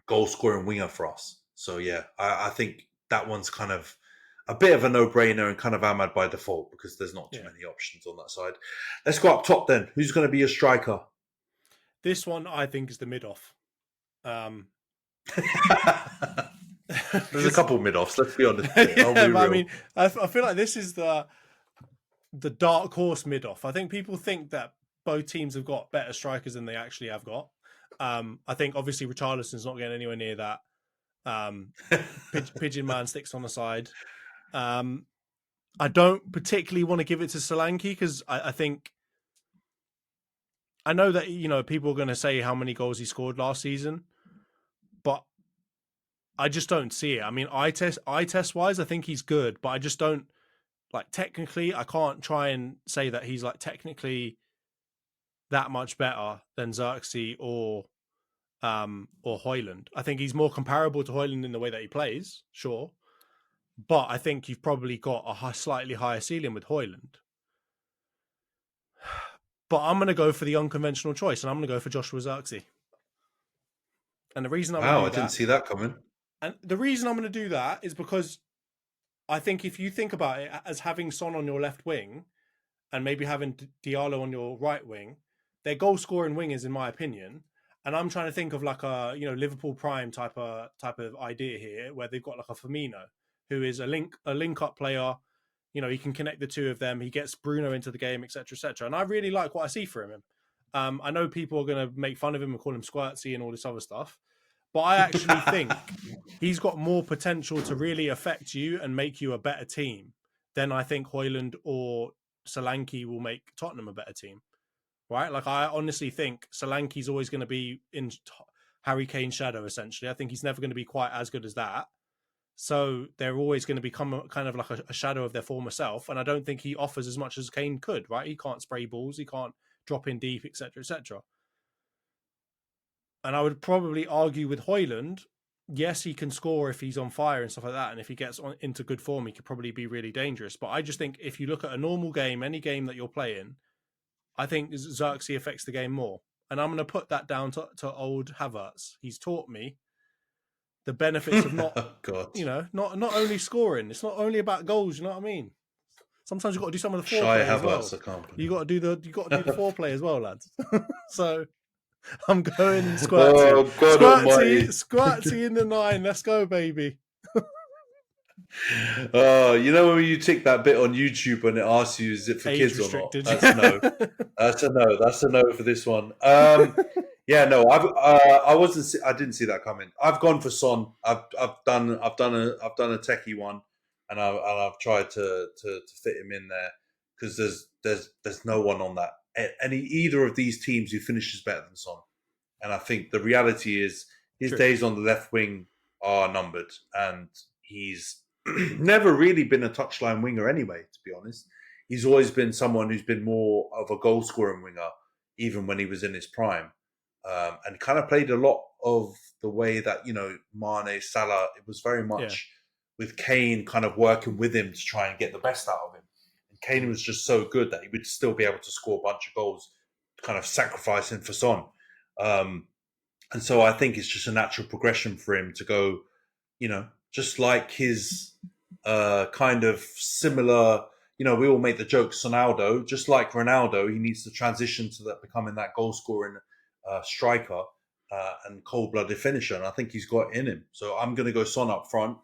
goal-scoring winger for us. So yeah, I think that one's kind of a bit of a no-brainer and kind of Ahmad by default because there's not too many options on that side. Let's go up top then. Who's going to be a striker? This one I think is the mid-off. There's a couple mid-offs, let's be honest. Yeah, but I mean, I feel like this is the dark horse mid-off. I think people think that both teams have got better strikers than they actually have got. I think obviously Richarlison's not getting anywhere near that. Pigeon Man sticks on the side. I don't particularly want to give it to Solanke because I think I know that people are going to say how many goals he scored last season, but I just don't see it. I mean, eye test wise, I think he's good, but I just don't technically. I can't try and say that he's technically that much better than Xerxes or Højlund. I think he's more comparable to Højlund in the way that he plays, sure, but I think you've probably got a slightly higher ceiling with Højlund. But I'm going to go for the unconventional choice, and I'm going to go for Joshua Xerxes. And the reason I didn't see that coming. And the reason I'm going to do that is because I think if you think about it as having Son on your left wing and maybe having Diallo on your right wing, they're goal-scoring wingers, in my opinion. And I'm trying to think of a Liverpool prime type of idea here, where they've got a Firmino, who is a link-up player. He can connect the two of them. He gets Bruno into the game, etc., etc. And I really like what I see from him. I know people are going to make fun of him and call him Squirtsy and all this other stuff, but I actually think he's got more potential to really affect you and make you a better team than I think Højlund or Solanke will make Tottenham a better team. Right? I honestly think Solanke's always going to be in Harry Kane's shadow, essentially. I think he's never going to be quite as good as that. So they're always going to become kind of like a shadow of their former self. And I don't think he offers as much as Kane could, right? He can't spray balls. He can't drop in deep, etc., etc. And I would probably argue with Højlund, yes, he can score if he's on fire and stuff like that. And if he gets into good form, he could probably be really dangerous. But I just think if you look at a normal game, any game that you're playing, I think Xerxes affects the game more. And I'm going to put that down to old Havertz. He's taught me the benefits of not, not only scoring. It's not only about goals. You know what I mean? Sometimes you've got to do some of the foreplay as well. You got to do the foreplay as well, lads. So I'm going Squirtsy. Squirtsy in the 9. Let's go, baby. When you tick that bit on YouTube and it asks you, is it for kids or not? That's a no. That's a no for this one. Yeah, no, I didn't see that coming. I've gone for Son. I've done a techie one, and I've tried to fit him in there because there's no one on that either of these teams who finishes better than Son. And I think the reality is his days on the left wing are numbered, and he's never really been a touchline winger anyway, to be honest. He's always been someone who's been more of a goal-scoring winger, even when he was in his prime. And kind of played a lot of the way that, Mane, Salah, it was very much with Kane kind of working with him to try and get the best out of him. And Kane was just so good that he would still be able to score a bunch of goals, kind of sacrificing for Son. And so I think it's just a natural progression for him to go, just like his kind of similar, we all make the joke, Ronaldo, just like Ronaldo, he needs to transition to that becoming that goal-scoring striker and cold-blooded finisher, and I think he's got it in him. So I'm going to go Son up front,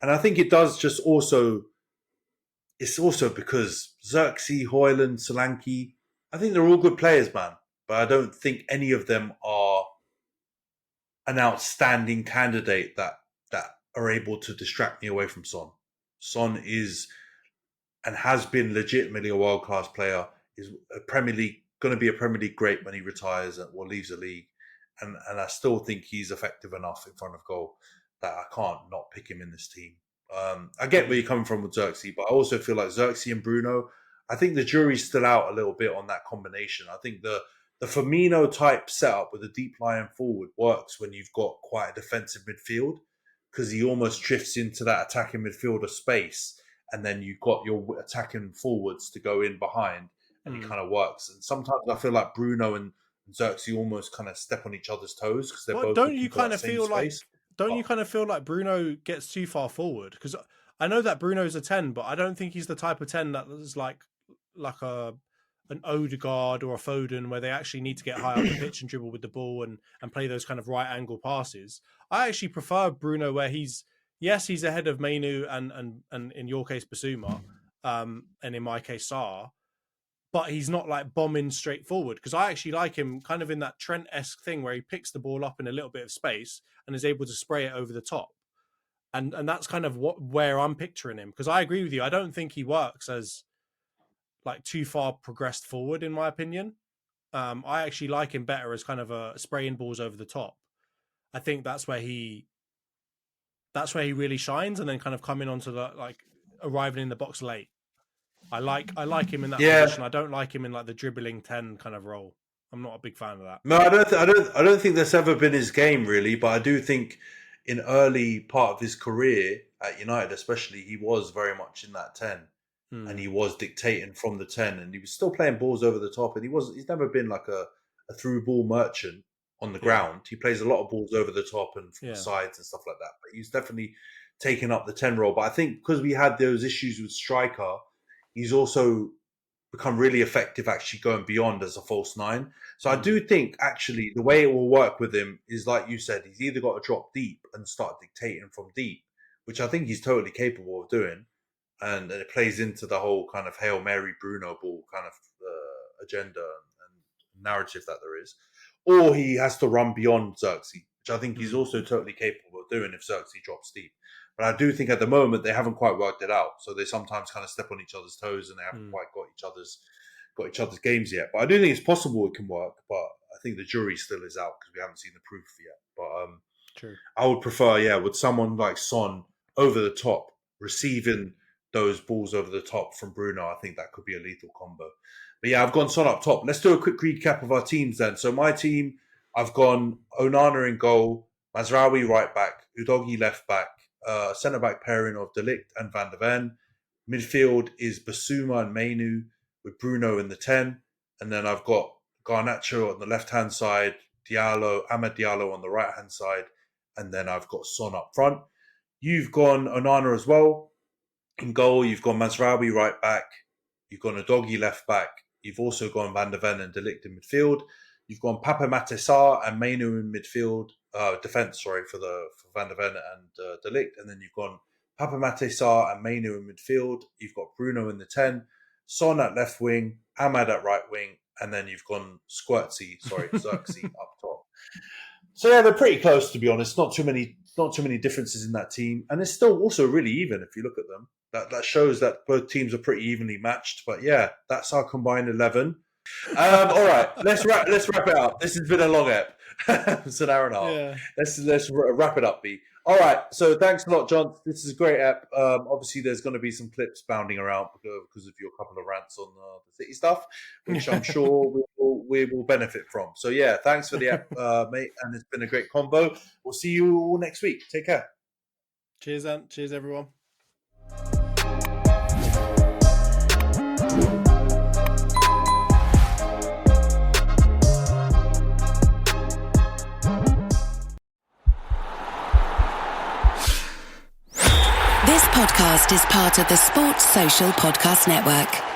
and I think it does just also. It's also because Xerxes, Højlund, Solanke, I think they're all good players, man. But I don't think any of them are an outstanding candidate that are able to distract me away from Son. Son is and has been legitimately a world-class player. Is a Premier League. Going to be a Premier League great when he retires or leaves the league. And I still think he's effective enough in front of goal that I can't not pick him in this team. I get where you're coming from with Xerxes, but I also feel like Xerxes and Bruno, I think the jury's still out a little bit on that combination. I think the Firmino type setup with a deep lying forward works when you've got quite a defensive midfield because he almost drifts into that attacking midfielder space and then you've got your attacking forwards to go in behind. And he kind of works. And sometimes I feel like Bruno and Xerxes almost kind of step on each other's toes because they're both. Don't you kind of feel like Bruno gets too far forward? Because I know that Bruno's a 10, but I don't think he's the type of 10 that is like a an Odegaard or a Foden where they actually need to get high up the pitch and dribble with the ball and play those kind of right angle passes. I actually prefer Bruno where he's ahead of Mainu and in your case Basuma, and in my case Sarr, but he's not like bombing straight forward, because I actually like him kind of in that Trent-esque thing where he picks the ball up in a little bit of space and is able to spray it over the top. And that's kind of where I'm picturing him, because I agree with you. I don't think he works as like too far progressed forward, in my opinion. I actually like him better as kind of a spraying balls over the top. I think that's where he really shines, and then kind of coming onto the like arriving in the box late. I like him in that position. I don't like him in like the dribbling 10 kind of role. I'm not a big fan of that. No, I don't think that's ever been his game really, but I do think in early part of his career at United, especially, he was very much in that 10, and he was dictating from the 10, and he was still playing balls over the top, and he's never been like a through ball merchant on the ground. He plays a lot of balls over the top and from the sides and stuff like that, but he's definitely taken up the 10 role. But I think because we had those issues with striker, he's also become really effective actually going beyond as a false 9. So I do think actually the way it will work with him is, like you said, he's either got to drop deep and start dictating from deep, which I think he's totally capable of doing. And it plays into the whole kind of Hail Mary Bruno ball kind of agenda and narrative that there is. Or he has to run beyond Xerxes, which I think he's also totally capable of doing if Xerxes drops deep. But I do think at the moment they haven't quite worked it out. So they sometimes kind of step on each other's toes, and they haven't quite got each other's games yet. But I do think it's possible it can work. But I think the jury still is out because we haven't seen the proof yet. But True. I would prefer, with someone like Son over the top, receiving those balls over the top from Bruno. I think that could be a lethal combo. But yeah, I've gone Son up top. Let's do a quick recap of our teams then. So my team, I've gone Onana in goal, Mazraoui right back, Udogie left back, centre-back pairing of De Ligt and Van der Ven. Midfield is Basuma and Mainu with Bruno in the 10. And then I've got Garnacho on the left-hand side, Amad Diallo on the right-hand side. And then I've got Son up front. You've gone Onana as well. In goal, you've gone Mazraoui right back. You've gone Udogie left back. You've also gone Van der Ven and De Ligt in midfield. You've gone Pape Matar Sarr and Mainu in midfield. Defence, for Van der Ven and De Ligt. And then you've gone Pape Matar Sarr and Mainu in midfield. You've got Bruno in the 10. Son at left wing. Amad at right wing. And then you've gone Xerxes up top. So yeah, they're pretty close, to be honest. Not too many differences in that team. And it's still also really even if you look at them. That shows that both teams are pretty evenly matched. But yeah, that's our combined 11. All right, let's wrap it up. This has been a long ep. It's an hour and a half. Yeah. Let's wrap it up, B. All right, so thanks a lot, John. This is a great ep. Obviously, there's going to be some clips bounding around because of your couple of rants on the City stuff, which I'm sure we will benefit from. So yeah, thanks for the ep, mate, and it's been a great combo. We'll see you all next week. Take care. Cheers, Ant. Cheers, everyone. This podcast is part of the Sports Social Podcast Network.